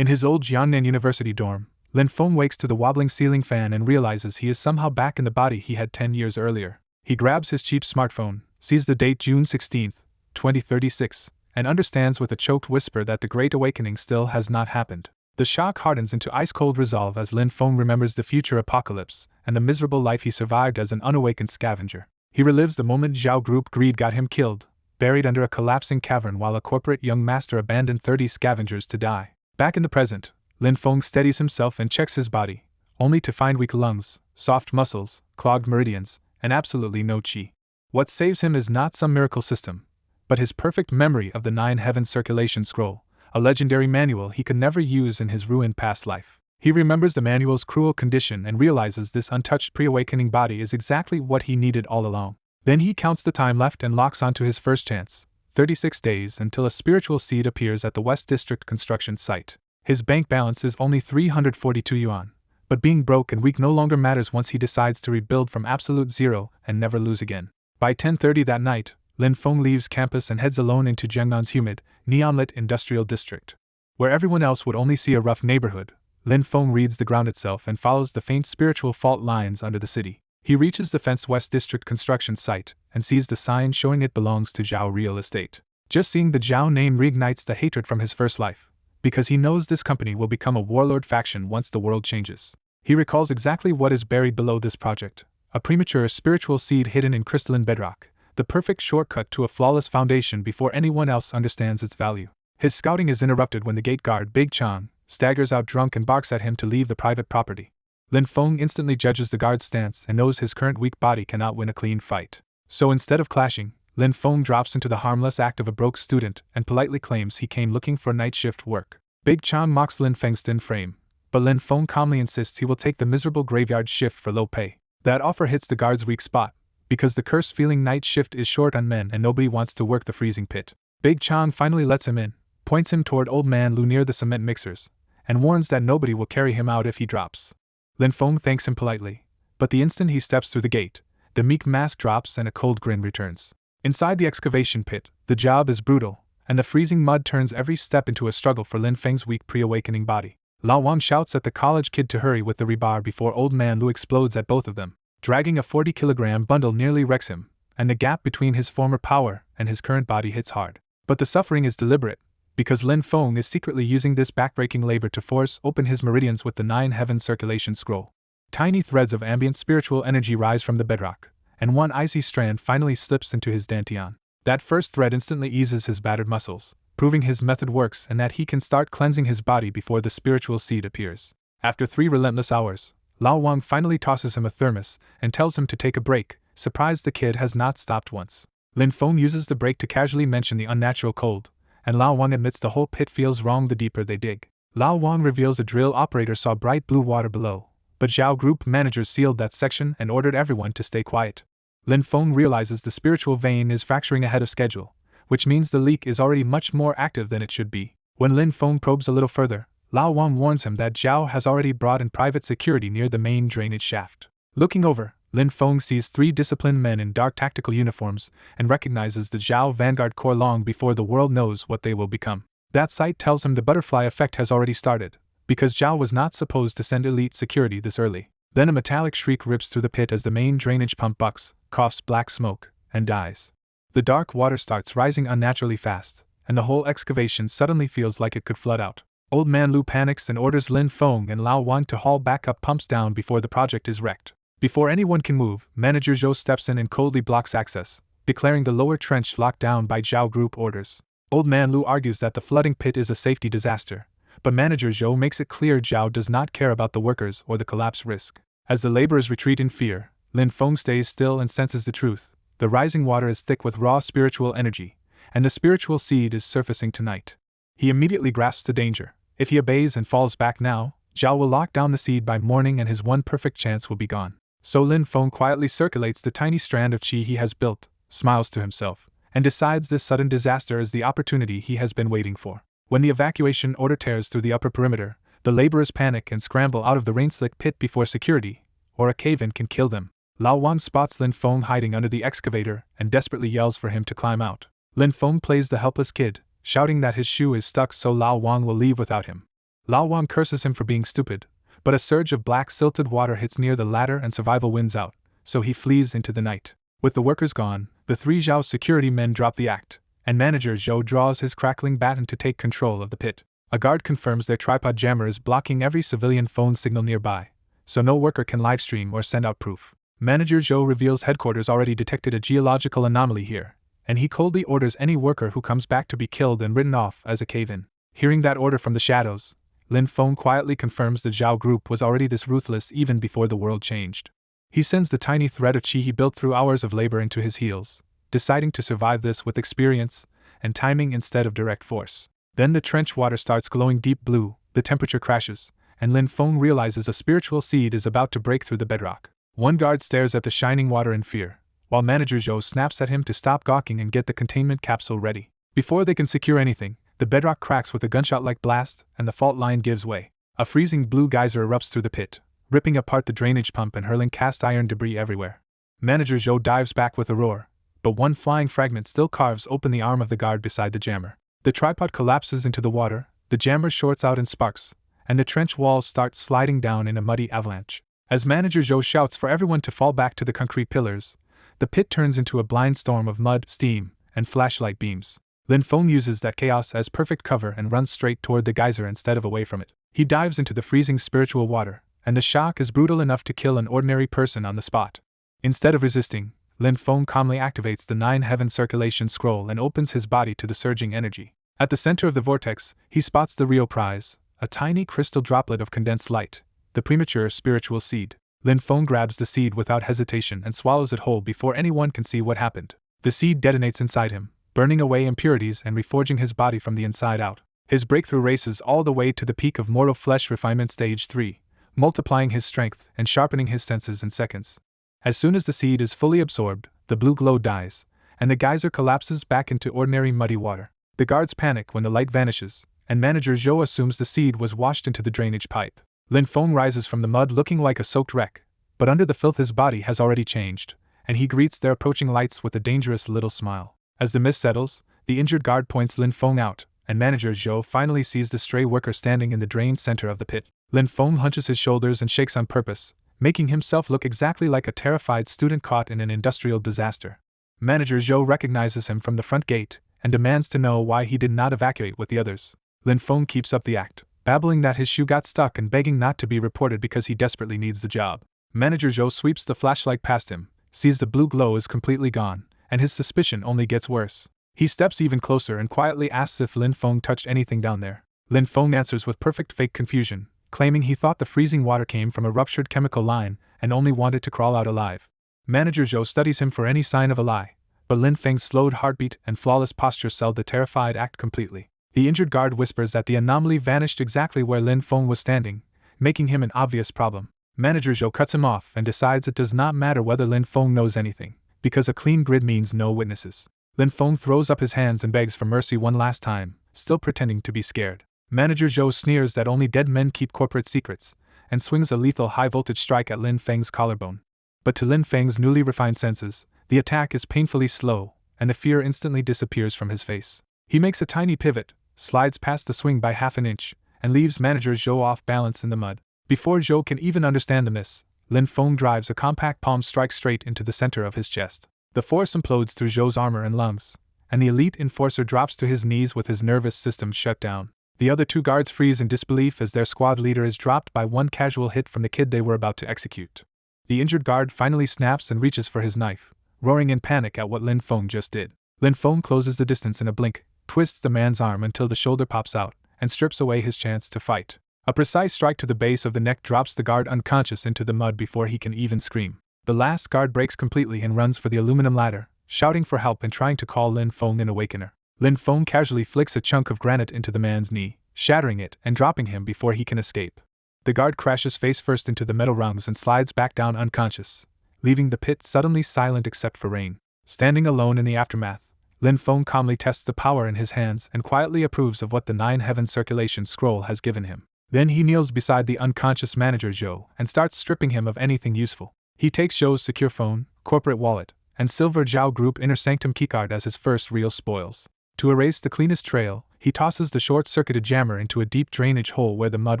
In his old Jiangnan University dorm, Lin Feng wakes to the wobbling ceiling fan and realizes he is somehow back in the body he had 10 years earlier. He grabs his cheap smartphone, sees the date June 16, 2036, and understands with a choked whisper that the Great Awakening still has not happened. The shock hardens into ice-cold resolve as Lin Feng remembers the future apocalypse and the miserable life he survived as an unawakened scavenger. He relives the moment Zhao Group greed got him killed, buried under a collapsing cavern while a corporate young master abandoned 30 scavengers to die. Back in the present, Lin Feng steadies himself and checks his body, only to find weak lungs, soft muscles, clogged meridians, and absolutely no qi. What saves him is not some miracle system, but his perfect memory of the 9 Heaven Circulation Scroll, a legendary manual he could never use in his ruined past life. He remembers the manual's cruel condition and realizes this untouched pre-awakening body is exactly what he needed all along. Then he counts the time left and locks onto his first chance, 36 days until a spiritual seed appears at the West District construction site. His bank balance is only 342 yuan, but being broke and weak no longer matters once he decides to rebuild from absolute zero and never lose again. By 10:30 that night, Lin Feng leaves campus and heads alone into Jiangnan's humid, neon-lit industrial district. Where everyone else would only see a rough neighborhood, Lin Feng reads the ground itself and follows the faint spiritual fault lines under the city. He reaches the fenced West District construction site and sees the sign showing it belongs to Zhao Real Estate. Just seeing the Zhao name reignites the hatred from his first life, because he knows this company will become a warlord faction once the world changes. He recalls exactly what is buried below this project, a premature spiritual seed hidden in crystalline bedrock, the perfect shortcut to a flawless foundation before anyone else understands its value. His scouting is interrupted when the gate guard Big Chang staggers out drunk and barks at him to leave the private property. Lin Feng instantly judges the guard's stance and knows his current weak body cannot win a clean fight. So instead of clashing, Lin Feng drops into the harmless act of a broke student and politely claims he came looking for night shift work. Big Chang mocks Lin Feng's thin frame, but Lin Feng calmly insists he will take the miserable graveyard shift for low pay. That offer hits the guard's weak spot, because the curse-feeling night shift is short on men and nobody wants to work the freezing pit. Big Chang finally lets him in, points him toward Old Man Lu near the cement mixers, and warns that nobody will carry him out if he drops. Lin Feng thanks him politely, but the instant he steps through the gate, the meek mask drops and a cold grin returns. Inside the excavation pit, the job is brutal, and the freezing mud turns every step into a struggle for Lin Feng's weak pre-awakening body. Lao Wang shouts at the college kid to hurry with the rebar before Old Man Lu explodes at both of them. Dragging a 40-kilogram bundle nearly wrecks him, and the gap between his former power and his current body hits hard. But the suffering is deliberate, because Lin Feng is secretly using this backbreaking labor to force open his meridians with the 9 Heaven Circulation Scroll. Tiny threads of ambient spiritual energy rise from the bedrock, and one icy strand finally slips into his dantian. That first thread instantly eases his battered muscles, proving his method works and that he can start cleansing his body before the spiritual seed appears. After 3 relentless hours, Lao Wang finally tosses him a thermos and tells him to take a break, surprised the kid has not stopped once. Lin Feng uses the break to casually mention the unnatural cold, and Lao Wang admits the whole pit feels wrong the deeper they dig. Lao Wang reveals a drill operator saw bright blue water below, but Zhao Group managers sealed that section and ordered everyone to stay quiet. Lin Feng realizes the spiritual vein is fracturing ahead of schedule, which means the leak is already much more active than it should be. When Lin Feng probes a little further, Lao Wang warns him that Zhao has already brought in private security near the main drainage shaft. Looking over, Lin Feng sees 3 disciplined men in dark tactical uniforms and recognizes the Zhao Vanguard Corps long before the world knows what they will become. That sight tells him the butterfly effect has already started, because Zhao was not supposed to send elite security this early. Then a metallic shriek rips through the pit as the main drainage pump bucks, coughs black smoke, and dies. The dark water starts rising unnaturally fast, and the whole excavation suddenly feels like it could flood out. Old Man Lu panics and orders Lin Feng and Lao Wang to haul backup pumps down before the project is wrecked. Before anyone can move, Manager Zhou steps in and coldly blocks access, declaring the lower trench locked down by Zhao Group orders. Old Man Lu argues that the flooding pit is a safety disaster, but Manager Zhou makes it clear Zhao does not care about the workers or the collapse risk. As the laborers retreat in fear, Lin Feng stays still and senses the truth. The rising water is thick with raw spiritual energy, and the spiritual seed is surfacing tonight. He immediately grasps the danger. If he obeys and falls back now, Zhao will lock down the seed by morning and his one perfect chance will be gone. So Lin Feng quietly circulates the tiny strand of qi he has built, smiles to himself, and decides this sudden disaster is the opportunity he has been waiting for. When the evacuation order tears through the upper perimeter, the laborers panic and scramble out of the rain-slick pit before security, or a cave-in can kill them. Lao Wang spots Lin Feng hiding under the excavator and desperately yells for him to climb out. Lin Feng plays the helpless kid, shouting that his shoe is stuck so Lao Wang will leave without him. Lao Wang curses him for being stupid, but a surge of black silted water hits near the ladder and survival wins out, so he flees into the night. With the workers gone, the three Zhao security men drop the act, and manager Zhou draws his crackling baton to take control of the pit. A guard confirms their tripod jammer is blocking every civilian phone signal nearby, so no worker can livestream or send out proof. Manager Zhou reveals headquarters already detected a geological anomaly here, and he coldly orders any worker who comes back to be killed and written off as a cave-in. Hearing that order from the shadows, Lin Feng quietly confirms the Zhao group was already this ruthless even before the world changed. He sends the tiny thread of chi he built through hours of labor into his heels, deciding to survive this with experience and timing instead of direct force. Then the trench water starts glowing deep blue, the temperature crashes, and Lin Feng realizes a spiritual seed is about to break through the bedrock. One guard stares at the shining water in fear, while manager Zhou snaps at him to stop gawking and get the containment capsule ready. Before they can secure anything, the bedrock cracks with a gunshot-like blast, and the fault line gives way. A freezing blue geyser erupts through the pit, ripping apart the drainage pump and hurling cast iron debris everywhere. Manager Zhou dives back with a roar, but one flying fragment still carves open the arm of the guard beside the jammer. The tripod collapses into the water, the jammer shorts out in sparks, and the trench walls start sliding down in a muddy avalanche. As manager Zhou shouts for everyone to fall back to the concrete pillars, the pit turns into a blind storm of mud, steam, and flashlight beams. Lin Feng uses that chaos as perfect cover and runs straight toward the geyser instead of away from it. He dives into the freezing spiritual water, and the shock is brutal enough to kill an ordinary person on the spot. Instead of resisting, Lin Feng calmly activates the 9 heaven circulation scroll and opens his body to the surging energy. At the center of the vortex, he spots the real prize, a tiny crystal droplet of condensed light, the premature spiritual seed. Lin Feng grabs the seed without hesitation and swallows it whole before anyone can see what happened. The seed detonates inside him, burning away impurities and reforging his body from the inside out. His breakthrough races all the way to the peak of mortal flesh refinement stage 3, multiplying his strength and sharpening his senses in seconds. As soon as the seed is fully absorbed, the blue glow dies, and the geyser collapses back into ordinary muddy water. The guards panic when the light vanishes, and manager Zhou assumes the seed was washed into the drainage pipe. Lin Feng rises from the mud looking like a soaked wreck, but under the filth his body has already changed, and he greets their approaching lights with a dangerous little smile. As the mist settles, the injured guard points Lin Feng out, and manager Zhou finally sees the stray worker standing in the drained center of the pit. Lin Feng hunches his shoulders and shakes on purpose, making himself look exactly like a terrified student caught in an industrial disaster. Manager Zhou recognizes him from the front gate, and demands to know why he did not evacuate with the others. Lin Feng keeps up the act, babbling that his shoe got stuck and begging not to be reported because he desperately needs the job. Manager Zhou sweeps the flashlight past him, sees the blue glow is completely gone, and his suspicion only gets worse. He steps even closer and quietly asks if Lin Feng touched anything down there. Lin Feng answers with perfect fake confusion, claiming he thought the freezing water came from a ruptured chemical line and only wanted to crawl out alive. Manager Zhou studies him for any sign of a lie, but Lin Feng's slowed heartbeat and flawless posture sell the terrified act completely. The injured guard whispers that the anomaly vanished exactly where Lin Feng was standing, making him an obvious problem. Manager Zhou cuts him off and decides it does not matter whether Lin Feng knows anything, because a clean grid means no witnesses. Lin Feng throws up his hands and begs for mercy one last time, still pretending to be scared. Manager Zhou sneers that only dead men keep corporate secrets, and swings a lethal high-voltage strike at Lin Feng's collarbone. But to Lin Feng's newly refined senses, the attack is painfully slow, and the fear instantly disappears from his face. He makes a tiny pivot, slides past the swing by half an inch, and leaves manager Zhou off balance in the mud. Before Zhou can even understand the miss, Lin Feng drives a compact palm strike straight into the center of his chest. The force implodes through Zhou's armor and lungs, and the elite enforcer drops to his knees with his nervous system shut down. The other two guards freeze in disbelief as their squad leader is dropped by one casual hit from the kid they were about to execute. The injured guard finally snaps and reaches for his knife, roaring in panic at what Lin Feng just did. Lin Feng closes the distance in a blink, twists the man's arm until the shoulder pops out, and strips away his chance to fight. A precise strike to the base of the neck drops the guard unconscious into the mud before he can even scream. The last guard breaks completely and runs for the aluminum ladder, shouting for help and trying to call Lin Feng an awakener. Lin Feng casually flicks a chunk of granite into the man's knee, shattering it and dropping him before he can escape. The guard crashes face first into the metal rungs and slides back down unconscious, leaving the pit suddenly silent except for rain. Standing alone in the aftermath, Lin Feng calmly tests the power in his hands and quietly approves of what the 9 heaven circulation scroll has given him. Then he kneels beside the unconscious manager Zhou and starts stripping him of anything useful. He takes Zhou's secure phone, corporate wallet, and silver Zhao Group inner sanctum keycard as his first real spoils. To erase the cleanest trail, he tosses the short-circuited jammer into a deep drainage hole where the mud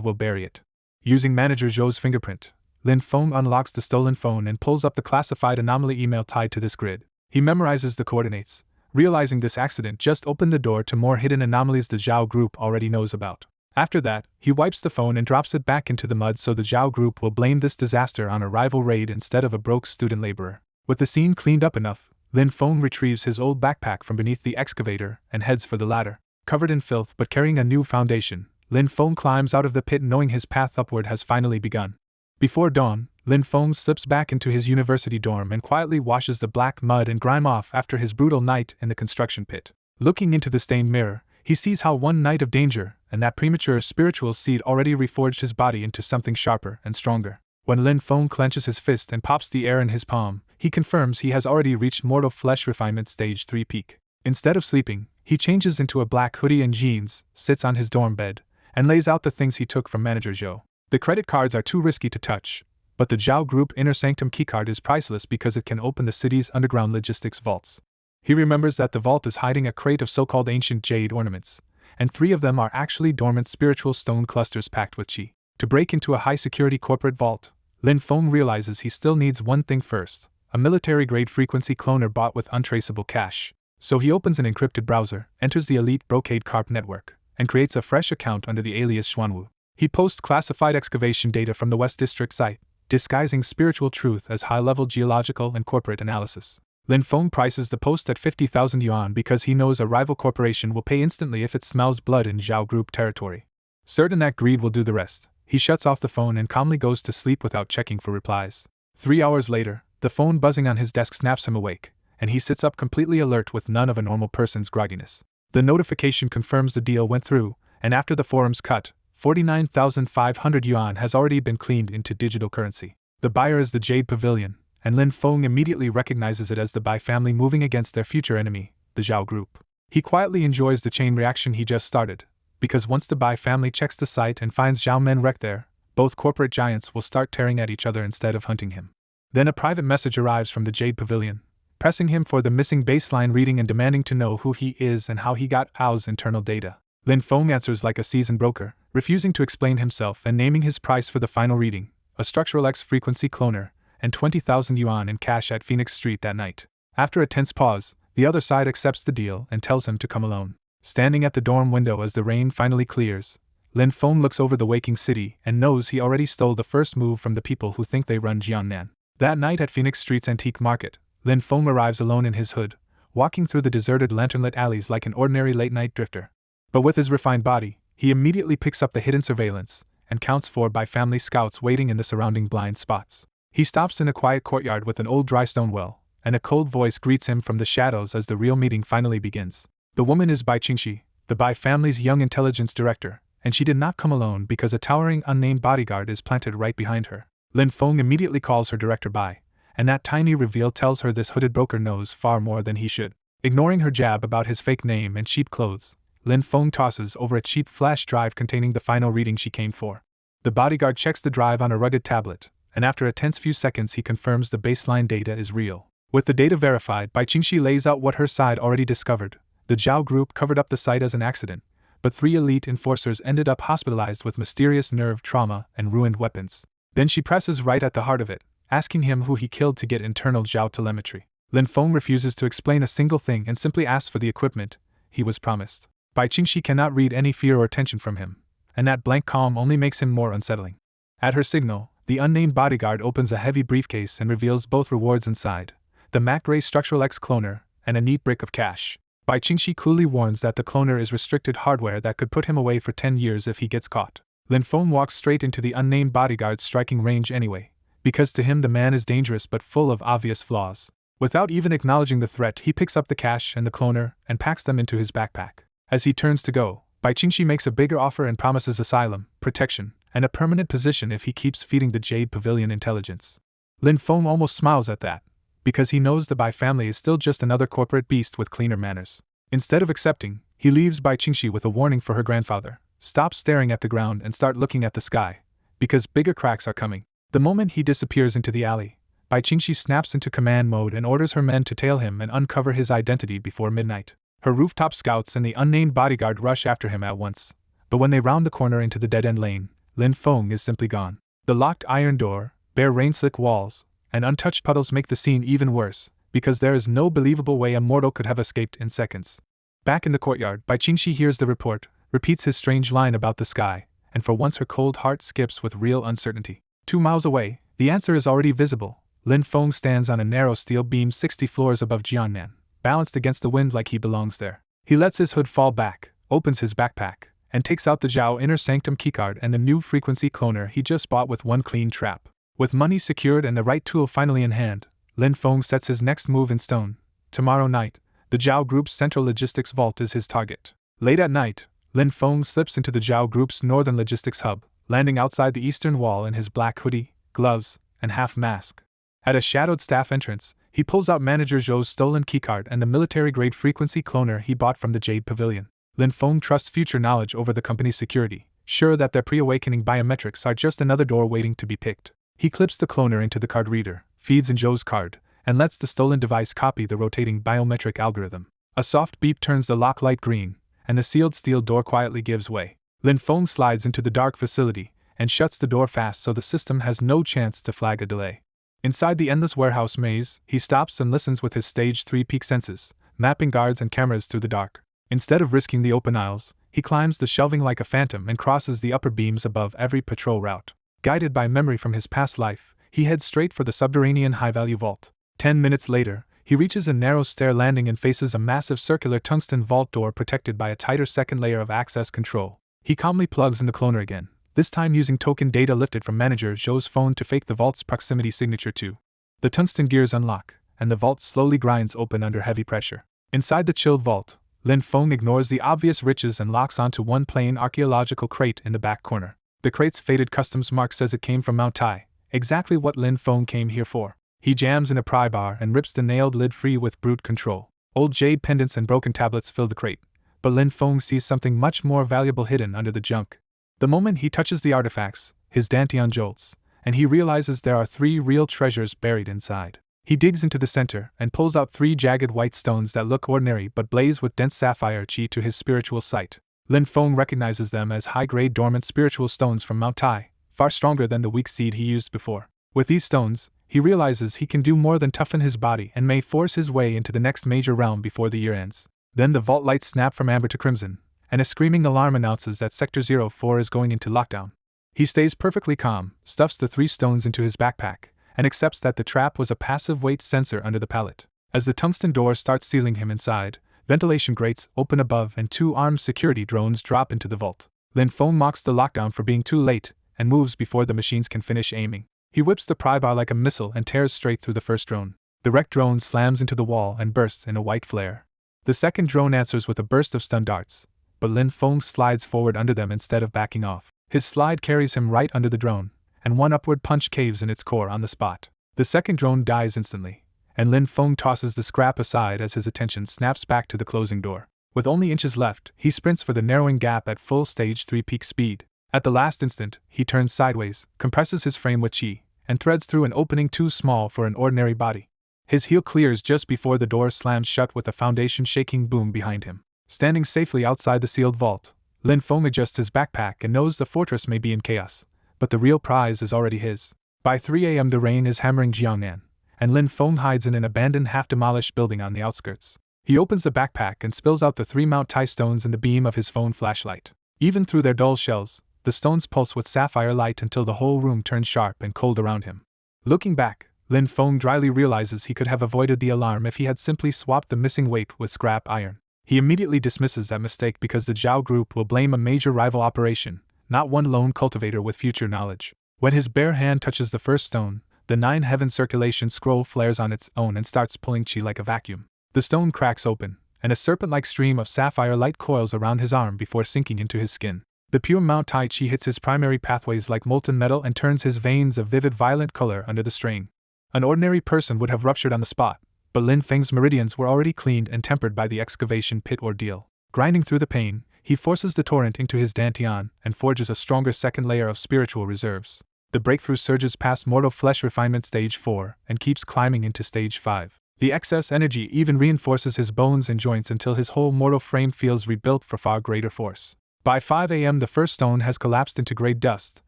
will bury it. Using Manager Zhou's fingerprint, Lin Feng unlocks the stolen phone and pulls up the classified anomaly email tied to this grid. He memorizes the coordinates, realizing this accident just opened the door to more hidden anomalies the Zhao group already knows about. After that, he wipes the phone and drops it back into the mud so the Zhao group will blame this disaster on a rival raid instead of a broke student laborer. With the scene cleaned up enough, Lin Feng retrieves his old backpack from beneath the excavator and heads for the ladder. Covered in filth but carrying a new foundation, Lin Feng climbs out of the pit knowing his path upward has finally begun. Before dawn, Lin Feng slips back into his university dorm and quietly washes the black mud and grime off after his brutal night in the construction pit. Looking into the stained mirror, he sees how one night of danger and that premature spiritual seed already reforged his body into something sharper and stronger. When Lin Feng clenches his fist and pops the air in his palm, he confirms he has already reached mortal flesh refinement stage 3 peak. Instead of sleeping, he changes into a black hoodie and jeans, sits on his dorm bed, and lays out the things he took from Manager Zhou. The credit cards are too risky to touch, but the Zhao Group Inner Sanctum keycard is priceless because it can open the city's underground logistics vaults. He remembers that the vault is hiding a crate of so-called ancient jade ornaments, and 3 of them are actually dormant spiritual stone clusters packed with chi. To break into a high-security corporate vault, Lin Feng realizes he still needs one thing first, a military-grade frequency cloner bought with untraceable cash. So he opens an encrypted browser, enters the Elite Brocade Carp network, and creates a fresh account under the alias Xuanwu. He posts classified excavation data from the West District site, disguising spiritual truth as high-level geological and corporate analysis. Lin Feng prices the post at 50,000 yuan because he knows a rival corporation will pay instantly if it smells blood in Zhao Group territory. Certain that greed will do the rest, he shuts off the phone and calmly goes to sleep without checking for replies. 3 hours later, the phone buzzing on his desk snaps him awake, and he sits up completely alert with none of a normal person's grogginess. The notification confirms the deal went through, and after the forum's cut, 49,500 yuan has already been cleaned into digital currency. The buyer is the Jade Pavilion, and Lin Feng immediately recognizes it as the Bai family moving against their future enemy, the Zhao Group. He quietly enjoys the chain reaction he just started, because once the Bai family checks the site and finds Zhao Men wrecked there, both corporate giants will start tearing at each other instead of hunting him. Then a private message arrives from the Jade Pavilion, pressing him for the missing baseline reading and demanding to know who he is and how he got Ao's internal data. Lin Feng answers like a seasoned broker, refusing to explain himself and naming his price for the final reading, a Structural X frequency cloner, and 20,000 yuan in cash at Phoenix Street that night. After a tense pause, the other side accepts the deal and tells him to come alone. Standing at the dorm window as the rain finally clears, Lin Feng looks over the waking city and knows he already stole the first move from the people who think they run Jiannan. That night at Phoenix Street's antique market, Lin Feng arrives alone in his hood, walking through the deserted lanternlit alleys like an ordinary late-night drifter. But with his refined body, he immediately picks up the hidden surveillance and counts 4 Bai family scouts waiting in the surrounding blind spots. He stops in a quiet courtyard with an old dry stone well, and a cold voice greets him from the shadows as the real meeting finally begins. The woman is Bai Qingxi, the Bai family's young intelligence director, and she did not come alone because a towering unnamed bodyguard is planted right behind her. Lin Feng immediately calls her director Bai, and that tiny reveal tells her this hooded broker knows far more than he should. Ignoring her jab about his fake name and cheap clothes, Lin Feng tosses over a cheap flash drive containing the final reading she came for. The bodyguard checks the drive on a rugged tablet, and after a tense few seconds he confirms the baseline data is real. With the data verified, Bai Qingxi lays out what her side already discovered. The Zhao Group covered up the site as an accident, but 3 elite enforcers ended up hospitalized with mysterious nerve trauma and ruined weapons. Then she presses right at the heart of it, asking him who he killed to get internal Zhao telemetry. Lin Feng refuses to explain a single thing and simply asks for the equipment he was promised. Bai Qingxi cannot read any fear or tension from him, and that blank calm only makes him more unsettling. At her signal, the unnamed bodyguard opens a heavy briefcase and reveals both rewards inside, the matte gray Structural X cloner, and a neat brick of cash. Bai Qingxi coolly warns that the cloner is restricted hardware that could put him away for 10 years if he gets caught. Lin Feng walks straight into the unnamed bodyguard's striking range anyway, because to him the man is dangerous but full of obvious flaws. Without even acknowledging the threat, he picks up the cash and the cloner and packs them into his backpack. As he turns to go, Bai Qingxi makes a bigger offer and promises asylum, protection, and a permanent position if he keeps feeding the Jade Pavilion intelligence. Lin Feng almost smiles at that, because he knows the Bai family is still just another corporate beast with cleaner manners. Instead of accepting, he leaves Bai Qingxi with a warning for her grandfather: stop staring at the ground and start looking at the sky, because bigger cracks are coming. The moment he disappears into the alley, Bai Qingxi snaps into command mode and orders her men to tail him and uncover his identity before midnight. Her rooftop scouts and the unnamed bodyguard rush after him at once, but when they round the corner into the dead-end lane, Lin Feng is simply gone. The locked iron door, bare rain-slick walls, and untouched puddles make the scene even worse, because there is no believable way a mortal could have escaped in seconds. Back in the courtyard, Bai Qingxi hears the report, repeats his strange line about the sky, and for once her cold heart skips with real uncertainty. 2 miles away, the answer is already visible. Lin Feng stands on a narrow steel beam 60 floors above Jiangnan, balanced against the wind like he belongs there. He lets his hood fall back, opens his backpack, and takes out the Zhao Inner Sanctum keycard and the new frequency cloner he just bought with one clean trap. With money secured and the right tool finally in hand, Lin Feng sets his next move in stone. Tomorrow night, the Zhao Group's central logistics vault is his target. Late at night, Lin Feng slips into the Zhao Group's northern logistics hub, landing outside the eastern wall in his black hoodie, gloves, and half mask. At a shadowed staff entrance, he pulls out Manager Zhou's stolen keycard and the military-grade frequency cloner he bought from the Jade Pavilion. Lin Feng trusts future knowledge over the company's security, sure that their pre-awakening biometrics are just another door waiting to be picked. He clips the cloner into the card reader, feeds in Zhou's card, and lets the stolen device copy the rotating biometric algorithm. A soft beep turns the lock light green, and the sealed steel door quietly gives way. Lin Feng slides into the dark facility and shuts the door fast so the system has no chance to flag a delay. Inside the endless warehouse maze, he stops and listens with his Stage 3 peak senses, mapping guards and cameras through the dark. Instead of risking the open aisles, he climbs the shelving like a phantom and crosses the upper beams above every patrol route. Guided by memory from his past life, he heads straight for the subterranean high-value vault. 10 minutes later, he reaches a narrow stair landing and faces a massive circular tungsten vault door protected by a tighter second layer of access control. He calmly plugs in the cloner again, this time using token data lifted from Manager Zhou's phone to fake the vault's proximity signature too. The tungsten gears unlock, and the vault slowly grinds open under heavy pressure. Inside the chilled vault, Lin Feng ignores the obvious riches and locks onto one plain archaeological crate in the back corner. The crate's faded customs mark says it came from Mount Tai, exactly what Lin Feng came here for. He jams in a pry bar and rips the nailed lid free with brute control. Old jade pendants and broken tablets fill the crate, but Lin Feng sees something much more valuable hidden under the junk. The moment he touches the artifacts, his dantian jolts, and he realizes there are 3 real treasures buried inside. He digs into the center and pulls out 3 jagged white stones that look ordinary but blaze with dense sapphire chi to his spiritual sight. Lin Feng recognizes them as high-grade dormant spiritual stones from Mount Tai, far stronger than the weak seed he used before. With these stones, he realizes he can do more than toughen his body and may force his way into the next major realm before the year ends. Then the vault lights snap from amber to crimson, and a screaming alarm announces that Sector 04 is going into lockdown. He stays perfectly calm, stuffs the 3 stones into his backpack, and accepts that the trap was a passive weight sensor under the pallet. As the tungsten door starts sealing him inside, ventilation grates open above and 2 armed security drones drop into the vault. Lin Feng mocks the lockdown for being too late and moves before the machines can finish aiming. He whips the pry bar like a missile and tears straight through the first drone. The wrecked drone slams into the wall and bursts in a white flare. The second drone answers with a burst of stun darts, but Lin Feng slides forward under them instead of backing off. His slide carries him right under the drone, and one upward punch caves in its core on the spot. The second drone dies instantly, and Lin Feng tosses the scrap aside as his attention snaps back to the closing door. With only inches left, he sprints for the narrowing gap at full Stage 3 peak speed. At the last instant, he turns sideways, compresses his frame with chi, and threads through an opening too small for an ordinary body. His heel clears just before the door slams shut with a foundation-shaking boom behind him. Standing safely outside the sealed vault, Lin Feng adjusts his backpack and knows the fortress may be in chaos, but the real prize is already his. By 3 a.m. the rain is hammering Jiangnan, and Lin Feng hides in an abandoned half-demolished building on the outskirts. He opens the backpack and spills out the 3 Mount Tai stones in the beam of his phone flashlight. Even through their dull shells, the stones pulse with sapphire light until the whole room turns sharp and cold around him. Looking back, Lin Feng dryly realizes he could have avoided the alarm if he had simply swapped the missing weight with scrap iron. He immediately dismisses that mistake because the Zhao Group will blame a major rival operation, not one lone cultivator with future knowledge. When his bare hand touches the first stone, the 9 heaven circulation scroll flares on its own and starts pulling chi like a vacuum. The stone cracks open, and a serpent-like stream of sapphire light coils around his arm before sinking into his skin. The pure Mount Tai chi hits his primary pathways like molten metal and turns his veins a vivid violet color under the strain. An ordinary person would have ruptured on the spot, but Lin Feng's meridians were already cleaned and tempered by the excavation pit ordeal. Grinding through the pain, he forces the torrent into his dantian and forges a stronger second layer of spiritual reserves. The breakthrough surges past mortal flesh refinement stage 4 and keeps climbing into stage 5. The excess energy even reinforces his bones and joints until his whole mortal frame feels rebuilt for far greater force. By 5 a.m. the first stone has collapsed into gray dust,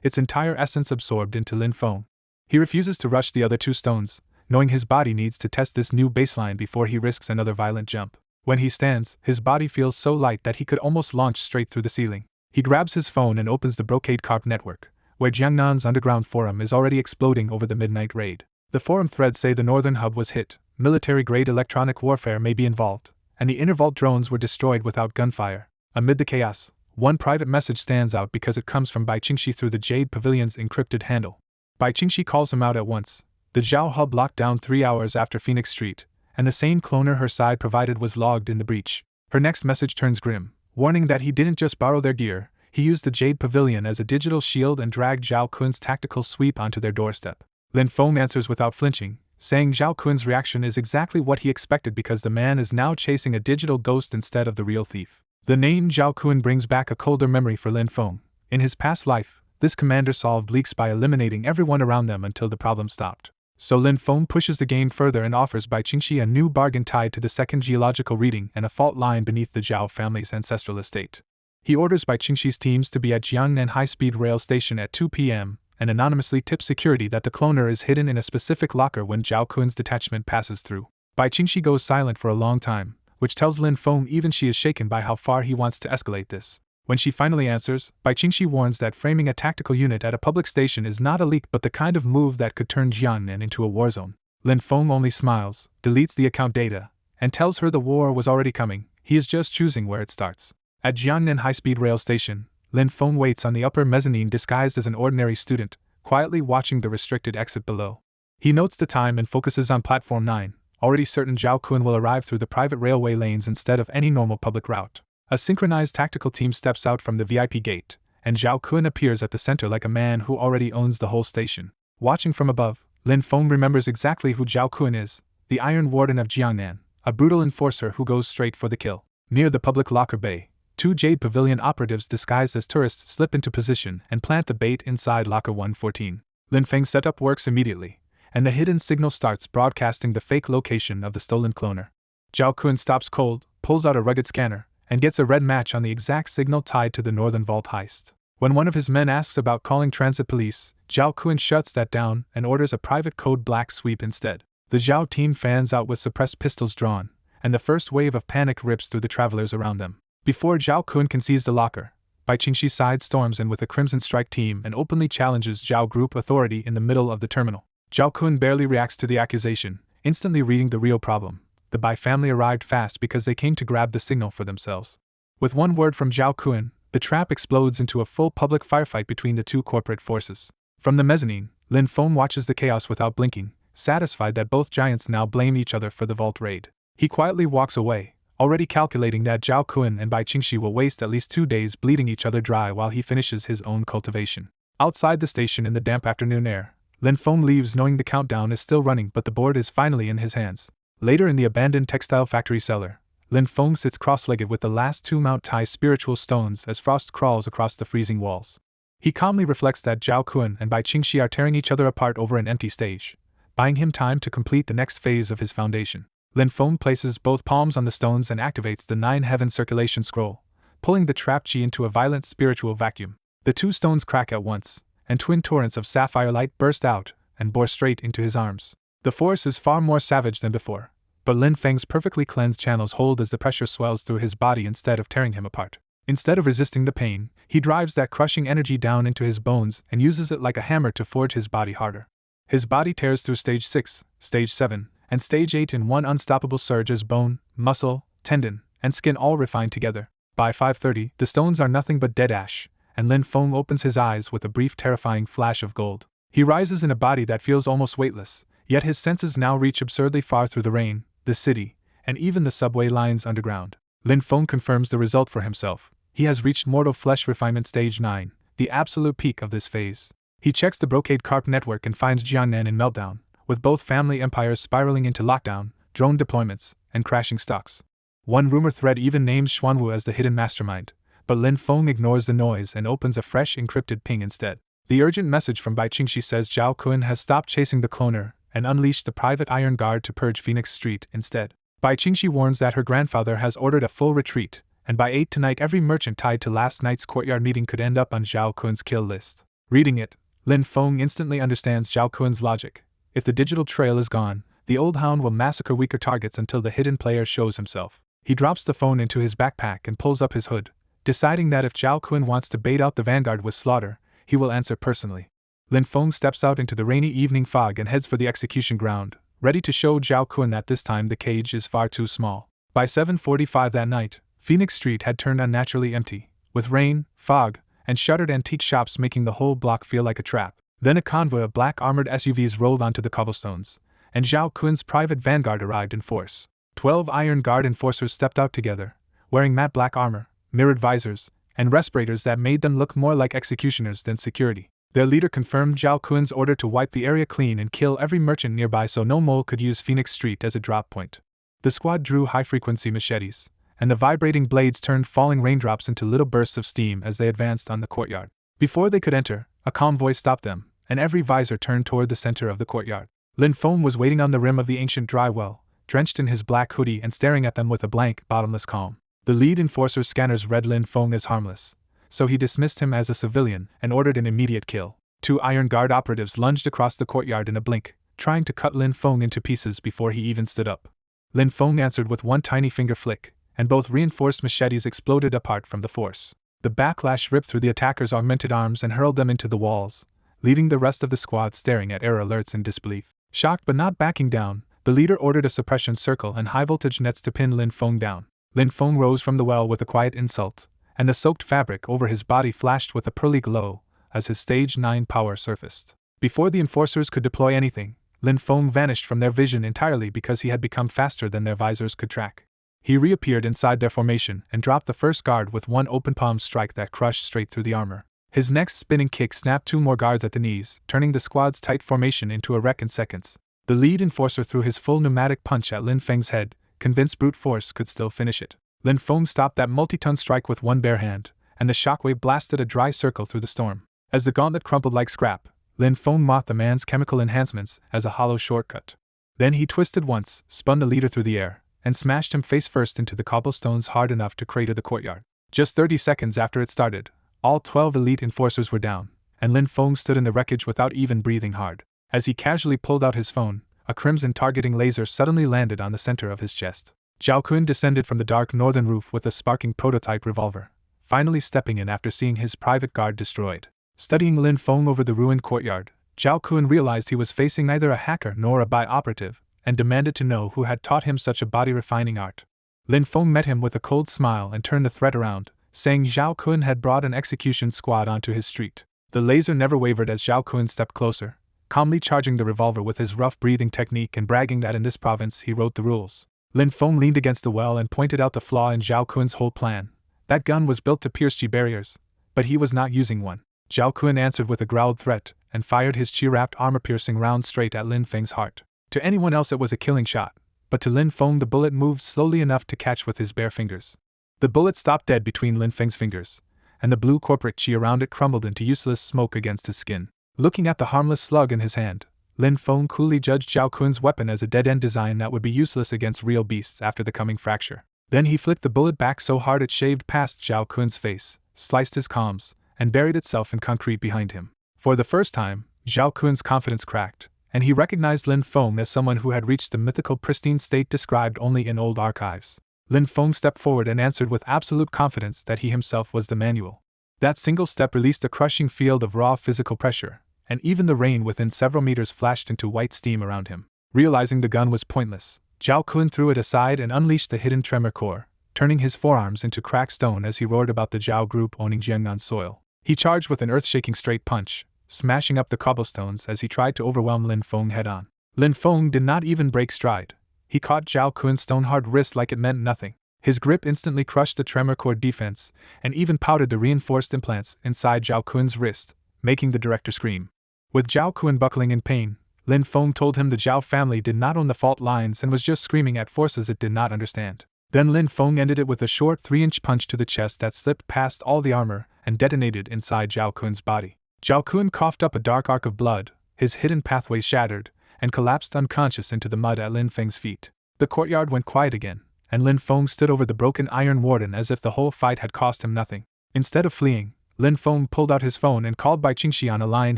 its entire essence absorbed into Lin Feng. He refuses to rush the other 2 stones, knowing his body needs to test this new baseline before he risks another violent jump. When he stands, his body feels so light that he could almost launch straight through the ceiling. He grabs his phone and opens the Brocade Carp network, where Jiangnan's underground forum is already exploding over the midnight raid. The forum threads say the northern hub was hit, military-grade electronic warfare may be involved, and the inner vault drones were destroyed without gunfire. Amid the chaos, one private message stands out because it comes from Bai Qingxi through the Jade Pavilion's encrypted handle. Bai Qingxi calls him out at once. The Zhao hub locked down 3 hours after Phoenix Street, and the sane cloner her side provided was logged in the breach. Her next message turns grim, warning that he didn't just borrow their gear, he used the Jade Pavilion as a digital shield and dragged Zhao Kun's tactical sweep onto their doorstep. Lin Feng answers without flinching, saying Zhao Kun's reaction is exactly what he expected because the man is now chasing a digital ghost instead of the real thief. The name Zhao Kun brings back a colder memory for Lin Feng. In his past life, this commander solved leaks by eliminating everyone around them until the problem stopped. So Lin Feng pushes the game further and offers Bai Qingxi a new bargain tied to the second geological reading and a fault line beneath the Zhao family's ancestral estate. He orders Bai Qingxi's teams to be at Jiangnan High-Speed Rail Station at 2 p.m., and anonymously tips security that the cloner is hidden in a specific locker when Zhao Kun's detachment passes through. Bai Qingxi goes silent for a long time, which tells Lin Feng even she is shaken by how far he wants to escalate this. When she finally answers, Bai Qingxi warns that framing a tactical unit at a public station is not a leak but the kind of move that could turn Jiangnan into a war zone. Lin Feng only smiles, deletes the account data, and tells her the war was already coming, he is just choosing where it starts. At Jiangnan High-Speed Rail Station, Lin Feng waits on the upper mezzanine disguised as an ordinary student, quietly watching the restricted exit below. He notes the time and focuses on Platform 9, already certain Zhao Kun will arrive through the private railway lanes instead of any normal public route. A synchronized tactical team steps out from the VIP gate, and Zhao Kun appears at the center like a man who already owns the whole station. Watching from above, Lin Feng remembers exactly who Zhao Kun is, the Iron Warden of Jiangnan, a brutal enforcer who goes straight for the kill. Near the public locker bay, 2 Jade Pavilion operatives disguised as tourists slip into position and plant the bait inside Locker 114. Lin Feng's setup works immediately, and the hidden signal starts broadcasting the fake location of the stolen cloner. Zhao Kun stops cold, pulls out a rugged scanner, and gets a red match on the exact signal tied to the Northern Vault heist. When one of his men asks about calling transit police, Zhao Kun shuts that down and orders a private code black sweep instead. The Zhao team fans out with suppressed pistols drawn, and the first wave of panic rips through the travelers around them. Before Zhao Kun can seize the locker, Bai Qingxi side storms in with the Crimson Strike team and openly challenges Zhao Group authority in the middle of the terminal. Zhao Kun barely reacts to the accusation, instantly reading the real problem. The Bai family arrived fast because they came to grab the signal for themselves. With one word from Zhao Kun, the trap explodes into a full public firefight between the 2 corporate forces. From the mezzanine, Lin Feng watches the chaos without blinking, satisfied that both giants now blame each other for the vault raid. He quietly walks away, already calculating that Zhao Kun and Bai Qingxi will waste at least 2 days bleeding each other dry while he finishes his own cultivation. Outside the station in the damp afternoon air, Lin Feng leaves knowing the countdown is still running but the board is finally in his hands. Later in the abandoned textile factory cellar, Lin Feng sits cross-legged with the last 2 Mount Tai spiritual stones as frost crawls across the freezing walls. He calmly reflects that Zhao Kun and Bai Qingxi are tearing each other apart over an empty stage, buying him time to complete the next phase of his foundation. Lin Feng places both palms on the stones and activates the 9 Heaven Circulation Scroll, pulling the trapped chi into a violent spiritual vacuum. The 2 stones crack at once, and twin torrents of sapphire light burst out and bore straight into his arms. The force is far more savage than before, but Lin Feng's perfectly cleansed channels hold as the pressure swells through his body instead of tearing him apart. Instead of resisting the pain, he drives that crushing energy down into his bones and uses it like a hammer to forge his body harder. His body tears through Stage 6, Stage 7, and Stage 8 in one unstoppable surge as bone, muscle, tendon, and skin all refine together. By 5:30, the stones are nothing but dead ash, and Lin Feng opens his eyes with a brief terrifying flash of gold. He rises in a body that feels almost weightless, yet his senses now reach absurdly far through the rain, the city, and even the subway lines underground. Lin Feng confirms the result for himself. He has reached mortal flesh refinement stage 9, the absolute peak of this phase. He checks the Brocade Carp network and finds Jiangnan in meltdown, with both family empires spiraling into lockdown, drone deployments, and crashing stocks. One rumor thread even names Xuanwu as the hidden mastermind, but Lin Feng ignores the noise and opens a fresh encrypted ping instead. The urgent message from Bai Qingxi says Zhao Kun has stopped chasing the cloner, and unleash the private Iron Guard to purge Phoenix Street instead. Bai Qingxi warns that her grandfather has ordered a full retreat, and by 8 tonight every merchant tied to last night's courtyard meeting could end up on Zhao Kun's kill list. Reading it, Lin Feng instantly understands Zhao Kun's logic. If the digital trail is gone, the old hound will massacre weaker targets until the hidden player shows himself. He drops the phone into his backpack and pulls up his hood, deciding that if Zhao Kun wants to bait out the vanguard with slaughter, he will answer personally. Lin Feng steps out into the rainy evening fog and heads for the execution ground, ready to show Zhao Kun that this time the cage is far too small. By 7:45 that night, Phoenix Street had turned unnaturally empty, with rain, fog, and shuttered antique shops making the whole block feel like a trap. Then a convoy of black armored SUVs rolled onto the cobblestones, and Zhao Kun's private vanguard arrived in force. 12 Iron Guard enforcers stepped out together, wearing matte black armor, mirrored visors, and respirators that made them look more like executioners than security. Their leader confirmed Zhao Kun's order to wipe the area clean and kill every merchant nearby so no mole could use Phoenix Street as a drop point. The squad drew high-frequency machetes, and the vibrating blades turned falling raindrops into little bursts of steam as they advanced on the courtyard. Before they could enter, a calm voice stopped them, and every visor turned toward the center of the courtyard. Lin Feng was waiting on the rim of the ancient dry well, drenched in his black hoodie and staring at them with a blank, bottomless calm. The lead enforcer's scanners read Lin Feng as harmless, so he dismissed him as a civilian and ordered an immediate kill. 2 Iron Guard operatives lunged across the courtyard in a blink, trying to cut Lin Feng into pieces before he even stood up. Lin Feng answered with one tiny finger flick, and both reinforced machetes exploded apart from the force. The backlash ripped through the attackers' augmented arms and hurled them into the walls, leaving the rest of the squad staring at error alerts in disbelief. Shocked but not backing down, the leader ordered a suppression circle and high-voltage nets to pin Lin Feng down. Lin Feng rose from the well with a quiet insult, and the soaked fabric over his body flashed with a pearly glow as his Stage 9 power surfaced. Before the enforcers could deploy anything, Lin Feng vanished from their vision entirely because he had become faster than their visors could track. He reappeared inside their formation and dropped the first guard with one open palm strike that crushed straight through the armor. His next spinning kick snapped 2 more guards at the knees, turning the squad's tight formation into a wreck in seconds. The lead enforcer threw his full pneumatic punch at Lin Feng's head, convinced brute force could still finish it. Lin Feng stopped that multi-ton strike with one bare hand, and the shockwave blasted a dry circle through the storm. As the gauntlet crumpled like scrap, Lin Feng mocked the man's chemical enhancements as a hollow shortcut. Then he twisted once, spun the leader through the air, and smashed him face first into the cobblestones hard enough to crater the courtyard. Just 30 seconds after it started, all 12 elite enforcers were down, and Lin Feng stood in the wreckage without even breathing hard. As he casually pulled out his phone, a crimson targeting laser suddenly landed on the center of his chest. Zhao Kun descended from the dark northern roof with a sparking prototype revolver, finally stepping in after seeing his private guard destroyed. Studying Lin Feng over the ruined courtyard, Zhao Kun realized he was facing neither a hacker nor a Bai operative, and demanded to know who had taught him such a body-refining art. Lin Feng met him with a cold smile and turned the threat around, saying Zhao Kun had brought an execution squad onto his street. The laser never wavered as Zhao Kun stepped closer, calmly charging the revolver with his rough breathing technique and bragging that in this province he wrote the rules. Lin Feng leaned against the well and pointed out the flaw in Zhao Kun's whole plan. That gun was built to pierce Qi barriers, but he was not using one. Zhao Kun answered with a growled threat and fired his Qi-wrapped armor-piercing round straight at Lin Feng's heart. To anyone else it was a killing shot, but to Lin Feng the bullet moved slowly enough to catch with his bare fingers. The bullet stopped dead between Lin Feng's fingers, and the blue corporate Qi around it crumbled into useless smoke against his skin. Looking at the harmless slug in his hand, Lin Feng coolly judged Zhao Kun's weapon as a dead-end design that would be useless against real beasts after the coming fracture. Then he flicked the bullet back so hard it shaved past Zhao Kun's face, sliced his comms, and buried itself in concrete behind him. For the first time, Zhao Kun's confidence cracked, and he recognized Lin Feng as someone who had reached the mythical pristine state described only in old archives. Lin Feng stepped forward and answered with absolute confidence that he himself was the manual. That single step released a crushing field of raw physical pressure, and even the rain within several meters flashed into white steam around him. Realizing the gun was pointless, Zhao Kun threw it aside and unleashed the hidden tremor core, turning his forearms into cracked stone as he roared about the Zhao group owning Jiangnan soil. He charged with an earth-shaking straight punch, smashing up the cobblestones as he tried to overwhelm Lin Feng head-on. Lin Feng did not even break stride. He caught Zhao Kun's stone-hard wrist like it meant nothing. His grip instantly crushed the tremor core defense, and even powdered the reinforced implants inside Zhao Kun's wrist, making the director scream. With Zhao Kun buckling in pain, Lin Feng told him the Zhao family did not own the fault lines and was just screaming at forces it did not understand. Then Lin Feng ended it with a short 3-inch punch to the chest that slipped past all the armor and detonated inside Zhao Kun's body. Zhao Kun coughed up a dark arc of blood, his hidden pathway shattered, and collapsed unconscious into the mud at Lin Feng's feet. The courtyard went quiet again, and Lin Feng stood over the broken iron warden as if the whole fight had cost him nothing. Instead of fleeing, Lin Feng pulled out his phone and called Bai Qingxi on a line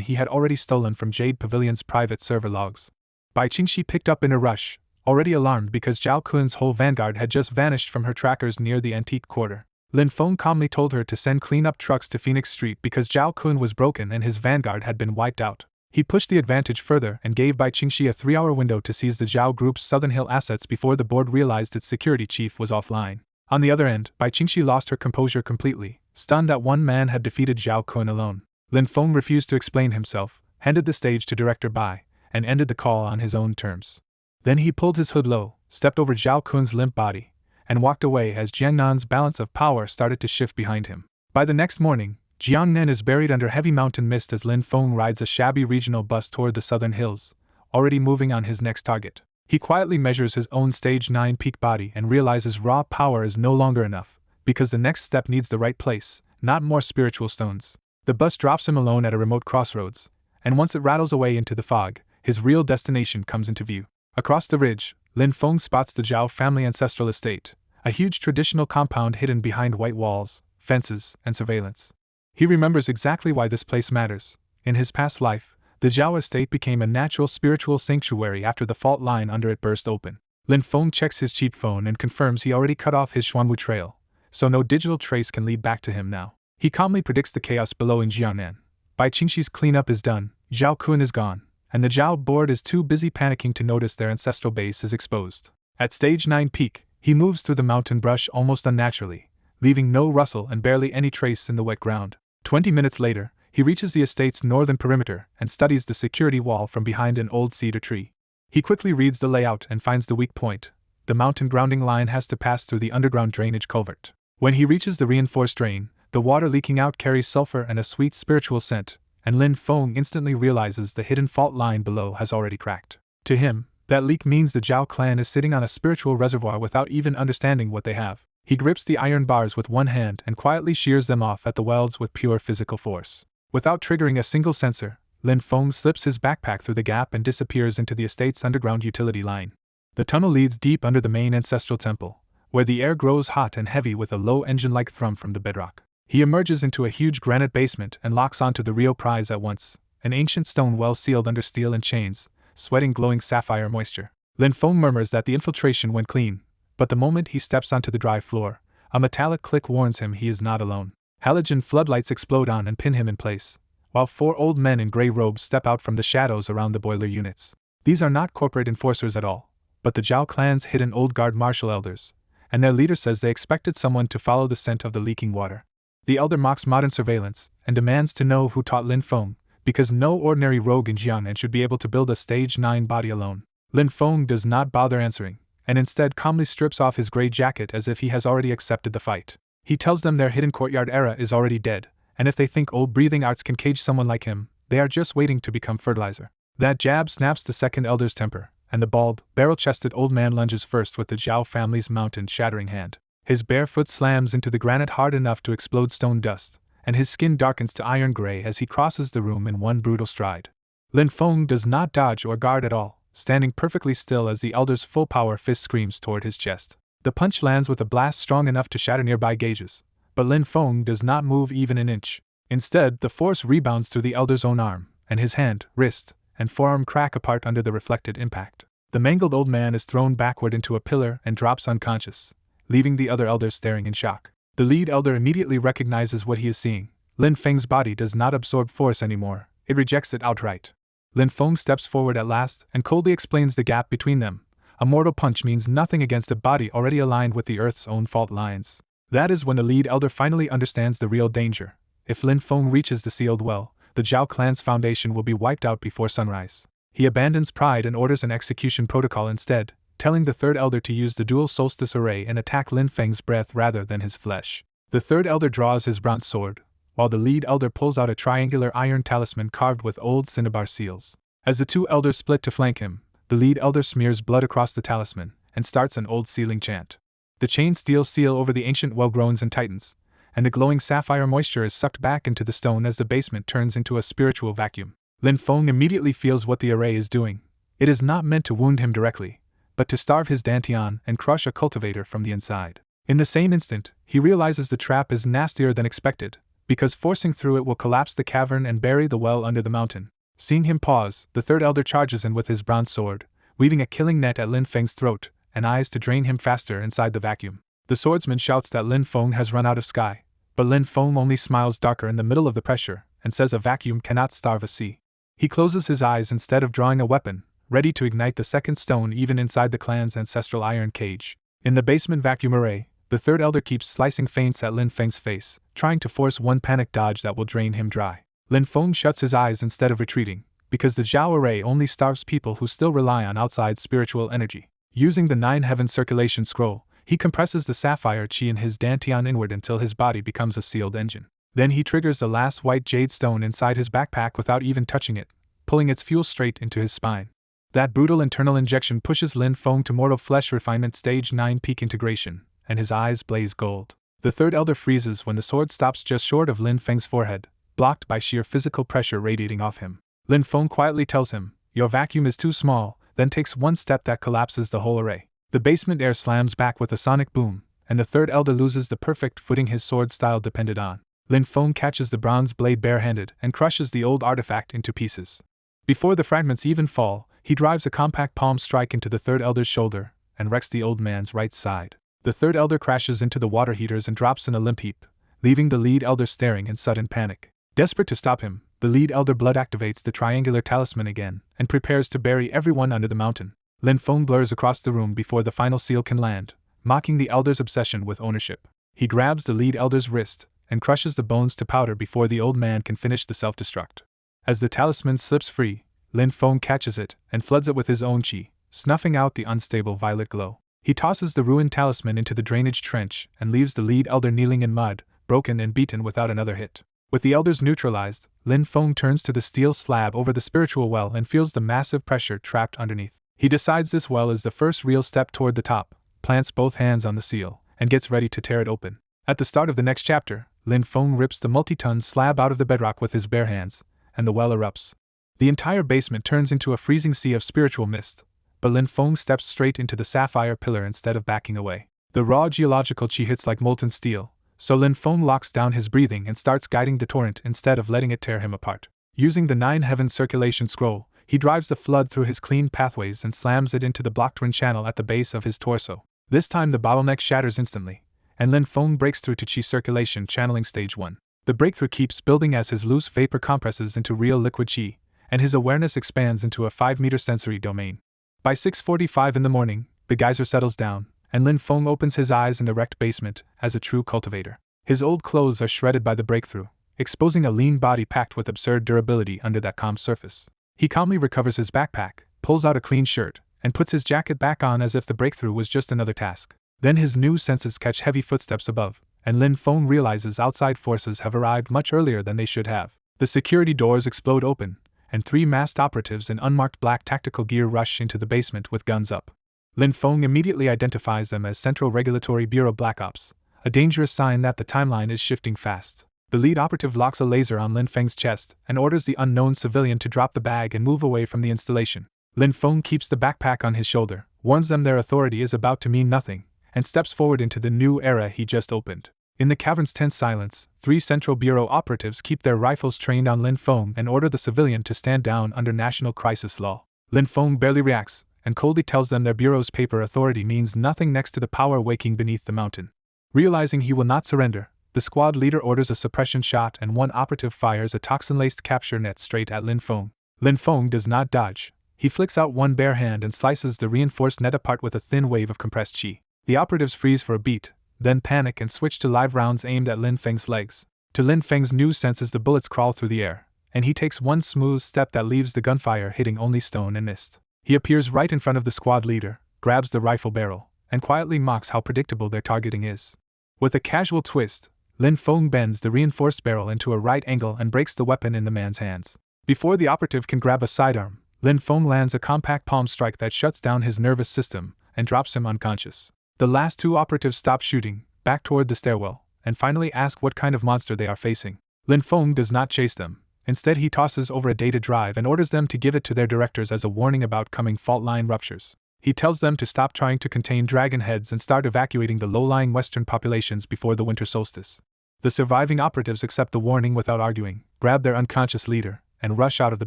he had already stolen from Jade Pavilion's private server logs. Bai Qingxi picked up in a rush, already alarmed because Zhao Kun's whole vanguard had just vanished from her trackers near the antique quarter. Lin Feng calmly told her to send cleanup trucks to Phoenix Street because Zhao Kun was broken and his vanguard had been wiped out. He pushed the advantage further and gave Bai Qingxi a 3-hour window to seize the Zhao Group's Southern Hill assets before the board realized its security chief was offline. On the other end, Bai Qingxi lost her composure completely, stunned that one man had defeated Zhao Kun alone. Lin Feng refused to explain himself, handed the stage to Director Bai, and ended the call on his own terms. Then he pulled his hood low, stepped over Zhao Kun's limp body, and walked away as Jiangnan's balance of power started to shift behind him. By the next morning, Jiangnan is buried under heavy mountain mist as Lin Feng rides a shabby regional bus toward the southern hills, already moving on his next target. He quietly measures his own stage 9 peak body and realizes raw power is no longer enough, because the next step needs the right place, not more spiritual stones. The bus drops him alone at a remote crossroads, and once it rattles away into the fog, his real destination comes into view. Across the ridge, Lin Feng spots the Zhao family ancestral estate, a huge traditional compound hidden behind white walls, fences, and surveillance. He remembers exactly why this place matters. In his past life, the Zhao estate became a natural spiritual sanctuary after the fault line under it burst open. Lin Feng checks his cheap phone and confirms he already cut off his Xuanwu trail, so no digital trace can lead back to him now. He calmly predicts the chaos below in Jiangnan. Bai Qingxi's cleanup is done, Zhao Kun is gone, and the Zhao board is too busy panicking to notice their ancestral base is exposed. At stage 9 peak, he moves through the mountain brush almost unnaturally, leaving no rustle and barely any trace in the wet ground. 20 minutes later, he reaches the estate's northern perimeter and studies the security wall from behind an old cedar tree. He quickly reads the layout and finds the weak point. The mountain grounding line has to pass through the underground drainage culvert. When he reaches the reinforced drain, the water leaking out carries sulfur and a sweet spiritual scent, and Lin Feng instantly realizes the hidden fault line below has already cracked. To him, that leak means the Zhao clan is sitting on a spiritual reservoir without even understanding what they have. He grips the iron bars with one hand and quietly shears them off at the welds with pure physical force. Without triggering a single sensor, Lin Feng slips his backpack through the gap and disappears into the estate's underground utility line. The tunnel leads deep under the main ancestral temple, where the air grows hot and heavy with a low engine-like thrum from the bedrock. He emerges into a huge granite basement and locks onto the real prize at once, an ancient stone well sealed under steel and chains, sweating glowing sapphire moisture. Lin Feng murmurs that the infiltration went clean, but the moment he steps onto the dry floor, a metallic click warns him he is not alone. Halogen floodlights explode on and pin him in place, while 4 old men in gray robes step out from the shadows around the boiler units. These are not corporate enforcers at all, but the Zhao clan's hidden old guard martial elders, and their leader says they expected someone to follow the scent of the leaking water. The elder mocks modern surveillance and demands to know who taught Lin Feng, because no ordinary rogue in Jiangnan should be able to build a stage 9 body alone. Lin Feng does not bother answering, and instead calmly strips off his gray jacket as if he has already accepted the fight. He tells them their hidden courtyard era is already dead, and if they think old breathing arts can cage someone like him, they are just waiting to become fertilizer. That jab snaps the second elder's temper, and the bald, barrel-chested old man lunges first with the Zhao family's mountain-shattering hand. His bare foot slams into the granite hard enough to explode stone dust, and his skin darkens to iron gray as he crosses the room in one brutal stride. Lin Feng does not dodge or guard at all, standing perfectly still as the elder's full-power fist screams toward his chest. The punch lands with a blast strong enough to shatter nearby gauges, but Lin Feng does not move even an inch. Instead, the force rebounds through the elder's own arm, and his hand, wrist, and forearm crack apart under the reflected impact. The mangled old man is thrown backward into a pillar and drops unconscious, leaving the other elders staring in shock. The lead elder immediately recognizes what he is seeing. Lin Feng's body does not absorb force anymore, it rejects it outright. Lin Feng steps forward at last and coldly explains the gap between them. A mortal punch means nothing against a body already aligned with the Earth's own fault lines. That is when the lead elder finally understands the real danger. If Lin Feng reaches the sealed well, the Zhao clan's foundation will be wiped out before sunrise. He abandons pride and orders an execution protocol instead, telling the third elder to use the dual solstice array and attack Lin Feng's breath rather than his flesh. The third elder draws his bronze sword, while the lead elder pulls out a triangular iron talisman carved with old cinnabar seals. As the two elders split to flank him, the lead elder smears blood across the talisman and starts an old sealing chant. The chain steel seal over the ancient well groans and tightens, and the glowing sapphire moisture is sucked back into the stone as the basement turns into a spiritual vacuum. Lin Feng immediately feels what the array is doing. It is not meant to wound him directly, but to starve his dantian and crush a cultivator from the inside. In the same instant, he realizes the trap is nastier than expected, because forcing through it will collapse the cavern and bury the well under the mountain. Seeing him pause, the third elder charges in with his bronze sword, weaving a killing net at Lin Feng's throat, and eyes to drain him faster inside the vacuum. The swordsman shouts that Lin Feng has run out of sky, but Lin Feng only smiles darker in the middle of the pressure, and says a vacuum cannot starve a sea. He closes his eyes instead of drawing a weapon, ready to ignite the second stone even inside the clan's ancestral iron cage. In the basement vacuum array, the third elder keeps slicing feints at Lin Feng's face, trying to force one panic dodge that will drain him dry. Lin Feng shuts his eyes instead of retreating, because the Zhao array only starves people who still rely on outside spiritual energy. Using the 9 heaven circulation scroll, he compresses the sapphire chi in his dantian inward until his body becomes a sealed engine. Then he triggers the last white jade stone inside his backpack without even touching it, pulling its fuel straight into his spine. That brutal internal injection pushes Lin Feng to mortal flesh refinement stage 9 peak integration, and his eyes blaze gold. The third elder freezes when the sword stops just short of Lin Feng's forehead, blocked by sheer physical pressure radiating off him. Lin Feng quietly tells him, "Your vacuum is too small," then takes one step that collapses the whole array. The basement air slams back with a sonic boom, and the third elder loses the perfect footing his sword style depended on. Lin Feng catches the bronze blade barehanded and crushes the old artifact into pieces. Before the fragments even fall, he drives a compact palm strike into the third elder's shoulder and wrecks the old man's right side. The third elder crashes into the water heaters and drops in a limp heap, leaving the lead elder staring in sudden panic. Desperate to stop him, the lead elder blood activates the triangular talisman again and prepares to bury everyone under the mountain. Lin Feng blurs across the room before the final seal can land, mocking the elder's obsession with ownership. He grabs the lead elder's wrist and crushes the bones to powder before the old man can finish the self-destruct. As the talisman slips free, Lin Feng catches it and floods it with his own chi, snuffing out the unstable violet glow. He tosses the ruined talisman into the drainage trench and leaves the lead elder kneeling in mud, broken and beaten without another hit. With the elders neutralized, Lin Feng turns to the steel slab over the spiritual well and feels the massive pressure trapped underneath. He decides this well is the first real step toward the top, plants both hands on the seal, and gets ready to tear it open. At the start of the next chapter, Lin Feng rips the multi-ton slab out of the bedrock with his bare hands, and the well erupts. The entire basement turns into a freezing sea of spiritual mist, but Lin Feng steps straight into the sapphire pillar instead of backing away. The raw geological chi hits like molten steel, so Lin Feng locks down his breathing and starts guiding the torrent instead of letting it tear him apart. Using the 9 heaven circulation scroll, he drives the flood through his clean pathways and slams it into the blocked wind channel at the base of his torso. This time the bottleneck shatters instantly, and Lin Feng breaks through to chi circulation channeling stage 1. The breakthrough keeps building as his loose vapor compresses into real liquid chi, and his awareness expands into a 5-meter sensory domain. By 6:45 in the morning, the geyser settles down, and Lin Feng opens his eyes in the wrecked basement as a true cultivator. His old clothes are shredded by the breakthrough, exposing a lean body packed with absurd durability under that calm surface. He calmly recovers his backpack, pulls out a clean shirt, and puts his jacket back on as if the breakthrough was just another task. Then his new senses catch heavy footsteps above, and Lin Feng realizes outside forces have arrived much earlier than they should have. The security doors explode open, and 3 masked operatives in unmarked black tactical gear rush into the basement with guns up. Lin Feng immediately identifies them as Central Regulatory Bureau Black Ops, a dangerous sign that the timeline is shifting fast. The lead operative locks a laser on Lin Feng's chest and orders the unknown civilian to drop the bag and move away from the installation. Lin Feng keeps the backpack on his shoulder, warns them their authority is about to mean nothing, and steps forward into the new era he just opened. In the cavern's tense silence, 3 Central Bureau operatives keep their rifles trained on Lin Feng and order the civilian to stand down under national crisis law. Lin Feng barely reacts, and coldly tells them their bureau's paper authority means nothing next to the power waking beneath the mountain. Realizing he will not surrender, the squad leader orders a suppression shot and 1 operative fires a toxin-laced capture net straight at Lin Feng. Lin Feng does not dodge. He flicks out one bare hand and slices the reinforced net apart with a thin wave of compressed chi. The operatives freeze for a beat, then panic and switch to live rounds aimed at Lin Feng's legs. To Lin Feng's new senses the bullets crawl through the air, and he takes one smooth step that leaves the gunfire hitting only stone and mist. He appears right in front of the squad leader, grabs the rifle barrel, and quietly mocks how predictable their targeting is. With a casual twist, Lin Feng bends the reinforced barrel into a right angle and breaks the weapon in the man's hands. Before the operative can grab a sidearm, Lin Feng lands a compact palm strike that shuts down his nervous system and drops him unconscious. The last 2 operatives stop shooting, back toward the stairwell, and finally ask what kind of monster they are facing. Lin Feng does not chase them. Instead, he tosses over a data drive and orders them to give it to their directors as a warning about coming fault line ruptures. He tells them to stop trying to contain dragon heads and start evacuating the low-lying western populations before the winter solstice. The surviving operatives accept the warning without arguing, grab their unconscious leader, and rush out of the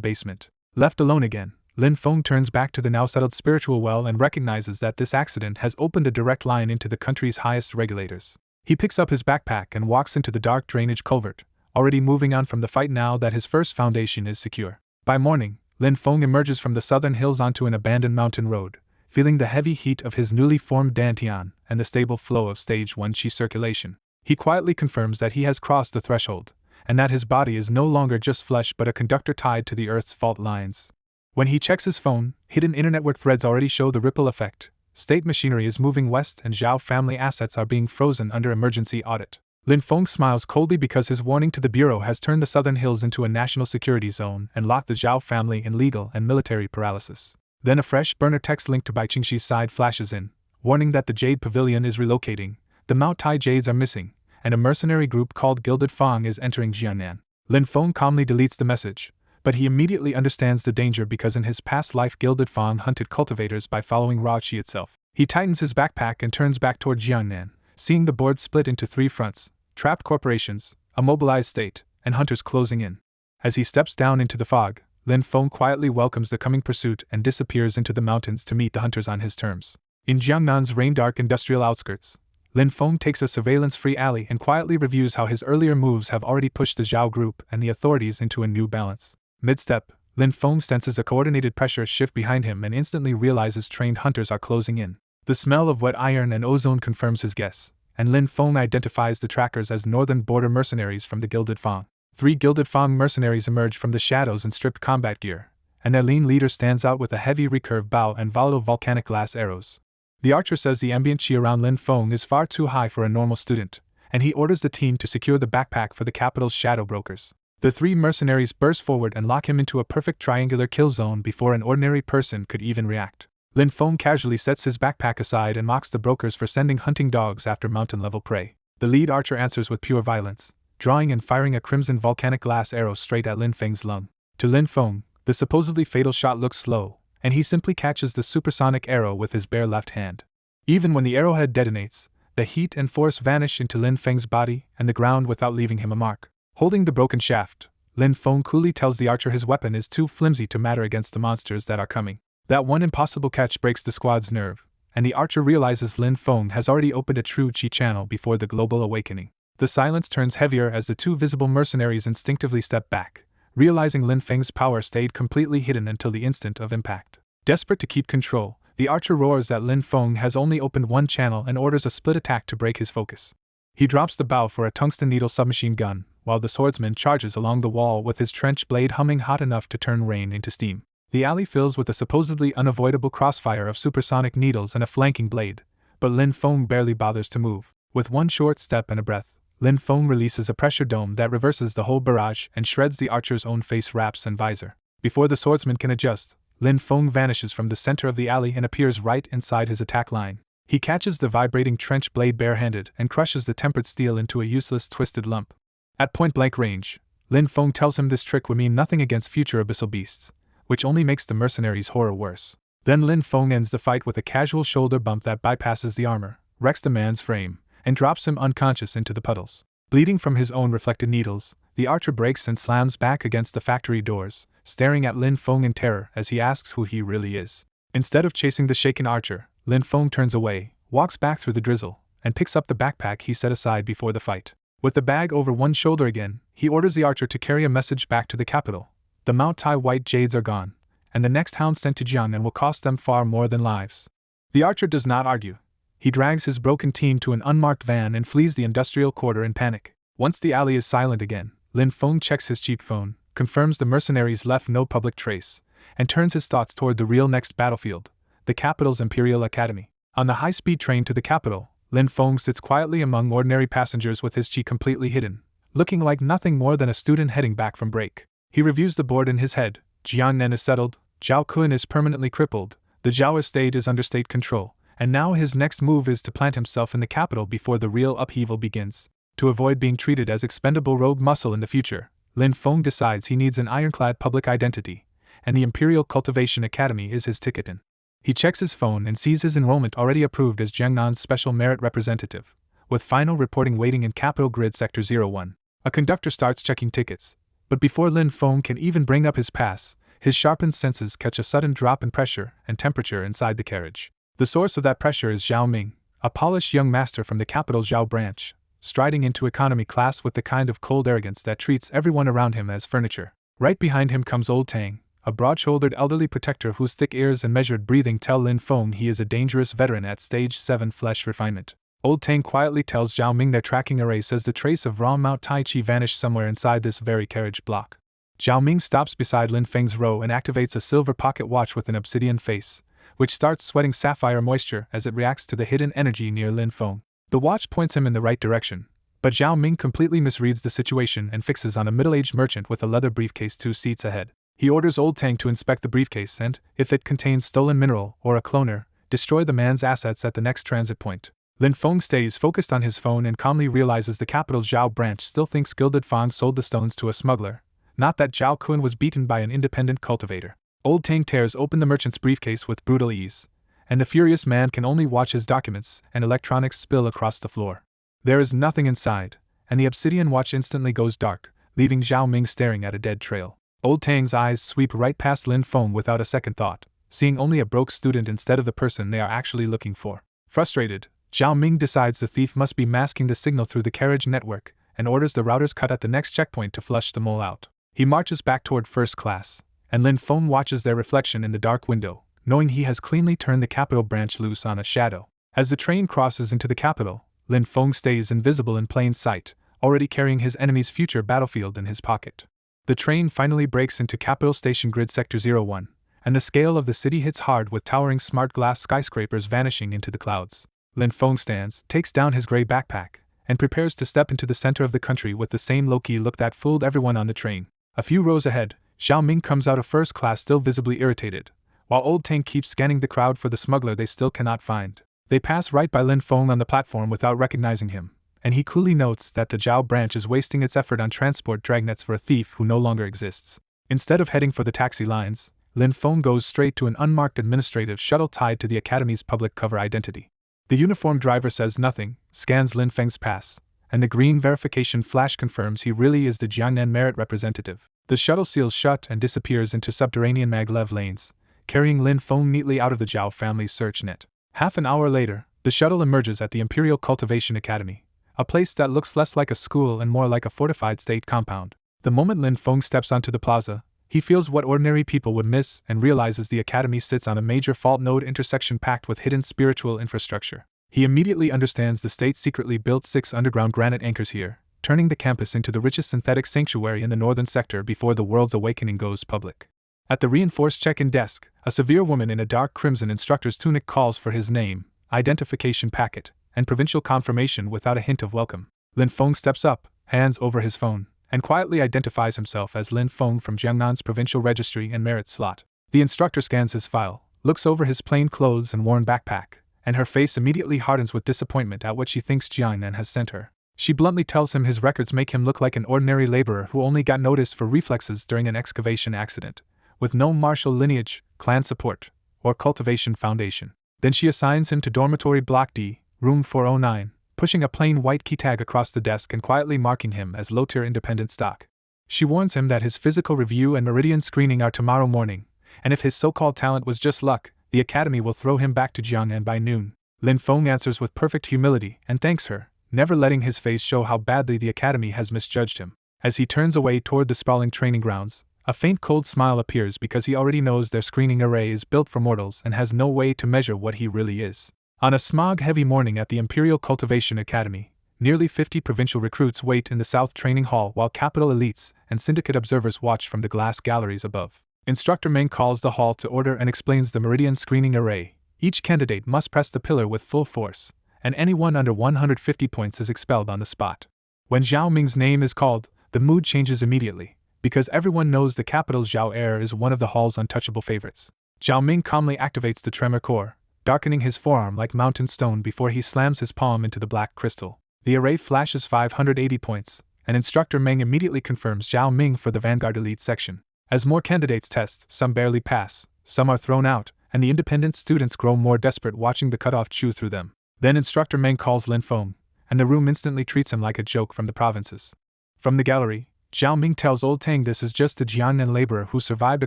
basement. Left alone again, Lin Feng turns back to the now-settled spiritual well and recognizes that this accident has opened a direct line into the country's highest regulators. He picks up his backpack and walks into the dark drainage culvert, already moving on from the fight now that his first foundation is secure. By morning, Lin Feng emerges from the southern hills onto an abandoned mountain road, feeling the heavy heat of his newly formed dantian and the stable flow of stage 1 qi circulation. He quietly confirms that he has crossed the threshold, and that his body is no longer just flesh but a conductor tied to the Earth's fault lines. When he checks his phone, hidden internetwork threads already show the ripple effect. State machinery is moving west and Zhao family assets are being frozen under emergency audit. Lin Feng smiles coldly because his warning to the Bureau has turned the southern hills into a national security zone and locked the Zhao family in legal and military paralysis. Then a fresh burner text link to Bai Qingxi's side flashes in, warning that the Jade Pavilion is relocating, the Mount Tai Jades are missing, and a mercenary group called Gilded Fang is entering Jiangnan. Lin Feng calmly deletes the message, but he immediately understands the danger because in his past life Gilded Fang hunted cultivators by following Raoqi itself. He tightens his backpack and turns back toward Jiangnan, seeing the board split into 3 fronts: trapped corporations, a mobilized state, and hunters closing in. As he steps down into the fog, Lin Feng quietly welcomes the coming pursuit and disappears into the mountains to meet the hunters on his terms. In Jiangnan's rain-dark industrial outskirts, Lin Feng takes a surveillance-free alley and quietly reviews how his earlier moves have already pushed the Zhao group and the authorities into a new balance. Mid-step, Lin Feng senses a coordinated pressure shift behind him and instantly realizes trained hunters are closing in. The smell of wet iron and ozone confirms his guess, and Lin Feng identifies the trackers as northern border mercenaries from the Gilded Fang. 3 Gilded Fang mercenaries emerge from the shadows in stripped combat gear, and their lean leader stands out with a heavy recurved bow and volatile volcanic glass arrows. The archer says the ambient chi around Lin Feng is far too high for a normal student, and he orders the team to secure the backpack for the capital's shadow brokers. The 3 mercenaries burst forward and lock him into a perfect triangular kill zone before an ordinary person could even react. Lin Feng casually sets his backpack aside and mocks the brokers for sending hunting dogs after mountain-level prey. The lead archer answers with pure violence, drawing and firing a crimson volcanic glass arrow straight at Lin Feng's lung. To Lin Feng, the supposedly fatal shot looks slow, and he simply catches the supersonic arrow with his bare left hand. Even when the arrowhead detonates, the heat and force vanish into Lin Feng's body and the ground without leaving him a mark. Holding the broken shaft, Lin Feng coolly tells the archer his weapon is too flimsy to matter against the monsters that are coming. That one impossible catch breaks the squad's nerve, and the archer realizes Lin Feng has already opened a true chi channel before the global awakening. The silence turns heavier as the 2 visible mercenaries instinctively step back, realizing Lin Feng's power stayed completely hidden until the instant of impact. Desperate to keep control, the archer roars that Lin Feng has only opened one channel and orders a split attack to break his focus. He drops the bow for a tungsten needle submachine gun, while the swordsman charges along the wall with his trench blade humming hot enough to turn rain into steam. The alley fills with a supposedly unavoidable crossfire of supersonic needles and a flanking blade, but Lin Feng barely bothers to move. With one short step and a breath, Lin Feng releases a pressure dome that reverses the whole barrage and shreds the archer's own face wraps and visor. Before the swordsman can adjust, Lin Feng vanishes from the center of the alley and appears right inside his attack line. He catches the vibrating trench blade barehanded and crushes the tempered steel into a useless twisted lump. At point-blank range, Lin Feng tells him this trick would mean nothing against future abyssal beasts, which only makes the mercenaries' horror worse. Then Lin Feng ends the fight with a casual shoulder bump that bypasses the armor, wrecks the man's frame, and drops him unconscious into the puddles. Bleeding from his own reflected needles, the archer breaks and slams back against the factory doors, staring at Lin Feng in terror as he asks who he really is. Instead of chasing the shaken archer, Lin Feng turns away, walks back through the drizzle, and picks up the backpack he set aside before the fight. With the bag over one shoulder again, he orders the archer to carry a message back to the capital. The Mount Tai White Jades are gone, and the next hound sent to Jiangnan will cost them far more than lives. The archer does not argue. He drags his broken team to an unmarked van and flees the industrial quarter in panic. Once the alley is silent again, Lin Feng checks his cheap phone, confirms the mercenaries left no public trace, and turns his thoughts toward the real next battlefield, the capital's Imperial Academy. On the high-speed train to the capital, Lin Feng sits quietly among ordinary passengers with his chi completely hidden, looking like nothing more than a student heading back from break. He reviews the board in his head. Jiangnan is settled, Zhao Kun is permanently crippled, the Zhao estate is under state control, and now his next move is to plant himself in the capital before the real upheaval begins. To avoid being treated as expendable rogue muscle in the future, Lin Feng decides he needs an ironclad public identity, and the Imperial Cultivation Academy is his ticket in. He checks his phone and sees his enrollment already approved as Jiangnan's Special Merit Representative, with final reporting waiting in Capital Grid Sector 01. A conductor starts checking tickets, but before Lin Feng can even bring up his pass, his sharpened senses catch a sudden drop in pressure and temperature inside the carriage. The source of that pressure is Zhao Ming, a polished young master from the capital Zhao branch, striding into economy class with the kind of cold arrogance that treats everyone around him as furniture. Right behind him comes Old Tang, a broad-shouldered elderly protector whose thick ears and measured breathing tell Lin Feng he is a dangerous veteran at Stage 7 flesh refinement. Old Tang quietly tells Zhao Ming their tracking array says the trace of raw Mount Tai Chi vanished somewhere inside this very carriage block. Zhao Ming stops beside Lin Feng's row and activates a silver pocket watch with an obsidian face, which starts sweating sapphire moisture as it reacts to the hidden energy near Lin Feng. The watch points him in the right direction, but Zhao Ming completely misreads the situation and fixes on a middle-aged merchant with a leather briefcase 2 seats ahead. He orders Old Tang to inspect the briefcase and, if it contains stolen mineral or a cloner, destroy the man's assets at the next transit point. Lin Feng stays focused on his phone and calmly realizes the capital Zhao branch still thinks Gilded Fang sold the stones to a smuggler, not that Zhao Kun was beaten by an independent cultivator. Old Tang tears open the merchant's briefcase with brutal ease, and the furious man can only watch his documents and electronics spill across the floor. There is nothing inside, and the obsidian watch instantly goes dark, leaving Zhao Ming staring at a dead trail. Old Tang's eyes sweep right past Lin Feng without a second thought, seeing only a broke student instead of the person they are actually looking for. Frustrated, Zhao Ming decides the thief must be masking the signal through the carriage network and orders the routers cut at the next checkpoint to flush the mole out. He marches back toward first class, and Lin Feng watches their reflection in the dark window, knowing he has cleanly turned the capital branch loose on a shadow. As the train crosses into the capital, Lin Feng stays invisible in plain sight, already carrying his enemy's future battlefield in his pocket. The train finally breaks into Capital Station Grid Sector 01, and the scale of the city hits hard with towering smart glass skyscrapers vanishing into the clouds. Lin Feng stands, takes down his gray backpack, and prepares to step into the center of the country with the same low-key look that fooled everyone on the train. A few rows ahead, Zhao Ming comes out of first class still visibly irritated, while Old Tang keeps scanning the crowd for the smuggler they still cannot find. They pass right by Lin Feng on the platform without recognizing him, and he coolly notes that the Zhao branch is wasting its effort on transport dragnets for a thief who no longer exists. Instead of heading for the taxi lines, Lin Feng goes straight to an unmarked administrative shuttle tied to the academy's public cover identity. The uniformed driver says nothing, scans Lin Feng's pass, and the green verification flash confirms he really is the Jiangnan Merit Representative. The shuttle seals shut and disappears into subterranean maglev lanes, carrying Lin Feng neatly out of the Zhao family's search net. Half an hour later, the shuttle emerges at the Imperial Cultivation Academy, a place that looks less like a school and more like a fortified state compound. The moment Lin Feng steps onto the plaza, he feels what ordinary people would miss and realizes the academy sits on a major fault node intersection packed with hidden spiritual infrastructure. He immediately understands the state secretly built 6 underground granite anchors here, turning the campus into the richest synthetic sanctuary in the northern sector before the world's awakening goes public. At the reinforced check-in desk, a severe woman in a dark crimson instructor's tunic calls for his name, identification packet, and provincial confirmation without a hint of welcome. Lin Feng steps up, hands over his phone, and quietly identifies himself as Lin Feng from Jiangnan's provincial registry and merit slot. The instructor scans his file, looks over his plain clothes and worn backpack, and her face immediately hardens with disappointment at what she thinks Jiangnan has sent her. She bluntly tells him his records make him look like an ordinary laborer who only got noticed for reflexes during an excavation accident, with no martial lineage, clan support, or cultivation foundation. Then she assigns him to dormitory block D, room 409, pushing a plain white key tag across the desk and quietly marking him as low-tier independent stock. She warns him that his physical review and meridian screening are tomorrow morning, and if his so-called talent was just luck, the academy will throw him back to Jiangnan by noon. Lin Feng answers with perfect humility and thanks her, never letting his face show how badly the academy has misjudged him. As he turns away toward the sprawling training grounds, a faint cold smile appears because he already knows their screening array is built for mortals and has no way to measure what he really is. On a smog-heavy morning at the Imperial Cultivation Academy, nearly 50 provincial recruits wait in the South Training Hall while capital elites and syndicate observers watch from the glass galleries above. Instructor Meng calls the hall to order and explains the meridian screening array. Each candidate must press the pillar with full force, and anyone under 150 points is expelled on the spot. When Zhao Ming's name is called, the mood changes immediately, because everyone knows the capital Zhao heir is one of the hall's untouchable favorites. Zhao Ming calmly activates the tremor core, darkening his forearm like mountain stone before he slams his palm into the black crystal. The array flashes 580 points, and Instructor Meng immediately confirms Zhao Ming for the Vanguard Elite section. As more candidates test, some barely pass, some are thrown out, and the independent students grow more desperate watching the cutoff chew through them. Then Instructor Meng calls Lin Feng, and the room instantly treats him like a joke from the provinces. From the gallery, Zhao Ming tells Old Tang this is just a Jiangnan laborer who survived a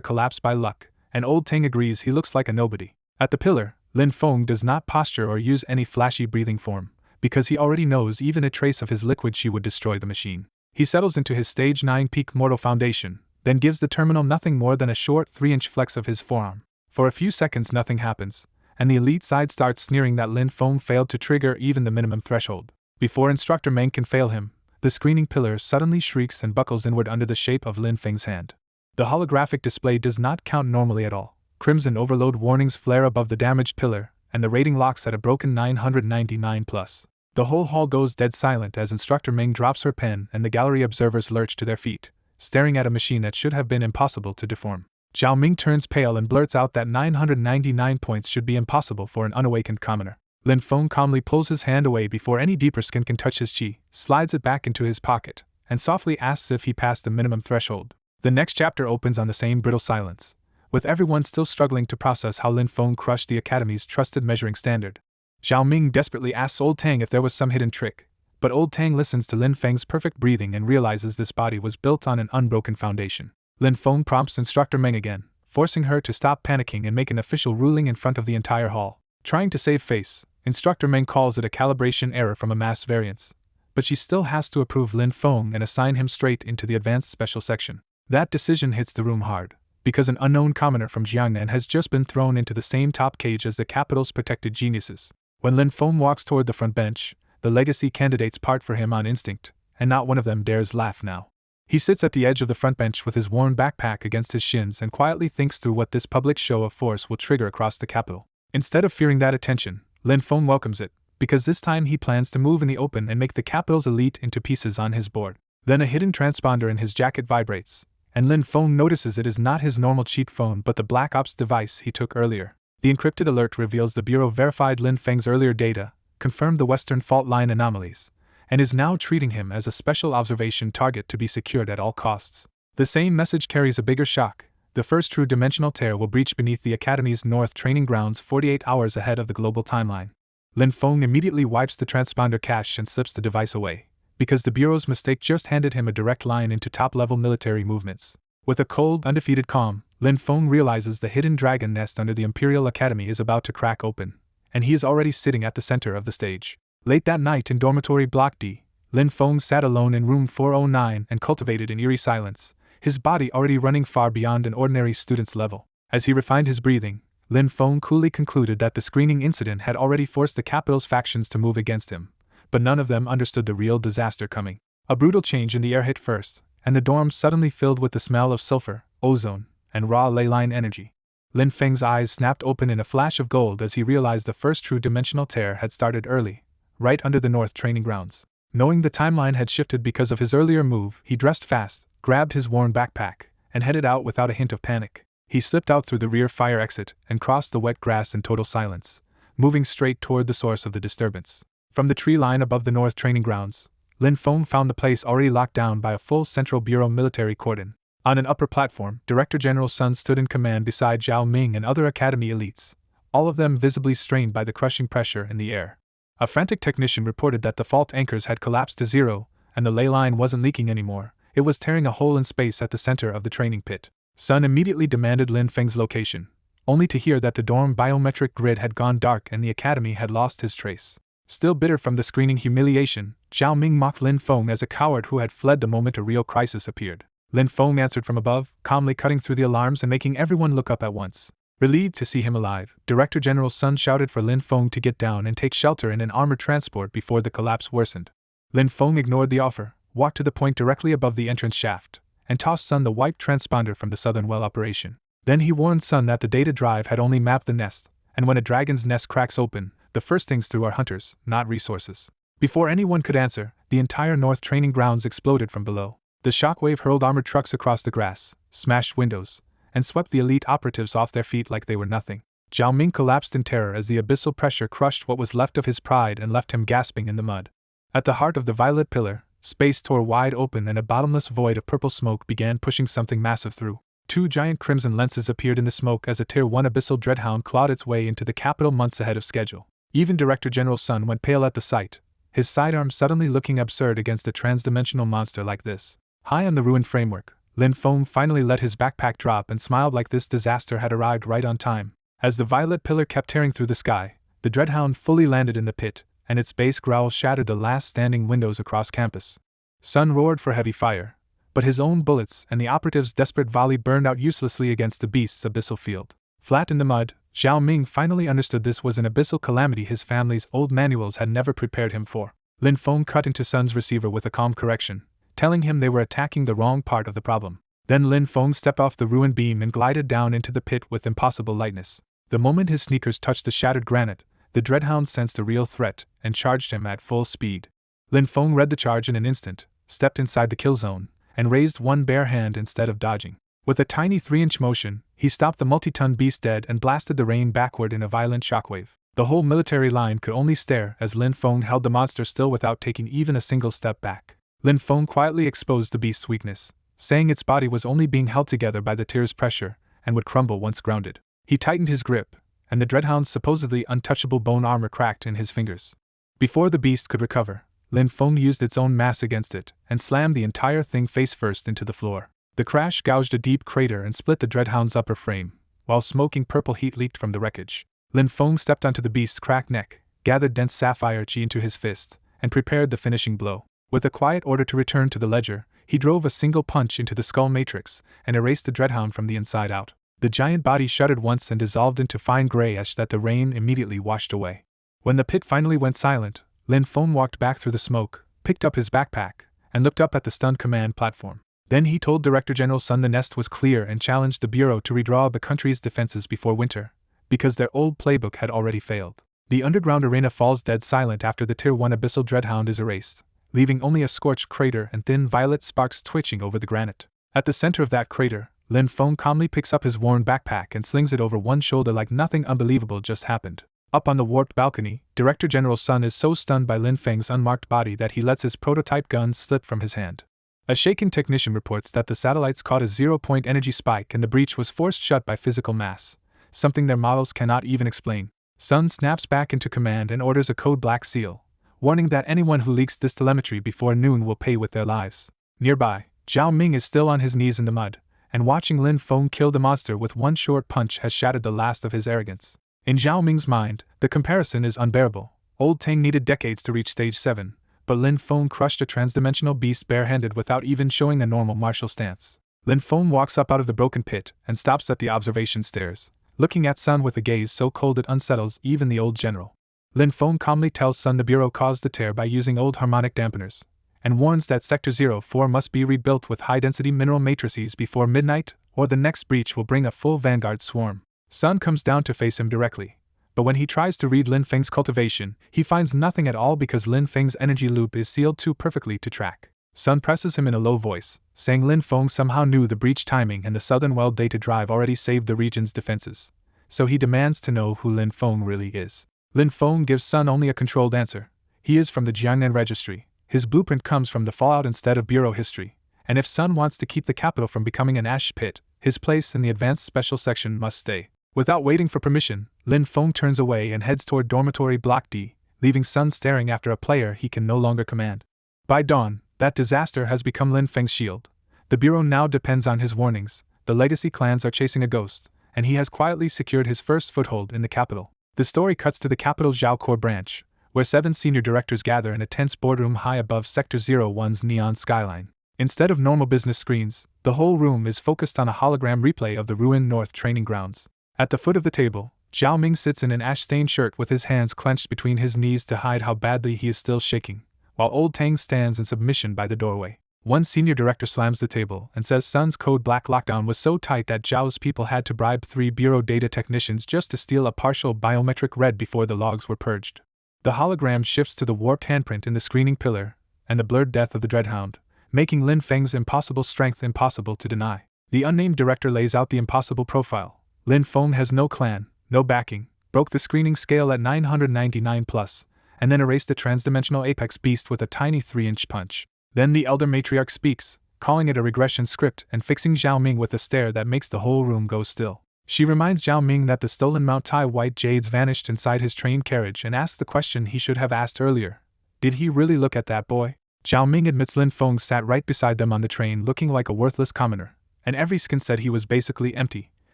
collapse by luck, and Old Tang agrees he looks like a nobody. At the pillar, Lin Feng does not posture or use any flashy breathing form, because he already knows even a trace of his liquid chi would destroy the machine. He settles into his stage 9 peak mortal foundation, then gives the terminal nothing more than a short 3-inch flex of his forearm. For a few seconds nothing happens, and the elite side starts sneering that Lin Feng failed to trigger even the minimum threshold. Before Instructor Meng can fail him, the screening pillar suddenly shrieks and buckles inward under the shape of Lin Feng's hand. The holographic display does not count normally at all. Crimson overload warnings flare above the damaged pillar, and the rating locks at a broken 999+. The whole hall goes dead silent as Instructor Meng drops her pen and the gallery observers lurch to their feet, staring at a machine that should have been impossible to deform. Zhao Ming turns pale and blurts out that 999 points should be impossible for an unawakened commoner. Lin Feng calmly pulls his hand away before any deeper skin can touch his chi, slides it back into his pocket, and softly asks if he passed the minimum threshold. The next chapter opens on the same brittle silence, with everyone still struggling to process how Lin Feng crushed the Academy's trusted measuring standard. Zhao Ming desperately asks Old Tang if there was some hidden trick, but Old Tang listens to Lin Feng's perfect breathing and realizes this body was built on an unbroken foundation. Lin Feng prompts Instructor Meng again, forcing her to stop panicking and make an official ruling in front of the entire hall. Trying to save face, Instructor Meng calls it a calibration error from a mass variance, but she still has to approve Lin Feng and assign him straight into the advanced special section. That decision hits the room hard, because an unknown commoner from Jiangnan has just been thrown into the same top cage as the capital's protected geniuses. When Lin Feng walks toward the front bench, the legacy candidates part for him on instinct, and not one of them dares laugh now. He sits at the edge of the front bench with his worn backpack against his shins and quietly thinks through what this public show of force will trigger across the capital. Instead of fearing that attention, Lin Feng welcomes it, because this time he plans to move in the open and make the capital's elite into pieces on his board. Then a hidden transponder in his jacket vibrates, and Lin Feng notices it is not his normal cheat phone but the Black Ops device he took earlier. The encrypted alert reveals the Bureau verified Lin Feng's earlier data, confirmed the Western fault line anomalies, and is now treating him as a special observation target to be secured at all costs. The same message carries a bigger shock. The first true dimensional tear will breach beneath the Academy's North training grounds 48 hours ahead of the global timeline. Lin Feng immediately wipes the transponder cache and slips the device away, because the Bureau's mistake just handed him a direct line into top-level military movements. With a cold, undefeated calm, Lin Feng realizes the hidden dragon nest under the Imperial Academy is about to crack open, and he is already sitting at the center of the stage. Late that night in Dormitory Block D, Lin Feng sat alone in room 409 and cultivated an eerie silence, his body already running far beyond an ordinary student's level. As he refined his breathing, Lin Feng coolly concluded that the screening incident had already forced the capital's factions to move against him, but none of them understood the real disaster coming. A brutal change in the air hit first, and the dorm suddenly filled with the smell of sulfur, ozone, and raw ley line energy. Lin Feng's eyes snapped open in a flash of gold as he realized the first true dimensional tear had started early, right under the North training grounds. Knowing the timeline had shifted because of his earlier move, he dressed fast, grabbed his worn backpack, and headed out without a hint of panic. He slipped out through the rear fire exit and crossed the wet grass in total silence, moving straight toward the source of the disturbance. From the tree line above the North training grounds, Lin Feng found the place already locked down by a full Central Bureau military cordon. On an upper platform, Director General Sun stood in command beside Zhao Ming and other Academy elites, all of them visibly strained by the crushing pressure in the air. A frantic technician reported that the fault anchors had collapsed to zero, and the ley line wasn't leaking anymore. It was tearing a hole in space at the center of the training pit. Sun immediately demanded Lin Feng's location, only to hear that the dorm biometric grid had gone dark and the Academy had lost his trace. Still bitter from the screening humiliation, Zhao Ming mocked Lin Feng as a coward who had fled the moment a real crisis appeared. Lin Feng answered from above, calmly cutting through the alarms and making everyone look up at once. Relieved to see him alive, Director General Sun shouted for Lin Feng to get down and take shelter in an armored transport before the collapse worsened. Lin Feng ignored the offer, walked to the point directly above the entrance shaft, and tossed Sun the wiped transponder from the southern well operation. Then he warned Sun that the data drive had only mapped the nest, and when a dragon's nest cracks open, the first things through are hunters, not resources. Before anyone could answer, the entire North training grounds exploded from below. The shockwave hurled armored trucks across the grass, smashed windows, and swept the elite operatives off their feet like they were nothing. Zhao Ming collapsed in terror as the abyssal pressure crushed what was left of his pride and left him gasping in the mud. At the heart of the violet pillar, Space tore wide open and a bottomless void of purple smoke began pushing something massive through. Two giant crimson lenses appeared in the smoke as a Tier 1 abyssal dreadhound clawed its way into the capital months ahead of schedule. Even Director General Sun went pale at the sight, his sidearm suddenly looking absurd against a transdimensional monster like this. High on the ruined framework, Lin Feng finally let his backpack drop and smiled like this disaster had arrived right on time. As the violet pillar kept tearing through the sky, the dreadhound fully landed in the pit, and its bass growl shattered the last standing windows across campus. Sun roared for heavy fire, but his own bullets and the operative's desperate volley burned out uselessly against the beast's abyssal field. Flat in the mud, Zhao Ming finally understood this was an abyssal calamity his family's old manuals had never prepared him for. Lin Feng cut into Sun's receiver with a calm correction, telling him they were attacking the wrong part of the problem. Then Lin Feng stepped off the ruined beam and glided down into the pit with impossible lightness. The moment his sneakers touched the shattered granite, the dreadhound sensed a real threat and charged him at full speed. Lin Feng read the charge in an instant, stepped inside the kill zone, and raised one bare hand instead of dodging. With a tiny 3-inch motion, he stopped the multi-ton beast dead and blasted the rain backward in a violent shockwave. The whole military line could only stare as Lin Feng held the monster still without taking even a single step back. Lin Feng quietly exposed the beast's weakness, saying its body was only being held together by the tear's pressure and would crumble once grounded. He tightened his grip, and the dreadhound's supposedly untouchable bone armor cracked in his fingers. Before the beast could recover, Lin Feng used its own mass against it and slammed the entire thing face first into the floor. The crash gouged a deep crater and split the dreadhound's upper frame, while smoking purple heat leaked from the wreckage. Lin Feng stepped onto the beast's cracked neck, gathered dense sapphire chi into his fist, and prepared the finishing blow. With a quiet order to return to the ledger, he drove a single punch into the skull matrix and erased the dreadhound from the inside out. The giant body shuddered once and dissolved into fine gray ash that the rain immediately washed away. When the pit finally went silent, Lin Feng walked back through the smoke, picked up his backpack, and looked up at the stunned command platform. Then he told Director General Sun the nest was clear and challenged the Bureau to redraw the country's defenses before winter, because their old playbook had already failed. The underground arena falls dead silent after the Tier 1 abyssal dreadhound is erased, leaving only a scorched crater and thin violet sparks twitching over the granite. At the center of that crater, Lin Feng calmly picks up his worn backpack and slings it over one shoulder like nothing unbelievable just happened. Up on the warped balcony, Director General Sun is so stunned by Lin Feng's unmarked body that he lets his prototype gun slip from his hand. A shaken technician reports that the satellites caught a 0-point energy spike and the breach was forced shut by physical mass, something their models cannot even explain. Sun snaps back into command and orders a code black seal, warning that anyone who leaks this telemetry before noon will pay with their lives. Nearby, Zhao Ming is still on his knees in the mud, and watching Lin Feng kill the monster with one short punch has shattered the last of his arrogance. In Zhao Ming's mind, the comparison is unbearable. Old Tang needed decades to reach stage 7, but Lin Feng crushed a transdimensional beast barehanded without even showing a normal martial stance. Lin Feng walks up out of the broken pit and stops at the observation stairs, looking at Sun with a gaze so cold it unsettles even the old general. Lin Feng calmly tells Sun the Bureau caused the tear by using old harmonic dampeners, and warns that Sector 04 must be rebuilt with high-density mineral matrices before midnight, or the next breach will bring a full vanguard swarm. Sun comes down to face him directly, but when he tries to read Lin Feng's cultivation, he finds nothing at all because Lin Feng's energy loop is sealed too perfectly to track. Sun presses him in a low voice, saying Lin Feng somehow knew the breach timing and the southern well data drive already saved the region's defenses, so he demands to know who Lin Feng really is. Lin Feng gives Sun only a controlled answer. He is from the Jiangnan Registry. His blueprint comes from the fallout instead of bureau history, and if Sun wants to keep the capital from becoming an ash pit, his place in the advanced special section must stay. Without waiting for permission, Lin Feng turns away and heads toward dormitory block D, leaving Sun staring after a player he can no longer command. By dawn, that disaster has become Lin Feng's shield. The bureau now depends on his warnings, the legacy clans are chasing a ghost, and he has quietly secured his first foothold in the capital. The story cuts to the capital Zhao Core branch, where 7 senior directors gather in a tense boardroom high above Sector 01's neon skyline. Instead of normal business screens, the whole room is focused on a hologram replay of the ruined North training grounds. At the foot of the table, Zhao Ming sits in an ash-stained shirt with his hands clenched between his knees to hide how badly he is still shaking, while Old Tang stands in submission by the doorway. One senior director slams the table and says Sun's code black lockdown was so tight that Zhao's people had to bribe 3 bureau data technicians just to steal a partial biometric read before the logs were purged. The hologram shifts to the warped handprint in the screening pillar and the blurred death of the Dreadhound, making Lin Feng's impossible strength impossible to deny. The unnamed director lays out the impossible profile. Lin Feng has no clan, no backing, broke the screening scale at 999+, and then erased the transdimensional apex beast with a tiny 3-inch punch. Then the elder matriarch speaks, calling it a regression script and fixing Zhao Ming with a stare that makes the whole room go still. She reminds Zhao Ming that the stolen Mount Tai white jades vanished inside his train carriage and asks the question he should have asked earlier. Did he really look at that boy? Zhao Ming admits Lin Feng sat right beside them on the train looking like a worthless commoner, and every skin said he was basically empty,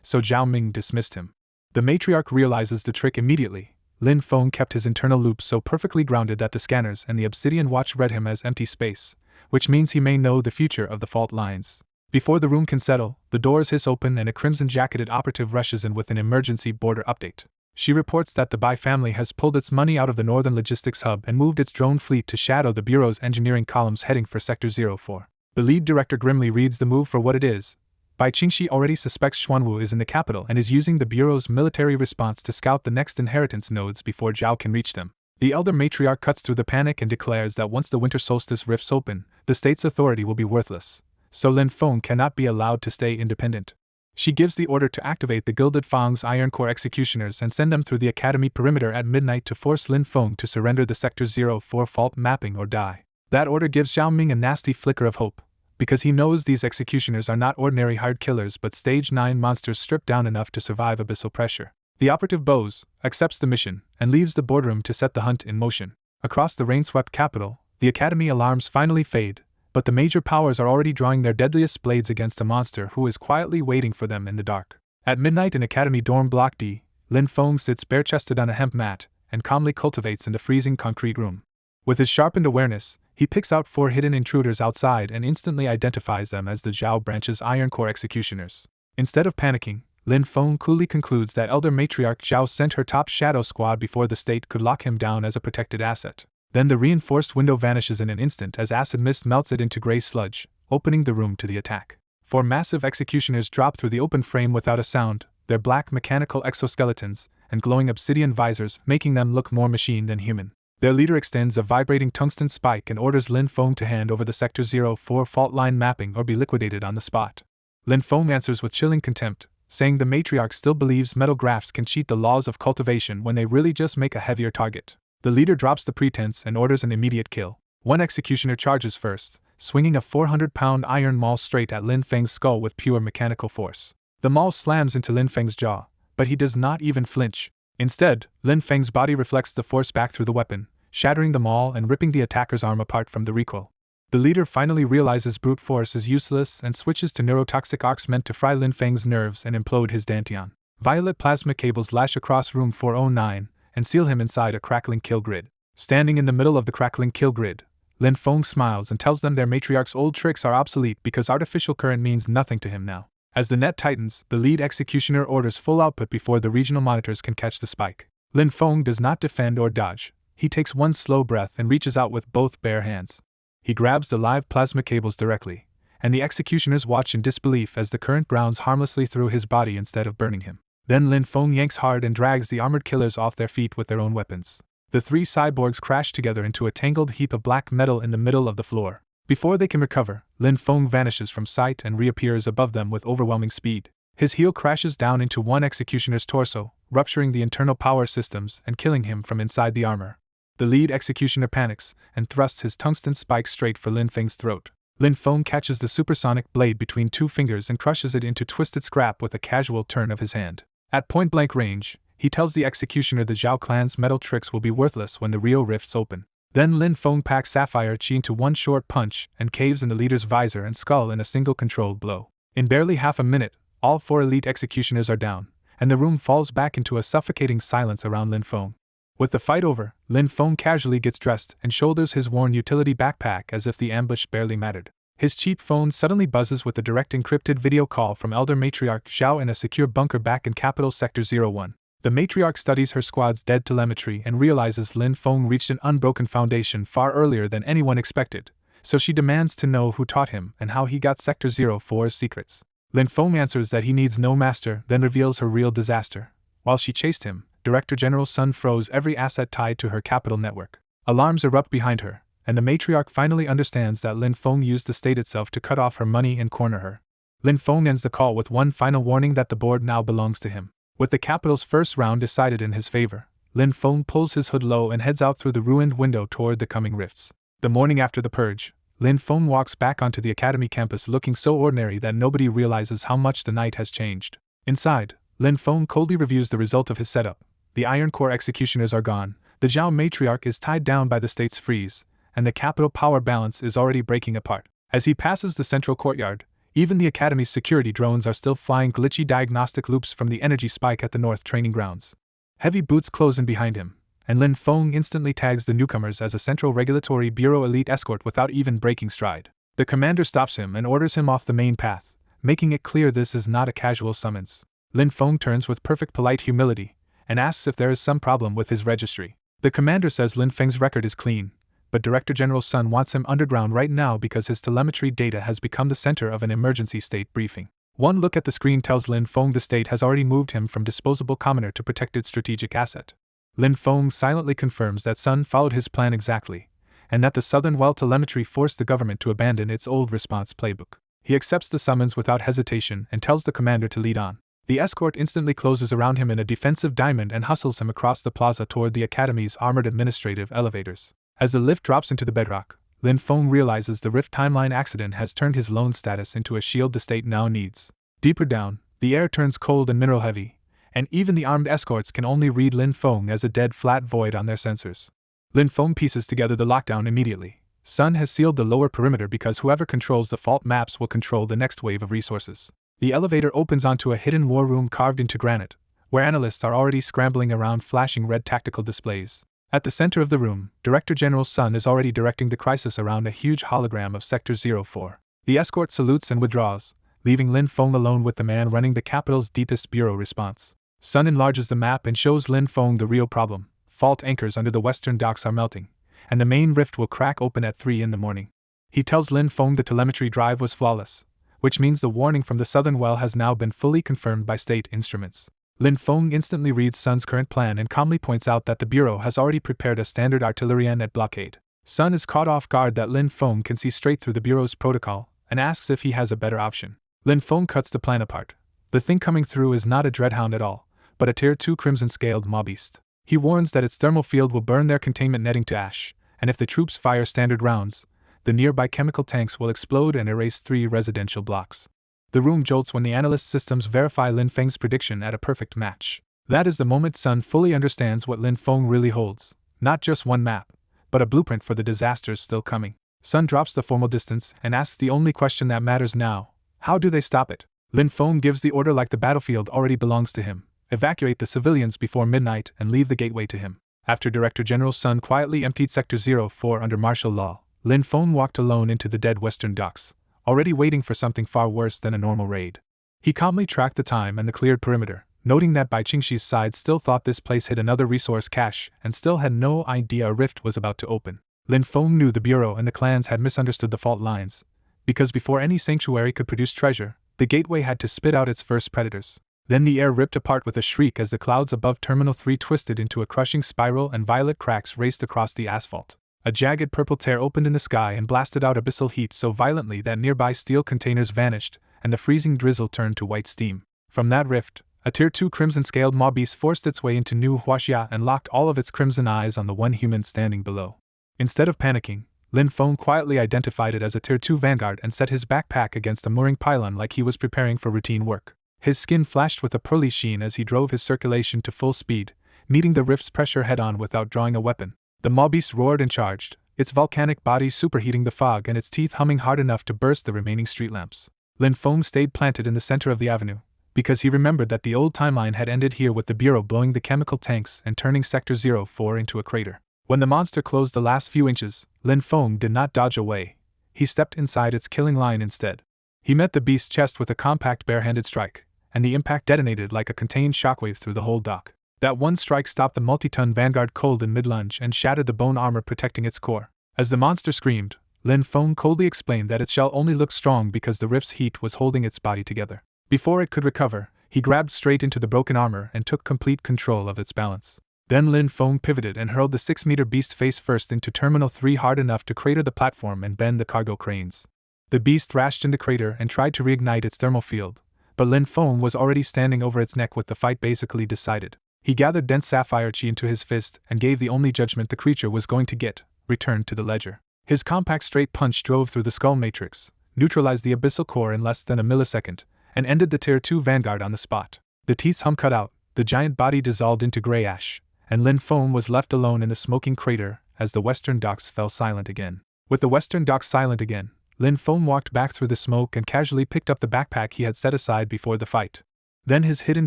so Zhao Ming dismissed him. The matriarch realizes the trick immediately. Lin Feng kept his internal loop so perfectly grounded that the scanners and the obsidian watch read him as empty space, which means he may know the future of the fault lines. Before the room can settle, the doors hiss open and a crimson-jacketed operative rushes in with an emergency border update. She reports that the Bai family has pulled its money out of the northern logistics hub and moved its drone fleet to shadow the Bureau's engineering columns heading for Sector 04. The lead director grimly reads the move for what it is. Bai Qingxi already suspects Xuanwu is in the capital and is using the Bureau's military response to scout the next inheritance nodes before Zhao can reach them. The elder matriarch cuts through the panic and declares that once the winter solstice rifts open, the state's authority will be worthless, so Lin Feng cannot be allowed to stay independent. She gives the order to activate the Gilded Fang's Iron Core executioners and send them through the academy perimeter at midnight to force Lin Feng to surrender the Sector 04 fault mapping or die. That order gives Zhao Ming a nasty flicker of hope, because he knows these executioners are not ordinary hired killers but Stage 9 monsters stripped down enough to survive abyssal pressure. The operative bows, accepts the mission, and leaves the boardroom to set the hunt in motion. Across the rain-swept capital, the academy alarms finally fade, but the major powers are already drawing their deadliest blades against a monster who is quietly waiting for them in the dark. At midnight in Academy Dorm Block D, Lin Feng sits bare-chested on a hemp mat and calmly cultivates in the freezing concrete room. With his sharpened awareness, he picks out 4 hidden intruders outside and instantly identifies them as the Zhao branch's Iron Core executioners. Instead of panicking, Lin Feng coolly concludes that Elder Matriarch Zhao sent her top shadow squad before the state could lock him down as a protected asset. Then the reinforced window vanishes in an instant as acid mist melts it into gray sludge, opening the room to the attack. 4 massive executioners drop through the open frame without a sound, their black mechanical exoskeletons and glowing obsidian visors making them look more machine than human. Their leader extends a vibrating tungsten spike and orders Lin Feng to hand over the Sector 04 fault line mapping or be liquidated on the spot. Lin Feng answers with chilling contempt, saying the matriarch still believes metal grafts can cheat the laws of cultivation when they really just make a heavier target. The leader drops the pretense and orders an immediate kill. One executioner charges first, swinging a 400-pound iron maul straight at Lin Feng's skull with pure mechanical force. The maul slams into Lin Feng's jaw, but he does not even flinch. Instead, Lin Feng's body reflects the force back through the weapon, shattering the maul and ripping the attacker's arm apart from the recoil. The leader finally realizes brute force is useless and switches to neurotoxic arcs meant to fry Lin Feng's nerves and implode his dantian. Violet plasma cables lash across room 409 and seal him inside a crackling kill grid. Standing in the middle of the crackling kill grid, Lin Feng smiles and tells them their matriarch's old tricks are obsolete because artificial current means nothing to him now. As the net tightens, the lead executioner orders full output before the regional monitors can catch the spike. Lin Feng does not defend or dodge. He takes one slow breath and reaches out with both bare hands. He grabs the live plasma cables directly, and the executioners watch in disbelief as the current grounds harmlessly through his body instead of burning him. Then Lin Feng yanks hard and drags the armored killers off their feet with their own weapons. The 3 cyborgs crash together into a tangled heap of black metal in the middle of the floor. Before they can recover, Lin Feng vanishes from sight and reappears above them with overwhelming speed. His heel crashes down into one executioner's torso, rupturing the internal power systems and killing him from inside the armor. The lead executioner panics and thrusts his tungsten spike straight for Lin Feng's throat. Lin Feng catches the supersonic blade between 2 fingers and crushes it into twisted scrap with a casual turn of his hand. At point-blank range, he tells the executioner the Zhao clan's metal tricks will be worthless when the Rio rifts open. Then Lin Feng packs Sapphire Chi into one short punch and caves in the leader's visor and skull in a single controlled blow. In barely half a minute, all 4 elite executioners are down, and the room falls back into a suffocating silence around Lin Feng. With the fight over, Lin Feng casually gets dressed and shoulders his worn utility backpack as if the ambush barely mattered. His cheap phone suddenly buzzes with a direct encrypted video call from Elder Matriarch Zhao in a secure bunker back in Capital Sector 01. The matriarch studies her squad's dead telemetry and realizes Lin Feng reached an unbroken foundation far earlier than anyone expected, so she demands to know who taught him and how he got Sector 04's secrets. Lin Feng answers that he needs no master, then reveals her real disaster. While she chased him, Director General Sun froze every asset tied to her capital network. Alarms erupt behind her, and the matriarch finally understands that Lin Feng used the state itself to cut off her money and corner her. Lin Feng ends the call with one final warning that the board now belongs to him. With the capital's first round decided in his favor, Lin Feng pulls his hood low and heads out through the ruined window toward the coming rifts. The morning after the purge, Lin Feng walks back onto the academy campus looking so ordinary that nobody realizes how much the night has changed. Inside, Lin Feng coldly reviews the result of his setup. The Iron Core executioners are gone, the Zhao matriarch is tied down by the state's freeze, and the capital power balance is already breaking apart. As he passes the central courtyard, even the academy's security drones are still flying glitchy diagnostic loops from the energy spike at the north training grounds. Heavy boots close in behind him, and Lin Feng instantly tags the newcomers as a Central Regulatory Bureau elite escort without even breaking stride. The commander stops him and orders him off the main path, making it clear this is not a casual summons. Lin Feng turns with perfect polite humility and asks if there is some problem with his registry. The commander says Lin Feng's record is clean, but Director General Sun wants him underground right now because his telemetry data has become the center of an emergency state briefing. One look at the screen tells Lin Feng the state has already moved him from disposable commoner to protected strategic asset. Lin Feng silently confirms that Sun followed his plan exactly, and that the Southern Well telemetry forced the government to abandon its old response playbook. He accepts the summons without hesitation and tells the commander to lead on. The escort instantly closes around him in a defensive diamond and hustles him across the plaza toward the academy's armored administrative elevators. As the lift drops into the bedrock, Lin Feng realizes the Rift timeline accident has turned his lone status into a shield the state now needs. Deeper down, the air turns cold and mineral heavy, and even the armed escorts can only read Lin Feng as a dead flat void on their sensors. Lin Feng pieces together the lockdown immediately. Sun has sealed the lower perimeter because whoever controls the fault maps will control the next wave of resources. The elevator opens onto a hidden war room carved into granite, where analysts are already scrambling around flashing red tactical displays. At the center of the room, Director General Sun is already directing the crisis around a huge hologram of Sector 04. The escort salutes and withdraws, leaving Lin Feng alone with the man running the capital's deepest bureau response. Sun enlarges the map and shows Lin Feng the real problem. Fault anchors under the western docks are melting, and the main rift will crack open at 3 in the morning. He tells Lin Feng the telemetry drive was flawless, which means the warning from the Southern Well has now been fully confirmed by state instruments. Lin Feng instantly reads Sun's current plan and calmly points out that the Bureau has already prepared a standard artillery-net blockade. Sun is caught off guard that Lin Feng can see straight through the Bureau's protocol and asks if he has a better option. Lin Feng cuts the plan apart. The thing coming through is not a dreadhound at all, but a Tier 2 crimson-scaled maw-beast. He warns that its thermal field will burn their containment netting to ash, and if the troops fire standard rounds, the nearby chemical tanks will explode and erase 3 residential blocks. The room jolts when the analyst systems verify Lin Feng's prediction at a perfect match. That is the moment Sun fully understands what Lin Feng really holds, not just one map, but a blueprint for the disasters still coming. Sun drops the formal distance and asks the only question that matters now: how do they stop it? Lin Feng gives the order like the battlefield already belongs to him: evacuate the civilians before midnight and leave the gateway to him. After Director General Sun quietly emptied Sector 04 under martial law, Lin Feng walked alone into the dead western docks, already waiting for something far worse than a normal raid. He calmly tracked the time and the cleared perimeter, noting that Bai Qingxi's side still thought this place hid another resource cache and still had no idea a rift was about to open. Lin Feng knew the Bureau and the clans had misunderstood the fault lines, because before any sanctuary could produce treasure, the gateway had to spit out its first predators. Then the air ripped apart with a shriek as the clouds above Terminal 3 twisted into a crushing spiral and violet cracks raced across the asphalt. A jagged purple tear opened in the sky and blasted out abyssal heat so violently that nearby steel containers vanished, and the freezing drizzle turned to white steam. From that rift, a Tier 2 crimson-scaled maw-beast forced its way into New Huaxia and locked all of its crimson eyes on the one human standing below. Instead of panicking, Lin Feng quietly identified it as a Tier 2 vanguard and set his backpack against a mooring pylon like he was preparing for routine work. His skin flashed with a pearly sheen as he drove his circulation to full speed, meeting the rift's pressure head-on without drawing a weapon. The maw-beast roared and charged, its volcanic body superheating the fog and its teeth humming hard enough to burst the remaining street lamps. Lin Feng stayed planted in the center of the avenue, because he remembered that the old timeline had ended here with the Bureau blowing the chemical tanks and turning Sector 04 into a crater. When the monster closed the last few inches, Lin Feng did not dodge away. He stepped inside its killing line instead. He met the beast's chest with a compact bare-handed strike, and the impact detonated like a contained shockwave through the whole dock. That one strike stopped the multi-ton vanguard cold in mid-lunge and shattered the bone armor protecting its core. As the monster screamed, Lin Feng coldly explained that its shell only looked strong because the rift's heat was holding its body together. Before it could recover, he grabbed straight into the broken armor and took complete control of its balance. Then Lin Feng pivoted and hurled the 6-meter beast face first into Terminal 3 hard enough to crater the platform and bend the cargo cranes. The beast thrashed in the crater and tried to reignite its thermal field, but Lin Feng was already standing over its neck with the fight basically decided. He gathered dense sapphire chi into his fist and gave the only judgment the creature was going to get: return to the ledger. His compact straight punch drove through the skull matrix, neutralized the abyssal core in less than a millisecond, and ended the Tier 2 Vanguard on the spot. The teeth's hum cut out, the giant body dissolved into gray ash, and Lin Feng was left alone in the smoking crater as the western docks fell silent again. With the western docks silent again, Lin Feng walked back through the smoke and casually picked up the backpack he had set aside before the fight. Then his hidden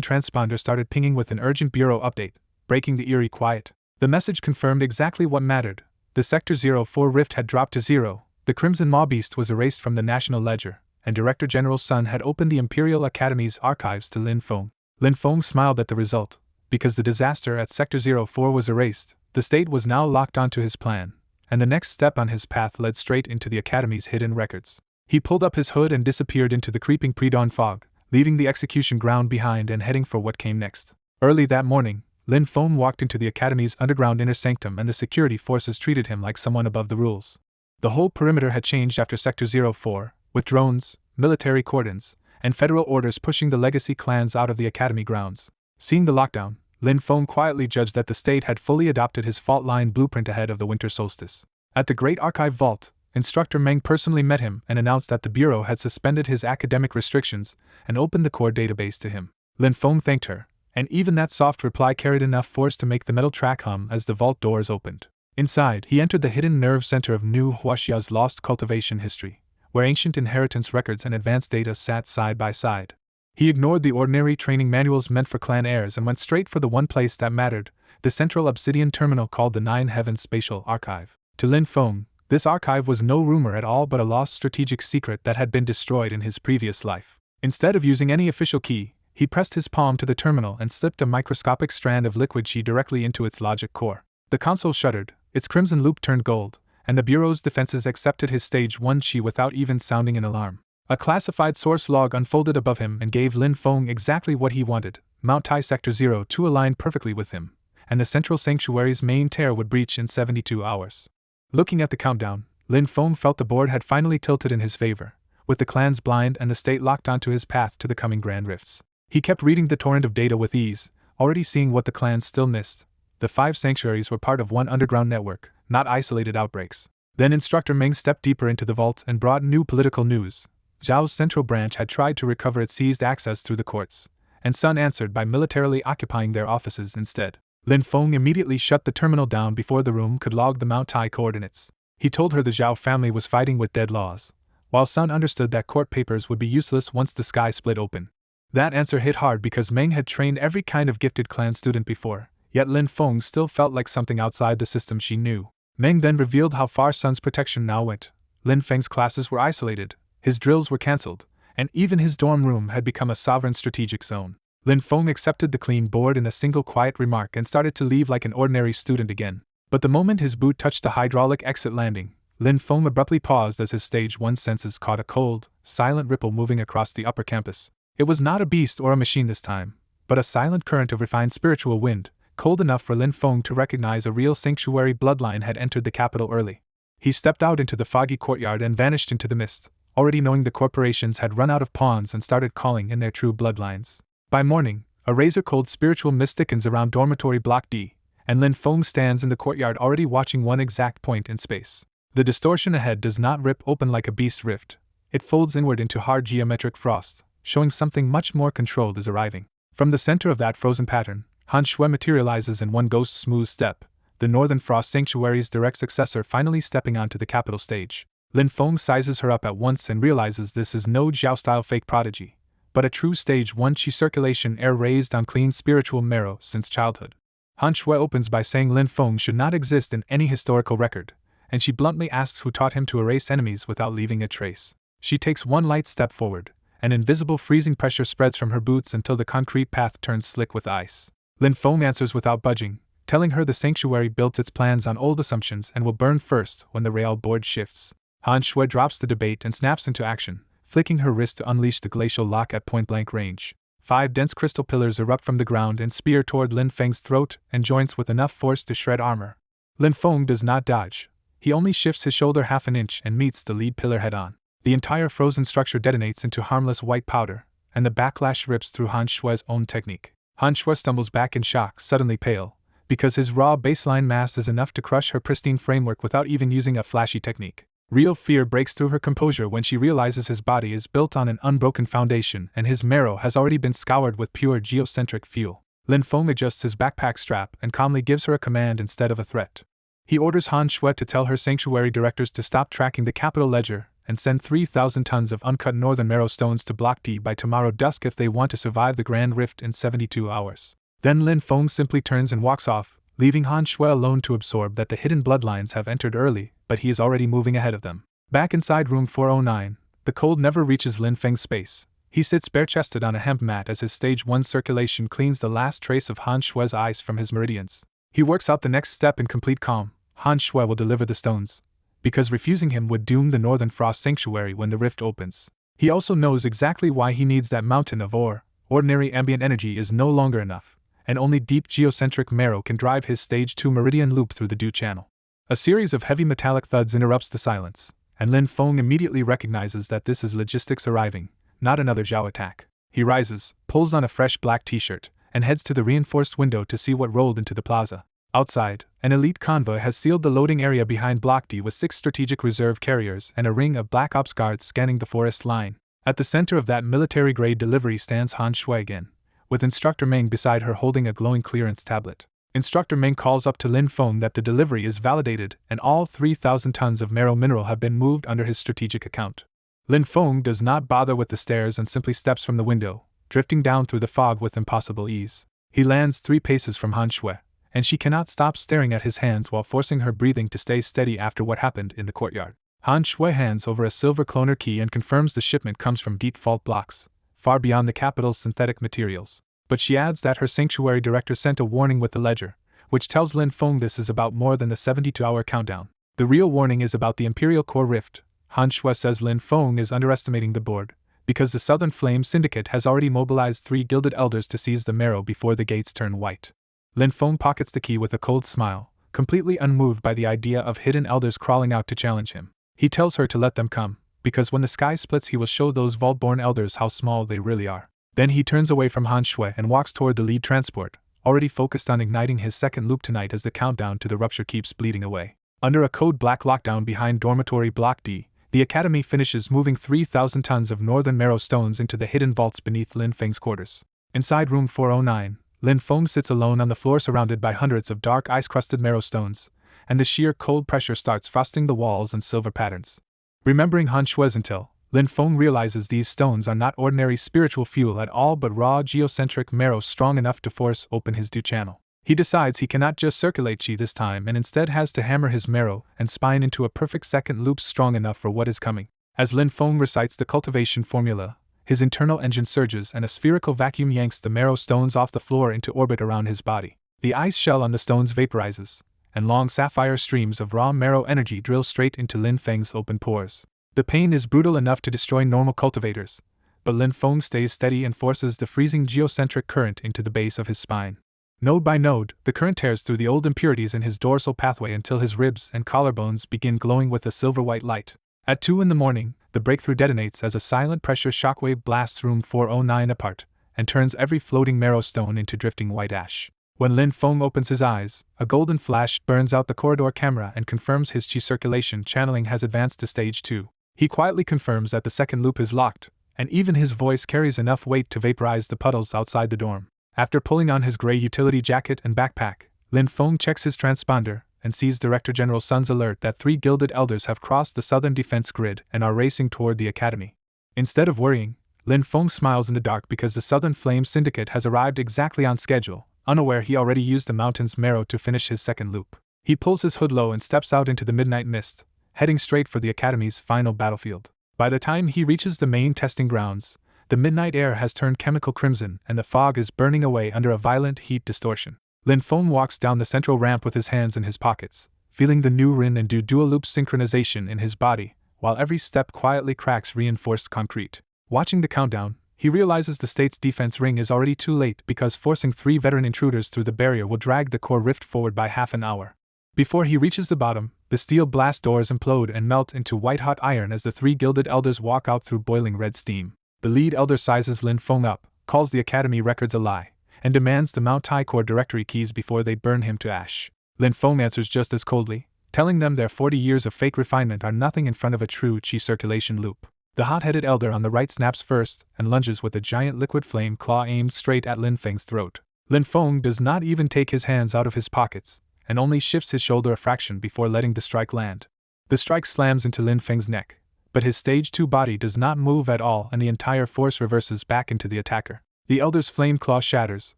transponder started pinging with an urgent bureau update, breaking the eerie quiet. The message confirmed exactly what mattered. The Sector 04 rift had dropped to zero, the Crimson Maw Beast was erased from the National Ledger, and Director General Sun had opened the Imperial Academy's archives to Lin Feng. Lin Feng smiled at the result. Because the disaster at Sector 04 was erased, the state was now locked onto his plan, and the next step on his path led straight into the Academy's hidden records. He pulled up his hood and disappeared into the creeping pre-dawn fog, leaving the execution ground behind and heading for what came next. Early that morning, Lin Feng walked into the Academy's underground inner sanctum and the security forces treated him like someone above the rules. The whole perimeter had changed after Sector 04, with drones, military cordons, and federal orders pushing the legacy clans out of the Academy grounds. Seeing the lockdown, Lin Feng quietly judged that the state had fully adopted his fault line blueprint ahead of the winter solstice. At the Great Archive Vault, Instructor Meng personally met him and announced that the Bureau had suspended his academic restrictions and opened the core database to him. Lin Feng thanked her, and even that soft reply carried enough force to make the metal track hum as the vault doors opened. Inside, he entered the hidden nerve center of New Huaxia's lost cultivation history, where ancient inheritance records and advanced data sat side by side. He ignored the ordinary training manuals meant for clan heirs and went straight for the one place that mattered, the central obsidian terminal called the Nine Heavens Spatial Archive. To Lin Feng, this archive was no rumor at all but a lost strategic secret that had been destroyed in his previous life. Instead of using any official key, he pressed his palm to the terminal and slipped a microscopic strand of liquid chi directly into its logic core. The console shuddered, its crimson loop turned gold, and the Bureau's defenses accepted his Stage 1 chi without even sounding an alarm. A classified source log unfolded above him and gave Lin Feng exactly what he wanted. Mount Tai Sector 02 aligned perfectly with him, and the Central Sanctuary's main tear would breach in 72 hours. Looking at the countdown, Lin Feng felt the board had finally tilted in his favor, with the clans blind and the state locked onto his path to the coming Grand Rifts. He kept reading the torrent of data with ease, already seeing what the clans still missed. The 5 sanctuaries were part of one underground network, not isolated outbreaks. Then Instructor Meng stepped deeper into the vault and brought new political news. Zhao's central branch had tried to recover its seized access through the courts, and Sun answered by militarily occupying their offices instead. Lin Feng immediately shut the terminal down before the room could log the Mount Tai coordinates. He told her the Zhao family was fighting with dead laws, while Sun understood that court papers would be useless once the sky split open. That answer hit hard because Meng had trained every kind of gifted clan student before, yet Lin Feng still felt like something outside the system she knew. Meng then revealed how far Sun's protection now went. Lin Feng's classes were isolated, his drills were cancelled, and even his dorm room had become a sovereign strategic zone. Lin Feng accepted the clean board in a single quiet remark and started to leave like an ordinary student again. But the moment his boot touched the hydraulic exit landing, Lin Feng abruptly paused as his Stage 1 senses caught a cold, silent ripple moving across the upper campus. It was not a beast or a machine this time, but a silent current of refined spiritual wind, cold enough for Lin Feng to recognize a real sanctuary bloodline had entered the capital early. He stepped out into the foggy courtyard and vanished into the mist, already knowing the corporations had run out of pawns and started calling in their true bloodlines. By morning, a razor-cold spiritual mist thickens around Dormitory Block D, and Lin Feng stands in the courtyard already watching one exact point in space. The distortion ahead does not rip open like a beast rift. It folds inward into hard geometric frost, showing something much more controlled is arriving. From the center of that frozen pattern, Han Shui materializes in one ghost smooth step, the Northern Frost Sanctuary's direct successor finally stepping onto the capital stage. Lin Feng sizes her up at once and realizes this is no Zhao-style fake prodigy, but a true Stage 1 chi circulation heir raised on clean spiritual marrow since childhood. Han Shui opens by saying Lin Feng should not exist in any historical record, and she bluntly asks who taught him to erase enemies without leaving a trace. She takes one light step forward, and invisible freezing pressure spreads from her boots until the concrete path turns slick with ice. Lin Feng answers without budging, telling her the sanctuary built its plans on old assumptions and will burn first when the rail board shifts. Han Shui drops the debate and snaps into action, flicking her wrist to unleash the glacial lock at point-blank range. 5 dense crystal pillars erupt from the ground and spear toward Lin Feng's throat and joints with enough force to shred armor. Lin Feng does not dodge. He only shifts his shoulder half an inch and meets the lead pillar head-on. The entire frozen structure detonates into harmless white powder, and the backlash rips through Han Shui's own technique. Han Shui stumbles back in shock, suddenly pale, because his raw baseline mass is enough to crush her pristine framework without even using a flashy technique. Real fear breaks through her composure when she realizes his body is built on an unbroken foundation and his marrow has already been scoured with pure geocentric fuel. Lin Feng adjusts his backpack strap and calmly gives her a command instead of a threat. He orders Han Shui to tell her sanctuary directors to stop tracking the capital ledger and send 3,000 tons of uncut northern marrow stones to Block D by tomorrow dusk if they want to survive the Grand Rift in 72 hours. Then Lin Feng simply turns and walks off, leaving Han Shui alone to absorb that the hidden bloodlines have entered early, but he is already moving ahead of them. Back inside room 409, the cold never reaches Lin Feng's space. He sits bare-chested on a hemp mat as his stage 1 circulation cleans the last trace of Han Shui's ice from his meridians. He works out the next step in complete calm. Han Shui will deliver the stones, because refusing him would doom the Northern Frost Sanctuary when the rift opens. He also knows exactly why he needs that mountain of ore. Ordinary ambient energy is no longer enough, and only deep geocentric marrow can drive his stage 2 meridian loop through the dew channel. A series of heavy metallic thuds interrupts the silence, and Lin Feng immediately recognizes that this is logistics arriving, not another Zhao attack. He rises, pulls on a fresh black t-shirt, and heads to the reinforced window to see what rolled into the plaza. Outside, an elite convoy has sealed the loading area behind Block D with 6 strategic reserve carriers and a ring of Black Ops guards scanning the forest line. At the center of that military-grade delivery stands Han Shui again, with Instructor Meng beside her holding a glowing clearance tablet. Instructor Meng calls up to Lin Feng that the delivery is validated and all 3,000 tons of marrow mineral have been moved under his strategic account. Lin Feng does not bother with the stairs and simply steps from the window, drifting down through the fog with impossible ease. He lands 3 paces from Han Shui, and she cannot stop staring at his hands while forcing her breathing to stay steady after what happened in the courtyard. Han Shui hands over a silver cloner key and confirms the shipment comes from deep fault blocks, far beyond the capital's synthetic materials. But she adds that her sanctuary director sent a warning with the ledger, which tells Lin Feng this is about more than the 72-hour countdown. The real warning is about the Imperial Core Rift. Han Shui says Lin Feng is underestimating the board, because the Southern Flame Syndicate has already mobilized 3 gilded elders to seize the marrow before the gates turn white. Lin Feng pockets the key with a cold smile, completely unmoved by the idea of hidden elders crawling out to challenge him. He tells her to let them come, because when the sky splits he will show those vault-born elders how small they really are. Then he turns away from Han Shui and walks toward the lead transport, already focused on igniting his second loop tonight as the countdown to the rupture keeps bleeding away. Under a code black lockdown behind dormitory Block D, the Academy finishes moving 3,000 tons of northern marrow stones into the hidden vaults beneath Lin Feng's quarters. Inside room 409, Lin Feng sits alone on the floor surrounded by hundreds of dark ice-crusted marrow stones, and the sheer cold pressure starts frosting the walls in silver patterns. Remembering Han Shui's intel, Lin Feng realizes these stones are not ordinary spiritual fuel at all but raw geocentric marrow strong enough to force open his dew channel. He decides he cannot just circulate chi this time and instead has to hammer his marrow and spine into a perfect second loop strong enough for what is coming. As Lin Feng recites the cultivation formula, his internal engine surges and a spherical vacuum yanks the marrow stones off the floor into orbit around his body. The ice shell on the stones vaporizes, and long sapphire streams of raw marrow energy drill straight into Lin Feng's open pores. The pain is brutal enough to destroy normal cultivators, but Lin Feng stays steady and forces the freezing geocentric current into the base of his spine. Node by node, the current tears through the old impurities in his dorsal pathway until his ribs and collarbones begin glowing with a silver-white light. At 2 a.m, the breakthrough detonates as a silent pressure shockwave blasts room 409 apart and turns every floating marrow stone into drifting white ash. When Lin Feng opens his eyes, a golden flash burns out the corridor camera and confirms his chi circulation channeling has advanced to stage 2. He quietly confirms that the second loop is locked, and even his voice carries enough weight to vaporize the puddles outside the dorm. After pulling on his gray utility jacket and backpack, Lin Feng checks his transponder and sees Director General Sun's alert that 3 gilded elders have crossed the southern defense grid and are racing toward the academy. Instead of worrying, Lin Feng smiles in the dark because the Southern Flame Syndicate has arrived exactly on schedule, unaware he already used the mountain's marrow to finish his second loop. He pulls his hood low and steps out into the midnight mist, heading straight for the Academy's final battlefield. By the time he reaches the main testing grounds, the midnight air has turned chemical crimson and the fog is burning away under a violent heat distortion. Lin Feng walks down the central ramp with his hands in his pockets, feeling the new Rin and Du dual loop synchronization in his body, while every step quietly cracks reinforced concrete. Watching the countdown, he realizes the state's defense ring is already too late because forcing 3 veteran intruders through the barrier will drag the core rift forward by half an hour. Before he reaches the bottom, the steel blast doors implode and melt into white-hot iron as the 3 gilded elders walk out through boiling red steam. The lead elder sizes Lin Feng up, calls the Academy records a lie, and demands the Mount Tai core directory keys before they burn him to ash. Lin Feng answers just as coldly, telling them their 40 years of fake refinement are nothing in front of a true chi circulation loop. The hot-headed elder on the right snaps first and lunges with a giant liquid flame claw aimed straight at Lin Feng's throat. Lin Feng does not even take his hands out of his pockets, and only shifts his shoulder a fraction before letting the strike land. The strike slams into Lin Feng's neck, but his stage 2 body does not move at all and the entire force reverses back into the attacker. The elder's flame claw shatters,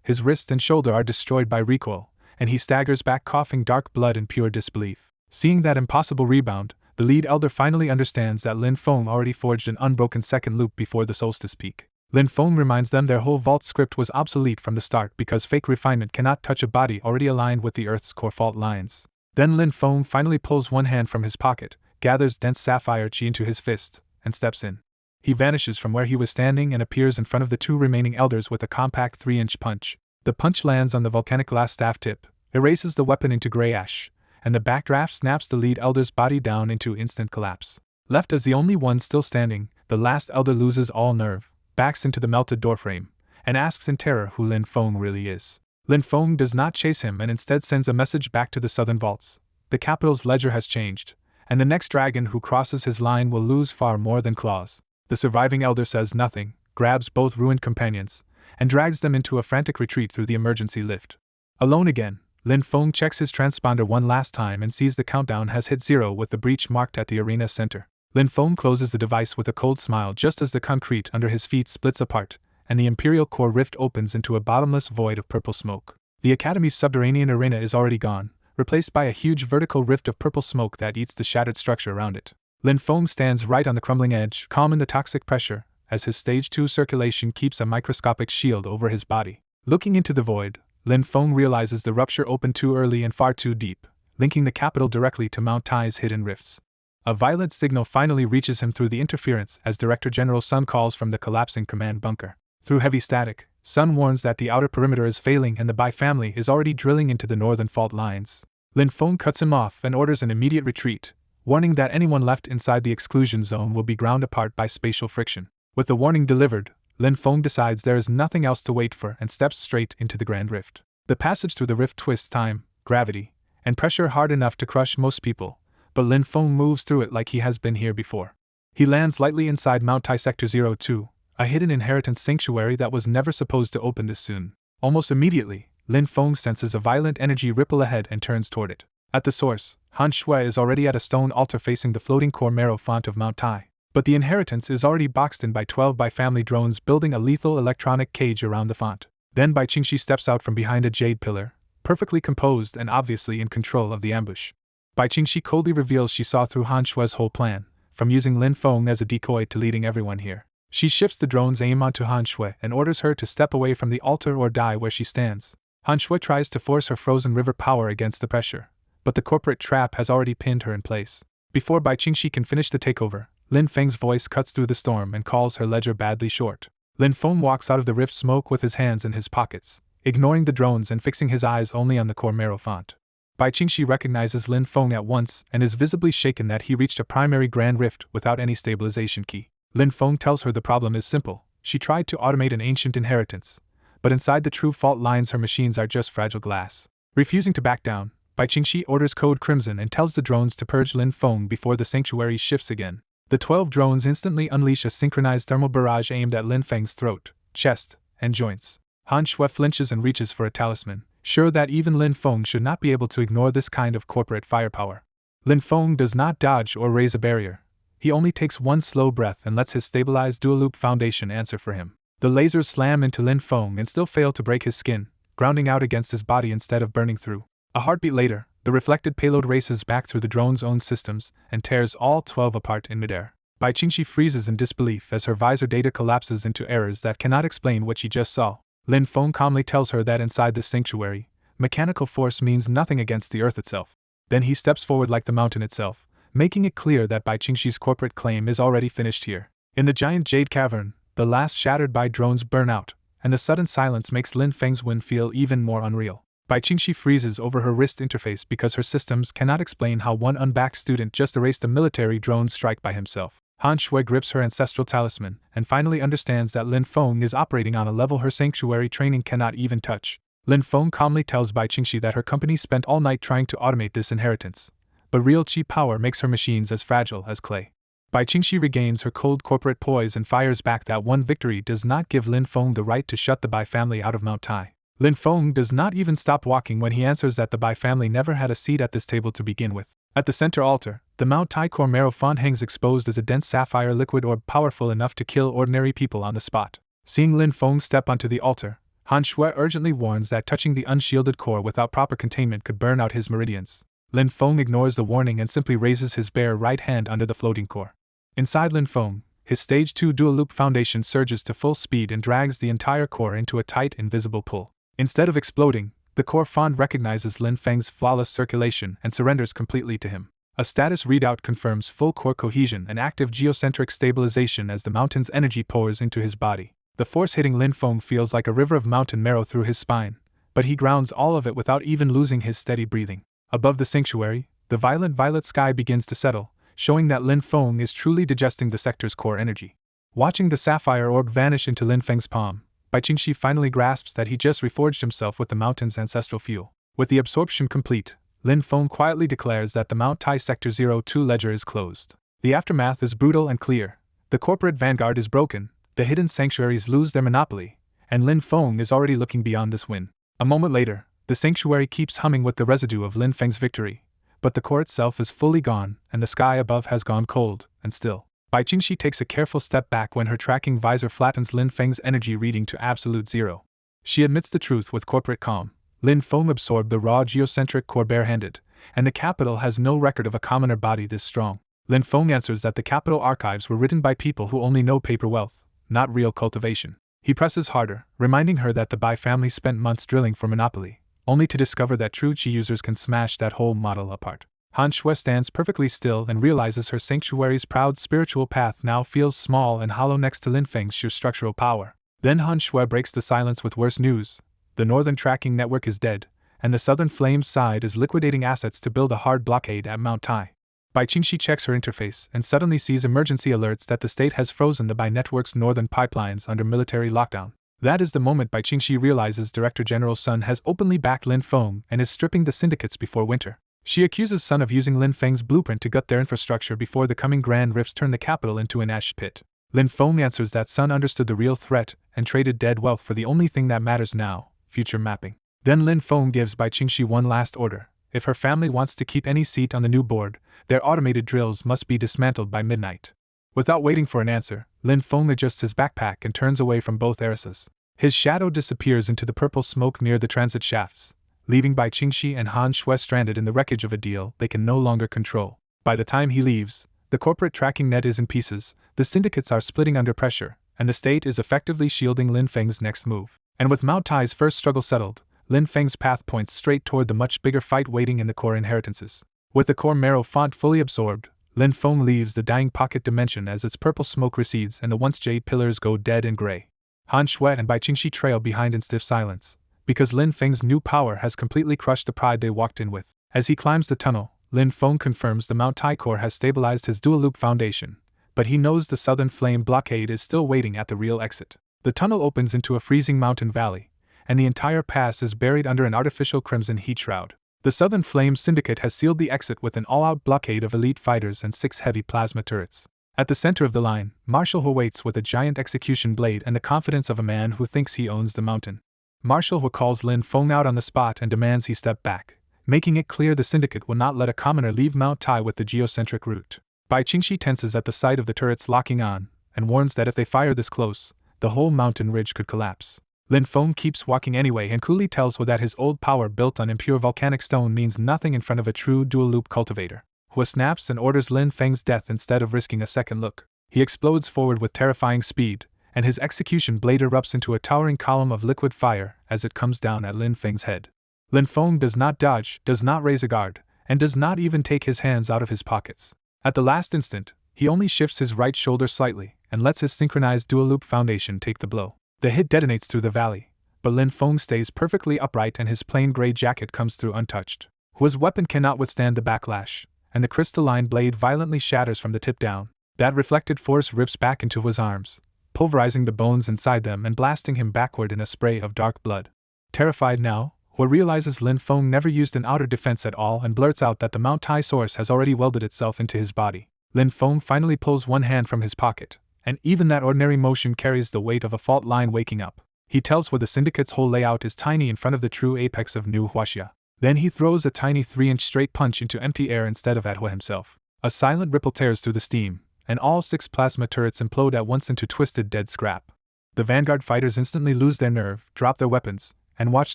his wrist and shoulder are destroyed by recoil, and he staggers back coughing dark blood in pure disbelief. Seeing that impossible rebound, the lead elder finally understands that Lin Feng already forged an unbroken second loop before the solstice peak. Lin Feng reminds them their whole vault script was obsolete from the start because fake refinement cannot touch a body already aligned with the Earth's core fault lines. Then Lin Feng finally pulls one hand from his pocket, gathers dense sapphire chi into his fist, and steps in. He vanishes from where he was standing and appears in front of the 2 remaining elders with a compact 3-inch punch. The punch lands on the volcanic glass staff tip, erases the weapon into gray ash, and the backdraft snaps the lead elder's body down into instant collapse. Left as the only one still standing, the last elder loses all nerve, backs into the melted doorframe, and asks in terror who Lin Feng really is. Lin Feng does not chase him and instead sends a message back to the southern vaults. The capital's ledger has changed, and the next dragon who crosses his line will lose far more than claws. The surviving elder says nothing, grabs both ruined companions, and drags them into a frantic retreat through the emergency lift. Alone again, Lin Feng checks his transponder one last time and sees the countdown has hit 0 with the breach marked at the arena center. Lin Feng closes the device with a cold smile just as the concrete under his feet splits apart, and the Imperial Core rift opens into a bottomless void of purple smoke. The Academy's subterranean arena is already gone, replaced by a huge vertical rift of purple smoke that eats the shattered structure around it. Lin Feng stands right on the crumbling edge, calm in the toxic pressure, as his stage 2 circulation keeps a microscopic shield over his body. Looking into the void, Lin Feng realizes the rupture opened too early and far too deep, linking the capital directly to Mount Tai's hidden rifts. A violet signal finally reaches him through the interference as Director General Sun calls from the collapsing command bunker. Through heavy static, Sun warns that the outer perimeter is failing and the Bai family is already drilling into the northern fault lines. Lin Feng cuts him off and orders an immediate retreat, warning that anyone left inside the exclusion zone will be ground apart by spatial friction. With the warning delivered, Lin Feng decides there is nothing else to wait for and steps straight into the Grand Rift. The passage through the rift twists time, gravity, and pressure hard enough to crush most people, but Lin Feng moves through it like he has been here before. He lands lightly inside Mount Tai Sector 02, a hidden inheritance sanctuary that was never supposed to open this soon. Almost immediately, Lin Feng senses a violent energy ripple ahead and turns toward it. At the source, Han Shui is already at a stone altar facing the floating core marrow font of Mount Tai. But the inheritance is already boxed in by 12 Bai family drones building a lethal electronic cage around the font. Then Bai Qingxi steps out from behind a jade pillar, perfectly composed and obviously in control of the ambush. Bai Qingxi coldly reveals she saw through Han Shui's whole plan, from using Lin Feng as a decoy to leading everyone here. She shifts the drone's aim onto Han Shui and orders her to step away from the altar or die where she stands. Han Shui tries to force her frozen river power against the pressure, but the corporate trap has already pinned her in place. Before Bai Qingxi can finish the takeover, Lin Feng's voice cuts through the storm and calls her ledger badly short. Lin Feng walks out of the rift smoke with his hands in his pockets, ignoring the drones and fixing his eyes only on the core marrow font. Bai Qingxi recognizes Lin Feng at once and is visibly shaken that he reached a primary grand rift without any stabilization key. Lin Feng tells her the problem is simple. She tried to automate an ancient inheritance, but inside the true fault lines her machines are just fragile glass. Refusing to back down, Bai Qingxi orders Code Crimson and tells the drones to purge Lin Feng before the sanctuary shifts again. The 12 drones instantly unleash a synchronized thermal barrage aimed at Lin Feng's throat, chest, and joints. Han Shui flinches and reaches for a talisman, sure that even Lin Feng should not be able to ignore this kind of corporate firepower. Lin Feng does not dodge or raise a barrier. He only takes one slow breath and lets his stabilized dual-loop foundation answer for him. The lasers slam into Lin Feng and still fail to break his skin, grounding out against his body instead of burning through. A heartbeat later, the reflected payload races back through the drone's own systems and tears all 12 apart in midair. Bai Qingxi freezes in disbelief as her visor data collapses into errors that cannot explain what she just saw. Lin Feng calmly tells her that inside this sanctuary, mechanical force means nothing against the Earth itself. Then he steps forward like the mountain itself, making it clear that Bai Qingxi's corporate claim is already finished here. In the giant jade cavern, the last shattered Bai drones burn out, and the sudden silence makes Lin Feng's win feel even more unreal. Bai Qingxi freezes over her wrist interface because her systems cannot explain how one unbacked student just erased a military drone strike by himself. Han Shui grips her ancestral talisman and finally understands that Lin Feng is operating on a level her sanctuary training cannot even touch. Lin Feng calmly tells Bai Qingxi that her company spent all night trying to automate this inheritance, but real chi power makes her machines as fragile as clay. Bai Qingxi regains her cold corporate poise and fires back that one victory does not give Lin Feng the right to shut the Bai family out of Mount Tai. Lin Feng does not even stop walking when he answers that the Bai family never had a seat at this table to begin with. At the center altar, the Mount Tai core marrow font hangs exposed as a dense sapphire liquid orb powerful enough to kill ordinary people on the spot. Seeing Lin Feng step onto the altar, Han Shui urgently warns that touching the unshielded core without proper containment could burn out his meridians. Lin Feng ignores the warning and simply raises his bare right hand under the floating core. Inside Lin Feng, his Stage 2 dual-loop foundation surges to full speed and drags the entire core into a tight, invisible pull. Instead of exploding, the core font recognizes Lin Feng's flawless circulation and surrenders completely to him. A status readout confirms full core cohesion and active geocentric stabilization as the mountain's energy pours into his body. The force hitting Lin Feng feels like a river of mountain marrow through his spine, but he grounds all of it without even losing his steady breathing. Above the sanctuary, the violent violet sky begins to settle, showing that Lin Feng is truly digesting the sector's core energy. Watching the sapphire orb vanish into Lin Feng's palm, Bai Qingxi finally grasps that he just reforged himself with the mountain's ancestral fuel. With the absorption complete, Lin Feng quietly declares that the Mount Tai Sector 02 ledger is closed. The aftermath is brutal and clear. The corporate vanguard is broken, the hidden sanctuaries lose their monopoly, and Lin Feng is already looking beyond this win. A moment later, the sanctuary keeps humming with the residue of Lin Feng's victory, but the core itself is fully gone, and the sky above has gone cold and still. Bai Qingxi takes a careful step back when her tracking visor flattens Lin Feng's energy reading to absolute zero. She admits the truth with corporate calm. Lin Feng absorbed the raw geocentric core barehanded, and the capital has no record of a commoner body this strong. Lin Feng answers that the capital archives were written by people who only know paper wealth, not real cultivation. He presses harder, reminding her that the Bai family spent months drilling for monopoly, only to discover that true chi users can smash that whole model apart. Han Shui stands perfectly still and realizes her sanctuary's proud spiritual path now feels small and hollow next to Lin Feng's sheer structural power. Then Han Shui breaks the silence with worse news. The northern tracking network is dead, and the southern flame side is liquidating assets to build a hard blockade at Mount Tai. Bai Qingxi checks her interface and suddenly sees emergency alerts that the state has frozen the Bai network's northern pipelines under military lockdown. That is the moment Bai Qingxi realizes Director General Sun has openly backed Lin Feng and is stripping the syndicates before winter. She accuses Sun of using Lin Feng's blueprint to gut their infrastructure before the coming grand rifts turn the capital into an ash pit. Lin Feng answers that Sun understood the real threat and traded dead wealth for the only thing that matters now, future mapping. Then Lin Feng gives Bai Qingxi one last order. If her family wants to keep any seat on the new board, their automated drills must be dismantled by midnight. Without waiting for an answer, Lin Feng adjusts his backpack and turns away from both heiresses. His shadow disappears into the purple smoke near the transit shafts, leaving Bai Qingxi and Han Shui stranded in the wreckage of a deal they can no longer control. By the time he leaves, the corporate tracking net is in pieces, the syndicates are splitting under pressure, and the state is effectively shielding Lin Feng's next move. And with Mount Tai's first struggle settled, Lin Feng's path points straight toward the much bigger fight waiting in the core inheritances. With the core marrow font fully absorbed, Lin Feng leaves the dying pocket dimension as its purple smoke recedes and the once jade pillars go dead and gray. Han Shui and Bai Qingxi trail behind in stiff silence, because Lin Feng's new power has completely crushed the pride they walked in with. As he climbs the tunnel, Lin Feng confirms the Mount Tai core has stabilized his dual-loop foundation, but he knows the southern flame blockade is still waiting at the real exit. The tunnel opens into a freezing mountain valley, and the entire pass is buried under an artificial crimson heat shroud. The Southern Flame Syndicate has sealed the exit with an all-out blockade of elite fighters and 6 heavy plasma turrets. At the center of the line, Marshall Hu waits with a giant execution blade and the confidence of a man who thinks he owns the mountain. Marshall Hu calls Lin Feng out on the spot and demands he step back, making it clear the syndicate will not let a commoner leave Mount Tai with the geocentric route. Bai Qingxi tenses at the sight of the turrets locking on, and warns that if they fire this close, the whole mountain ridge could collapse. Lin Feng keeps walking anyway and coolly tells Hu that his old power built on impure volcanic stone means nothing in front of a true dual-loop cultivator. Hu snaps and orders Lin Feng's death instead of risking a second look. He explodes forward with terrifying speed, and his execution blade erupts into a towering column of liquid fire as it comes down at Lin Feng's head. Lin Feng does not dodge, does not raise a guard, and does not even take his hands out of his pockets. At the last instant, he only shifts his right shoulder slightly and lets his synchronized dual-loop foundation take the blow. The hit detonates through the valley, but Lin Feng stays perfectly upright and his plain gray jacket comes through untouched. Hu's weapon cannot withstand the backlash, and the crystalline blade violently shatters from the tip down. That reflected force rips back into his arms, pulverizing the bones inside them and blasting him backward in a spray of dark blood. Terrified now, Hua realizes Lin Feng never used an outer defense at all and blurts out that the Mount Tai source has already welded itself into his body. Lin Feng finally pulls one hand from his pocket, and even that ordinary motion carries the weight of a fault line waking up. He tells Hua the syndicate's whole layout is tiny in front of the true apex of New Huaxia. Then he throws a tiny 3-inch straight punch into empty air instead of at Hua himself. A silent ripple tears through the steam, and all 6 plasma turrets implode at once into twisted dead scrap. The vanguard fighters instantly lose their nerve, drop their weapons, and watch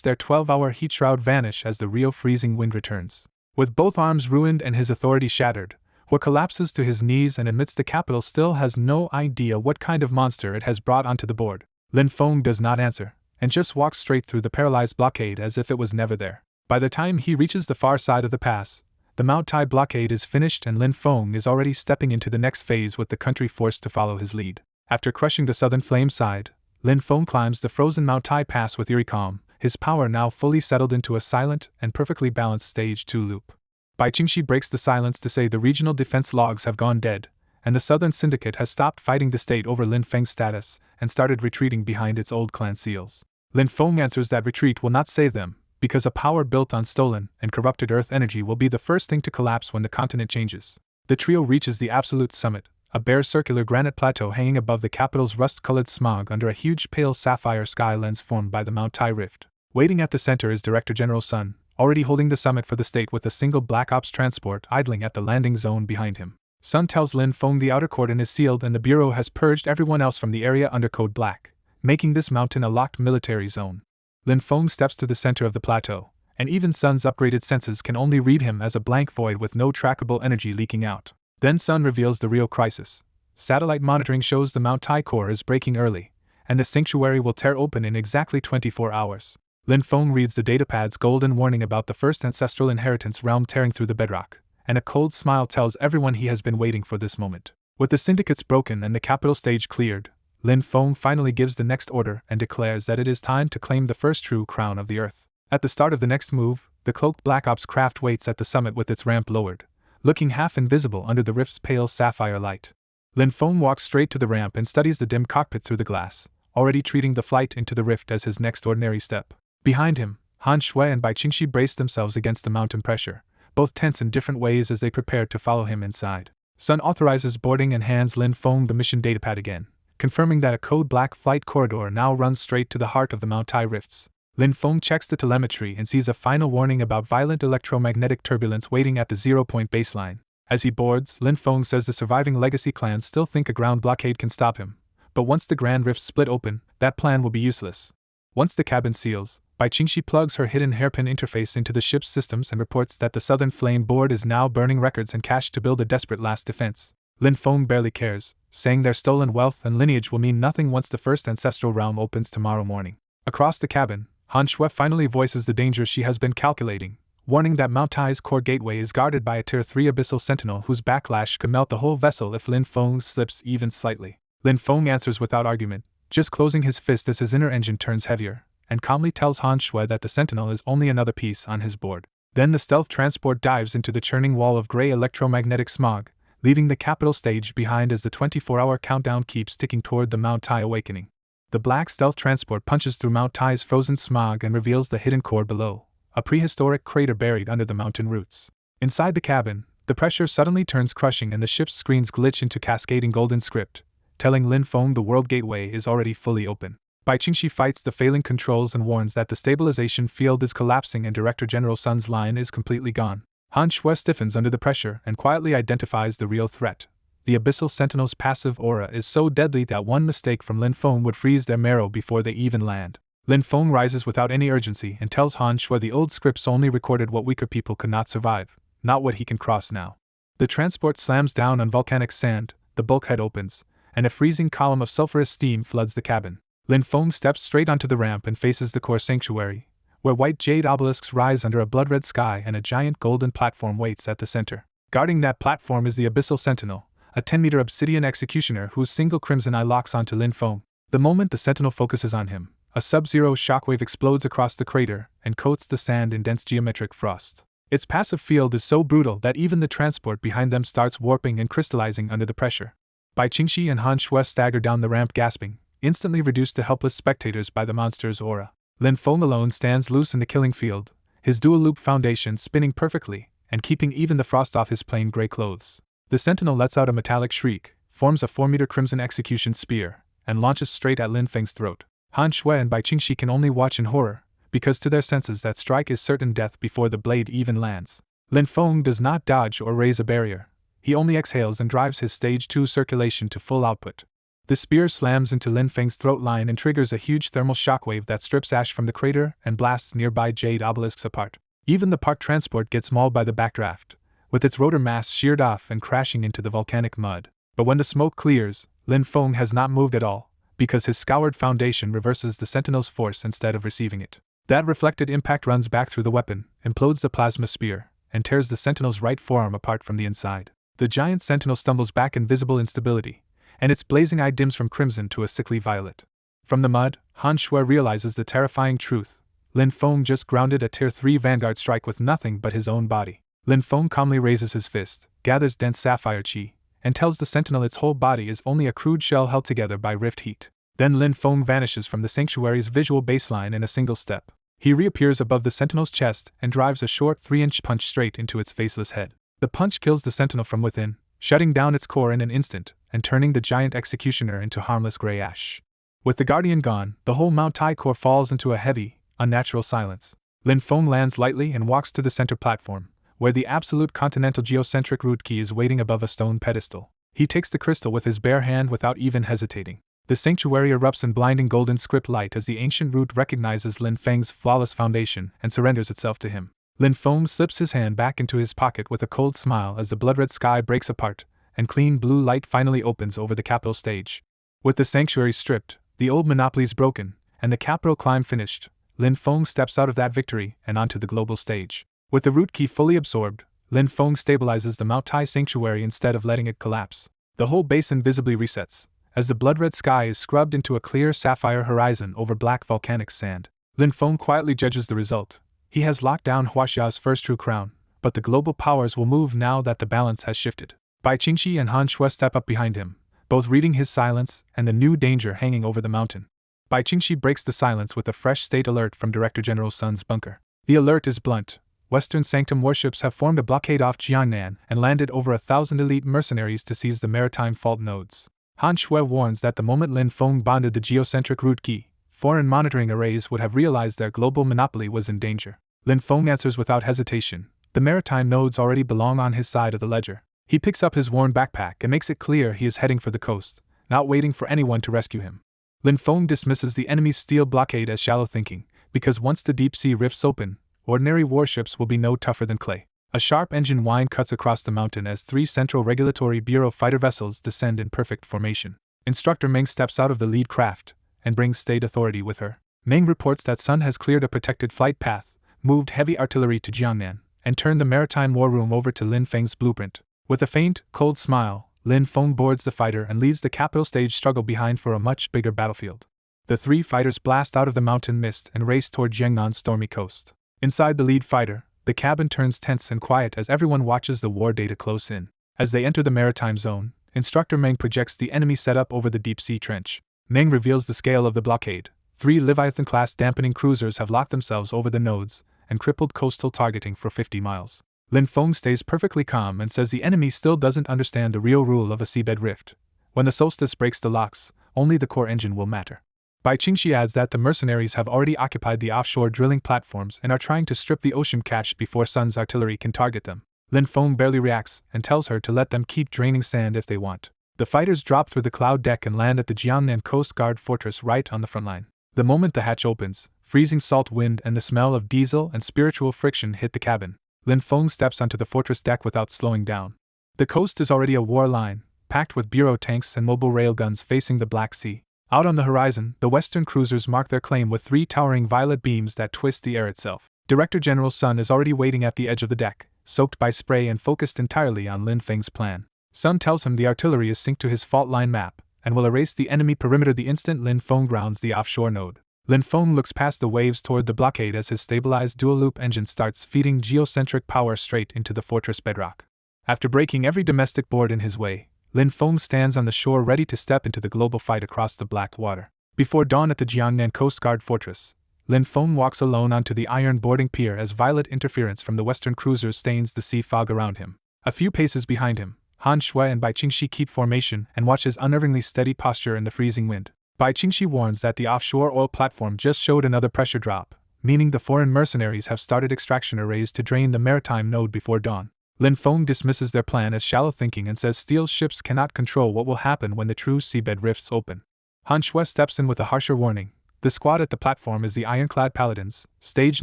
their 12-hour heat shroud vanish as the Rio freezing wind returns. With both arms ruined and his authority shattered, Hua collapses to his knees and admits the capital still has no idea what kind of monster it has brought onto the board. Lin Feng does not answer, and just walks straight through the paralyzed blockade as if it was never there. By the time he reaches the far side of the pass, the Mount Tai blockade is finished and Lin Feng is already stepping into the next phase with the country forced to follow his lead. After crushing the southern flame side, Lin Feng climbs the frozen Mount Tai pass with eerie calm, his power now fully settled into a silent and perfectly balanced stage 2 loop. Bai Qingxi breaks the silence to say the regional defense logs have gone dead, and the Southern Syndicate has stopped fighting the state over Lin Feng's status and started retreating behind its old clan seals. Lin Feng answers that retreat will not save them, because a power built on stolen and corrupted Earth energy will be the first thing to collapse when the continent changes. The trio reaches the absolute summit, a bare circular granite plateau hanging above the capital's rust-colored smog under a huge pale sapphire sky lens formed by the Mount Tai rift. Waiting at the center is Director General Sun, already holding the summit for the state with a single Black Ops transport idling at the landing zone behind him. Sun tells Lin Feng the outer cordon is sealed and the Bureau has purged everyone else from the area under Code Black, making this mountain a locked military zone. Lin Feng steps to the center of the plateau, and even Sun's upgraded senses can only read him as a blank void with no trackable energy leaking out. Then Sun reveals the real crisis. Satellite monitoring shows the Mount Tai core is breaking early, and the sanctuary will tear open in exactly 24 hours. Lin Feng reads the datapad's golden warning about the first ancestral inheritance realm tearing through the bedrock, and a cold smile tells everyone he has been waiting for this moment. With the syndicates broken and the capital stage cleared, Lin Feng finally gives the next order and declares that it is time to claim the first true crown of the Earth. At the start of the next move, the cloaked Black Ops craft waits at the summit with its ramp lowered, looking half invisible under the rift's pale sapphire light. Lin Feng walks straight to the ramp and studies the dim cockpit through the glass, already treating the flight into the rift as his next ordinary step. Behind him, Han Shui and Bai Qingxi brace themselves against the mountain pressure, both tense in different ways as they prepare to follow him inside. Sun authorizes boarding and hands Lin Feng the mission datapad again, confirming that a code black flight corridor now runs straight to the heart of the Mount Tai rifts. Lin Feng checks the telemetry and sees a final warning about violent electromagnetic turbulence waiting at the 0-point baseline. As he boards, Lin Feng says the surviving legacy clans still think a ground blockade can stop him, but once the Grand Rift split open, that plan will be useless. Once the cabin seals, Bai Qingxi plugs her hidden hairpin interface into the ship's systems and reports that the Southern Flame board is now burning records and cash to build a desperate last defense. Lin Feng barely cares, saying their stolen wealth and lineage will mean nothing once the first ancestral realm opens tomorrow morning. Across the cabin, Han Shui finally voices the danger she has been calculating, warning that Mount Tai's core gateway is guarded by a Tier 3 abyssal sentinel whose backlash could melt the whole vessel if Lin Feng slips even slightly. Lin Feng answers without argument, just closing his fist as his inner engine turns heavier, and calmly tells Han Shui that the sentinel is only another piece on his board. Then the stealth transport dives into the churning wall of gray electromagnetic smog, leaving the capital stage behind as the 24-hour countdown keeps ticking toward the Mount Tai awakening. The black stealth transport punches through Mount Tai's frozen smog and reveals the hidden core below, a prehistoric crater buried under the mountain roots. Inside the cabin, the pressure suddenly turns crushing and the ship's screens glitch into cascading golden script, telling Lin Feng the world gateway is already fully open. Bai Qingxi fights the failing controls and warns that the stabilization field is collapsing and Director General Sun's line is completely gone. Han Shui stiffens under the pressure and quietly identifies the real threat. The Abyssal Sentinel's passive aura is so deadly that one mistake from Lin Feng would freeze their marrow before they even land. Lin Feng rises without any urgency and tells Han Shui the old scripts only recorded what weaker people could not survive, not what he can cross now. The transport slams down on volcanic sand, the bulkhead opens, and a freezing column of sulfurous steam floods the cabin. Lin Feng steps straight onto the ramp and faces the core sanctuary, where white jade obelisks rise under a blood-red sky and a giant golden platform waits at the center. Guarding that platform is the Abyssal Sentinel, a 10-meter obsidian executioner whose single crimson eye locks onto Lin Feng. The moment the Sentinel focuses on him, a sub-zero shockwave explodes across the crater and coats the sand in dense geometric frost. Its passive field is so brutal that even the transport behind them starts warping and crystallizing under the pressure. Bai Qingxi and Han Shui stagger down the ramp gasping, instantly reduced to helpless spectators by the monster's aura. Lin Feng alone stands loose in the killing field, his dual-loop foundation spinning perfectly, and keeping even the frost off his plain gray clothes. The sentinel lets out a metallic shriek, forms a 4-meter crimson execution spear, and launches straight at Lin Feng's throat. Han Shui and Bai Qingxi can only watch in horror, because to their senses that strike is certain death before the blade even lands. Lin Feng does not dodge or raise a barrier. He only exhales and drives his stage 2 circulation to full output. The spear slams into Lin Feng's throat line and triggers a huge thermal shockwave that strips ash from the crater and blasts nearby jade obelisks apart. Even the parked transport gets mauled by the backdraft, with its rotor mass sheared off and crashing into the volcanic mud. But when the smoke clears, Lin Feng has not moved at all, because his scoured foundation reverses the sentinel's force instead of receiving it. That reflected impact runs back through the weapon, implodes the plasma spear, and tears the sentinel's right forearm apart from the inside. The giant sentinel stumbles back in visible instability, and its blazing eye dims from crimson to a sickly violet. From the mud, Han Shui realizes the terrifying truth. Lin Feng just grounded a Tier 3 Vanguard strike with nothing but his own body. Lin Feng calmly raises his fist, gathers dense sapphire chi, and tells the sentinel its whole body is only a crude shell held together by rift heat. Then Lin Feng vanishes from the sanctuary's visual baseline in a single step. He reappears above the sentinel's chest and drives a short 3-inch punch straight into its faceless head. The punch kills the sentinel from within, shutting down its core in an instant and turning the giant executioner into harmless gray ash. With the guardian gone, the whole Mount Tai core falls into a heavy, unnatural silence. Lin Feng lands lightly and walks to the center platform, where the absolute continental geocentric root key is waiting above a stone pedestal. He takes the crystal with his bare hand without even hesitating. The sanctuary erupts in blinding golden script light as the ancient root recognizes Lin Feng's flawless foundation and surrenders itself to him. Lin Feng slips his hand back into his pocket with a cold smile as the blood-red sky breaks apart, and clean blue light finally opens over the capital stage. With the sanctuary stripped, the old monopolies broken, and the capital climb finished, Lin Feng steps out of that victory and onto the global stage. With the root key fully absorbed, Lin Feng stabilizes the Mount Tai sanctuary instead of letting it collapse. The whole basin visibly resets, as the blood-red sky is scrubbed into a clear sapphire horizon over black volcanic sand. Lin Feng quietly judges the result. He has locked down Huaxia's first true crown, but the global powers will move now that the balance has shifted. Bai Qingxi and Han Shui step up behind him, both reading his silence and the new danger hanging over the mountain. Bai Qingxi breaks the silence with a fresh state alert from Director General Sun's bunker. The alert is blunt. Western Sanctum warships have formed a blockade off Jiangnan and landed over 1,000 elite mercenaries to seize the maritime fault nodes. Han Shui warns that the moment Lin Feng bonded the geocentric root key, foreign monitoring arrays would have realized their global monopoly was in danger. Lin Feng answers without hesitation. The maritime nodes already belong on his side of the ledger. He picks up his worn backpack and makes it clear he is heading for the coast, not waiting for anyone to rescue him. Lin Feng dismisses the enemy's steel blockade as shallow thinking, because once the deep-sea rifts open, ordinary warships will be no tougher than clay. A sharp engine whine cuts across the mountain as 3 Central Regulatory Bureau fighter vessels descend in perfect formation. Instructor Meng steps out of the lead craft and brings state authority with her. Meng reports that Sun has cleared a protected flight path, moved heavy artillery to Jiangnan, and turned the maritime war room over to Lin Feng's blueprint. With a faint, cold smile, Lin Feng boards the fighter and leaves the capital stage struggle behind for a much bigger battlefield. The 3 fighters blast out of the mountain mist and race toward Jiangnan's stormy coast. Inside the lead fighter, the cabin turns tense and quiet as everyone watches the war data close in. As they enter the maritime zone, Instructor Meng projects the enemy setup over the deep-sea trench. Meng reveals the scale of the blockade. 3 Leviathan-class dampening cruisers have locked themselves over the nodes and crippled coastal targeting for 50 miles. Lin Feng stays perfectly calm and says the enemy still doesn't understand the real rule of a seabed rift. When the solstice breaks the locks, only the core engine will matter. Bai Qingxi adds that the mercenaries have already occupied the offshore drilling platforms and are trying to strip the ocean cache before Sun's artillery can target them. Lin Feng barely reacts and tells her to let them keep draining sand if they want. The fighters drop through the cloud deck and land at the Jiangnan Coast Guard fortress right on the front line. The moment the hatch opens, freezing salt wind and the smell of diesel and spiritual friction hit the cabin. Lin Feng steps onto the fortress deck without slowing down. The coast is already a war line, packed with bureau tanks and mobile railguns facing the Black Sea. Out on the horizon, the Western cruisers mark their claim with 3 towering violet beams that twist the air itself. Director General Sun is already waiting at the edge of the deck, soaked by spray and focused entirely on Lin Feng's plan. Sun tells him the artillery is synced to his fault line map, and will erase the enemy perimeter the instant Lin Feng grounds the offshore node. Lin Feng looks past the waves toward the blockade as his stabilized dual-loop engine starts feeding geocentric power straight into the fortress bedrock. After breaking every domestic board in his way, Lin Feng stands on the shore ready to step into the global fight across the black water. Before dawn at the Jiangnan Coast Guard Fortress, Lin Feng walks alone onto the iron boarding pier as violet interference from the western cruisers stains the sea fog around him. A few paces behind him, Han Shui and Bai Qingxi keep formation and watch his unnervingly steady posture in the freezing wind. Bai Qingxi warns that the offshore oil platform just showed another pressure drop, meaning the foreign mercenaries have started extraction arrays to drain the maritime node before dawn. Lin Feng dismisses their plan as shallow thinking and says steel ships cannot control what will happen when the true seabed rifts open. Han Shui steps in with a harsher warning. The squad at the platform is the ironclad paladins, Stage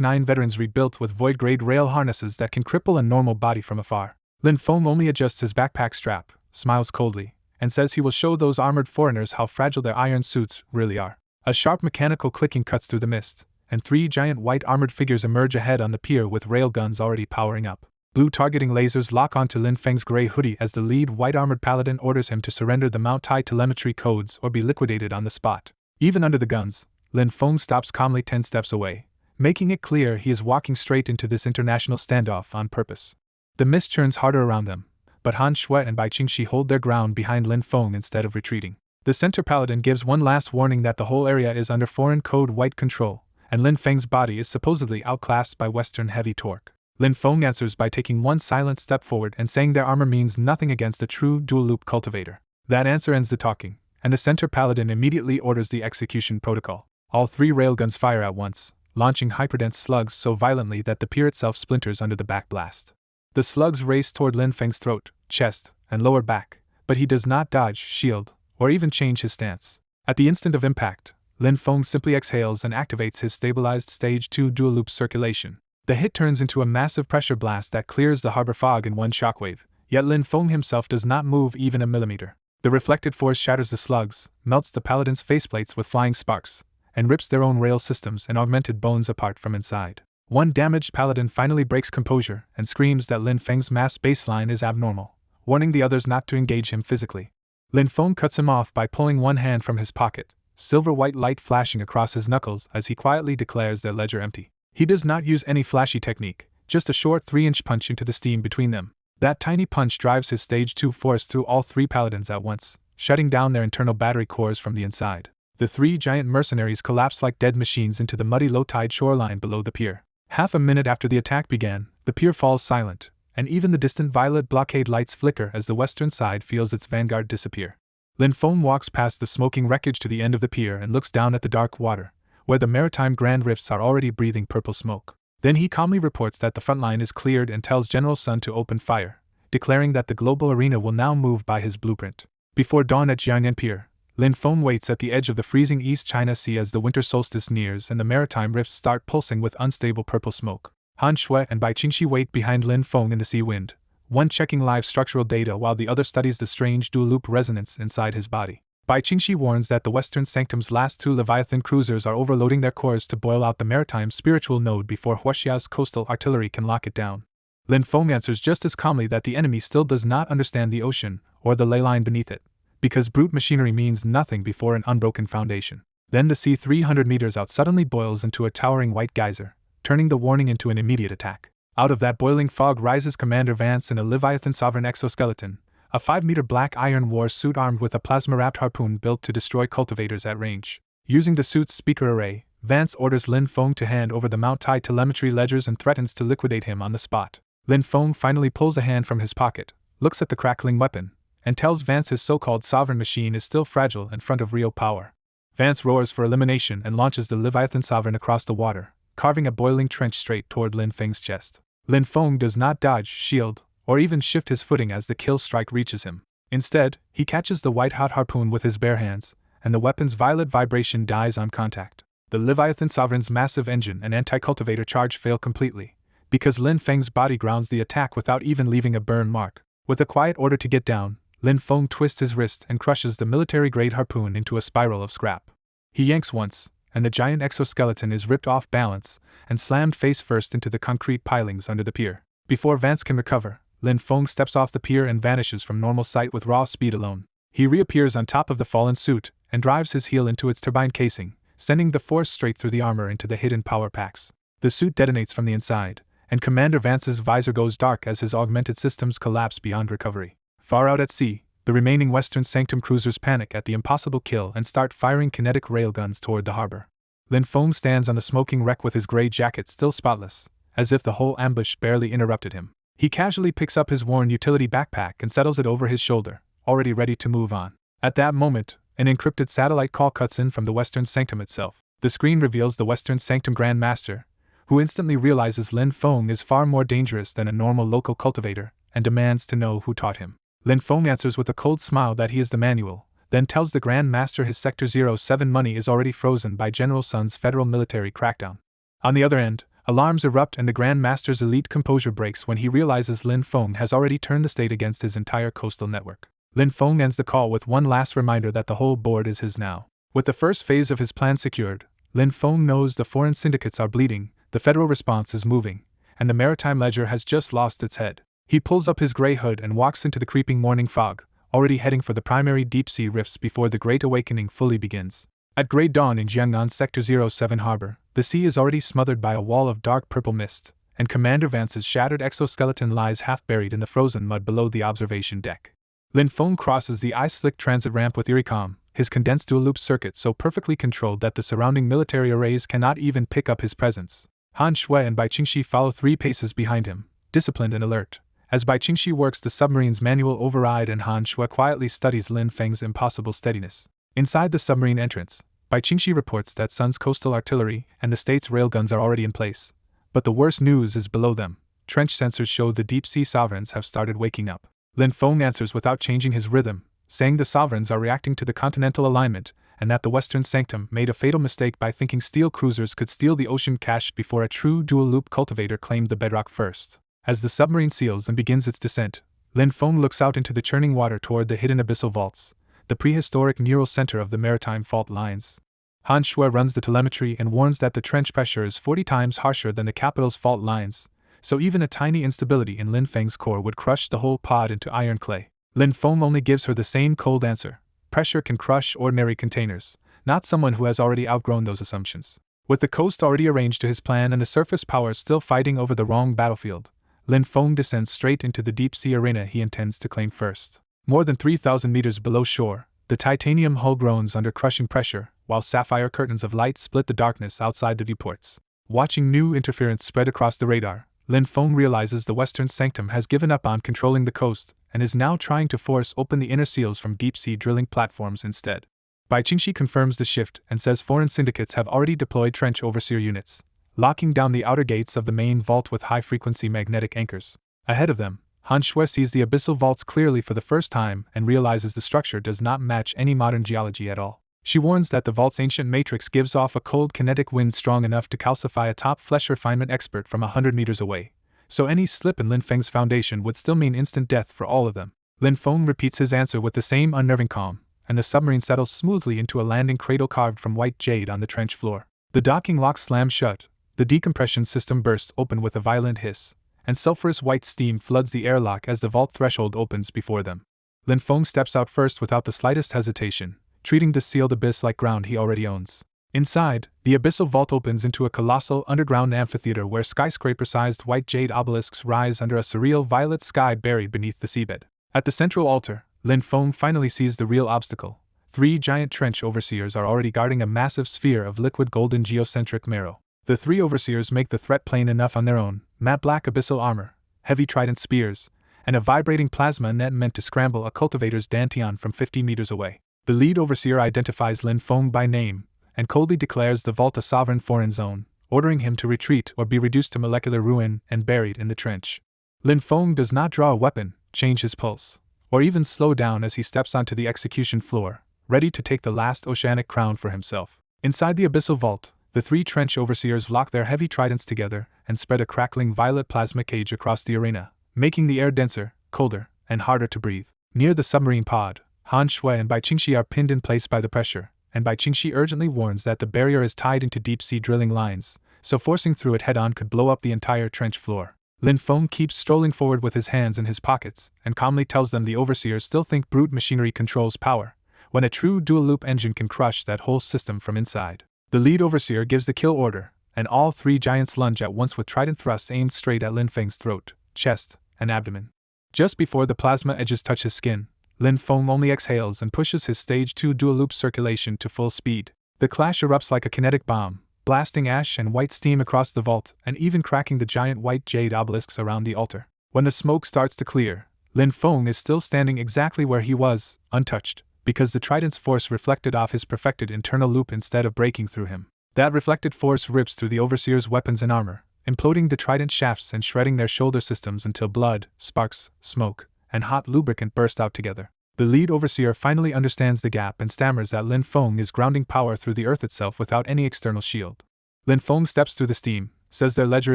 9 veterans rebuilt with void-grade rail harnesses that can cripple a normal body from afar. Lin Feng only adjusts his backpack strap, smiles coldly, and says he will show those armored foreigners how fragile their iron suits really are. A sharp mechanical clicking cuts through the mist, and 3 giant white armored figures emerge ahead on the pier with railguns already powering up. Blue targeting lasers lock onto Lin Feng's gray hoodie as the lead white armored paladin orders him to surrender the Mount Tai telemetry codes or be liquidated on the spot. Even under the guns, Lin Feng stops calmly 10 steps away, making it clear he is walking straight into this international standoff on purpose. The mist churns harder around them, but Han Shui and Bai Qingxi hold their ground behind Lin Feng instead of retreating. The center paladin gives one last warning that the whole area is under foreign code white control, and Lin Feng's body is supposedly outclassed by Western heavy torque. Lin Feng answers by taking one silent step forward and saying their armor means nothing against a true dual-loop cultivator. That answer ends the talking, and the center paladin immediately orders the execution protocol. All 3 railguns fire at once, launching hyperdense slugs so violently that the pier itself splinters under the backblast. The slugs race toward Lin Feng's throat, chest, and lower back, but he does not dodge, shield, or even change his stance. At the instant of impact, Lin Feng simply exhales and activates his stabilized Stage 2 dual-loop circulation. The hit turns into a massive pressure blast that clears the harbor fog in one shockwave, yet Lin Feng himself does not move even a millimeter. The reflected force shatters the slugs, melts the paladin's faceplates with flying sparks, and rips their own rail systems and augmented bones apart from inside. One damaged paladin finally breaks composure and screams that Lin Feng's mass baseline is abnormal, warning the others not to engage him physically. Lin Feng cuts him off by pulling one hand from his pocket, silver-white light flashing across his knuckles as he quietly declares their ledger empty. He does not use any flashy technique, just a short 3-inch punch into the steam between them. That tiny punch drives his Stage 2 force through all 3 paladins at once, shutting down their internal battery cores from the inside. The 3 giant mercenaries collapse like dead machines into the muddy low-tide shoreline below the pier. Half a minute after the attack began, the pier falls silent, and even the distant violet blockade lights flicker as the western side feels its vanguard disappear. Lin Feng walks past the smoking wreckage to the end of the pier and looks down at the dark water, where the maritime grand rifts are already breathing purple smoke. Then he calmly reports that the front line is cleared and tells General Sun to open fire, declaring that the global arena will now move by his blueprint. Before dawn at Jiangnan Pier, Lin Feng waits at the edge of the freezing East China Sea as the winter solstice nears and the maritime rifts start pulsing with unstable purple smoke. Han Shui and Bai Qingxi wait behind Lin Feng in the sea wind, one checking live structural data while the other studies the strange dual-loop resonance inside his body. Bai Qingxi warns that the Western Sanctum's last 2 Leviathan cruisers are overloading their cores to boil out the maritime spiritual node before Huaxia's coastal artillery can lock it down. Lin Feng answers just as calmly that the enemy still does not understand the ocean, or the ley line beneath it, because brute machinery means nothing before an unbroken foundation. Then the sea 300 meters out suddenly boils into a towering white geyser, turning the warning into an immediate attack. Out of that boiling fog rises Commander Vance in a Leviathan Sovereign exoskeleton, a 5-meter black iron war suit armed with a plasma-wrapped harpoon built to destroy cultivators at range. Using the suit's speaker array, Vance orders Lin Feng to hand over the Mount Tai telemetry ledgers and threatens to liquidate him on the spot. Lin Feng finally pulls a hand from his pocket, looks at the crackling weapon, and tells Vance his so-called sovereign machine is still fragile in front of real power. Vance roars for elimination and launches the Leviathan Sovereign across the water, carving a boiling trench straight toward Lin Feng's chest. Lin Feng does not dodge, shield, or even shift his footing as the kill strike reaches him. Instead, he catches the white-hot harpoon with his bare hands, and the weapon's violet vibration dies on contact. The Leviathan Sovereign's massive engine and anti-cultivator charge fail completely, because Lin Feng's body grounds the attack without even leaving a burn mark. With a quiet order to get down, Lin Feng twists his wrist and crushes the military-grade harpoon into a spiral of scrap. He yanks once, and the giant exoskeleton is ripped off balance and slammed face-first into the concrete pilings under the pier. Before Vance can recover, Lin Feng steps off the pier and vanishes from normal sight with raw speed alone. He reappears on top of the fallen suit and drives his heel into its turbine casing, sending the force straight through the armor into the hidden power packs. The suit detonates from the inside, and Commander Vance's visor goes dark as his augmented systems collapse beyond recovery. Far out at sea, The remaining Western Sanctum cruisers panic at the impossible kill and start firing kinetic railguns toward the harbor. Lin Feng stands on the smoking wreck with his gray jacket still spotless, as if the whole ambush barely interrupted him. He casually picks up his worn utility backpack and settles it over his shoulder, already ready to move on. At that moment, an encrypted satellite call cuts in from the Western Sanctum itself. The screen reveals the Western Sanctum Grand Master, who instantly realizes Lin Feng is far more dangerous than a normal local cultivator, and demands to know who taught him. Lin Feng answers with a cold smile that he is the manual, then tells the Grand Master his Sector 07 money is already frozen by General Sun's federal military crackdown. On the other end, alarms erupt and the Grand Master's elite composure breaks when he realizes Lin Feng has already turned the state against his entire coastal network. Lin Feng ends the call with one last reminder that the whole board is his now. With the first phase of his plan secured, Lin Feng knows the foreign syndicates are bleeding, the federal response is moving, and the maritime ledger has just lost its head. He pulls up his gray hood and walks into the creeping morning fog, already heading for the primary deep-sea rifts before the Great Awakening fully begins. At gray dawn in Jiangnan Sector 07 harbor, the sea is already smothered by a wall of dark purple mist, and Commander Vance's shattered exoskeleton lies half-buried in the frozen mud below the observation deck. Lin Feng crosses the ice-slick transit ramp with eerie calm, his condensed dual-loop circuit so perfectly controlled that the surrounding military arrays cannot even pick up his presence. Han Shui and Bai Qingxi follow 3 paces behind him, disciplined and alert. As Bai Qingxi works the submarine's manual override and Han Shui quietly studies Lin Feng's impossible steadiness. Inside the submarine entrance, Bai Qingxi reports that Sun's coastal artillery and the state's railguns are already in place. But the worst news is below them. Trench sensors show the deep-sea sovereigns have started waking up. Lin Feng answers without changing his rhythm, saying the sovereigns are reacting to the continental alignment, and that the Western Sanctum made a fatal mistake by thinking steel cruisers could steal the ocean cache before a true dual-loop cultivator claimed the bedrock first. As the submarine seals and begins its descent, Lin Feng looks out into the churning water toward the hidden abyssal vaults, the prehistoric neural center of the maritime fault lines. Han Shui runs the telemetry and warns that the trench pressure is 40 times harsher than the capital's fault lines, so even a tiny instability in Lin Feng's core would crush the whole pod into iron clay. Lin Feng only gives her the same cold answer: pressure can crush ordinary containers, not someone who has already outgrown those assumptions. With the coast already arranged to his plan and the surface powers still fighting over the wrong battlefield, Lin Feng descends straight into the deep-sea arena he intends to claim first. More than 3,000 meters below shore, the titanium hull groans under crushing pressure, while sapphire curtains of light split the darkness outside the viewports. Watching new interference spread across the radar, Lin Feng realizes the Western Sanctum has given up on controlling the coast and is now trying to force open the inner seals from deep-sea drilling platforms instead. Bai Qingxi confirms the shift and says foreign syndicates have already deployed trench overseer units, locking down the outer gates of the main vault with high-frequency magnetic anchors. Ahead of them, Han Shui sees the abyssal vaults clearly for the first time and realizes the structure does not match any modern geology at all. She warns that the vault's ancient matrix gives off a cold kinetic wind strong enough to calcify a top flesh refinement expert from 100 meters away, so any slip in Lin Feng's foundation would still mean instant death for all of them. Lin Feng repeats his answer with the same unnerving calm, and the submarine settles smoothly into a landing cradle carved from white jade on the trench floor. The docking lock slams shut, the decompression system bursts open with a violent hiss, and sulfurous white steam floods the airlock as the vault threshold opens before them. Lin Feng steps out first without the slightest hesitation, treating the sealed abyss like ground he already owns. Inside, the abyssal vault opens into a colossal underground amphitheater where skyscraper-sized white jade obelisks rise under a surreal violet sky buried beneath the seabed. At the central altar, Lin Feng finally sees the real obstacle. 3 giant trench overseers are already guarding a massive sphere of liquid golden geocentric marrow. The 3 overseers make the threat plain enough on their own: matte black abyssal armor, heavy trident spears, and a vibrating plasma net meant to scramble a cultivator's dantian from 50 meters away. The lead overseer identifies Lin Feng by name, and coldly declares the vault a sovereign foreign zone, ordering him to retreat or be reduced to molecular ruin and buried in the trench. Lin Feng does not draw a weapon, change his pulse, or even slow down as he steps onto the execution floor, ready to take the last oceanic crown for himself. Inside the abyssal vault, the 3 trench overseers lock their heavy tridents together and spread a crackling violet plasma cage across the arena, making the air denser, colder, and harder to breathe. Near the submarine pod, Han Shui and Bai Qingxi are pinned in place by the pressure, and Bai Qingxi urgently warns that the barrier is tied into deep-sea drilling lines, so forcing through it head-on could blow up the entire trench floor. Lin Feng keeps strolling forward with his hands in his pockets and calmly tells them the overseers still think brute machinery controls power, when a true dual-loop engine can crush that whole system from inside. The lead overseer gives the kill order, and all 3 giants lunge at once with trident thrusts aimed straight at Lin Feng's throat, chest, and abdomen. Just before the plasma edges touch his skin, Lin Feng only exhales and pushes his stage 2 dual-loop circulation to full speed. The clash erupts like a kinetic bomb, blasting ash and white steam across the vault and even cracking the giant white jade obelisks around the altar. When the smoke starts to clear, Lin Feng is still standing exactly where he was, untouched, because the trident's force reflected off his perfected internal loop instead of breaking through him. That reflected force rips through the overseer's weapons and armor, imploding the trident shafts and shredding their shoulder systems until blood, sparks, smoke, and hot lubricant burst out together. The lead overseer finally understands the gap and stammers that Lin Feng is grounding power through the earth itself without any external shield. Lin Feng steps through the steam, says their ledger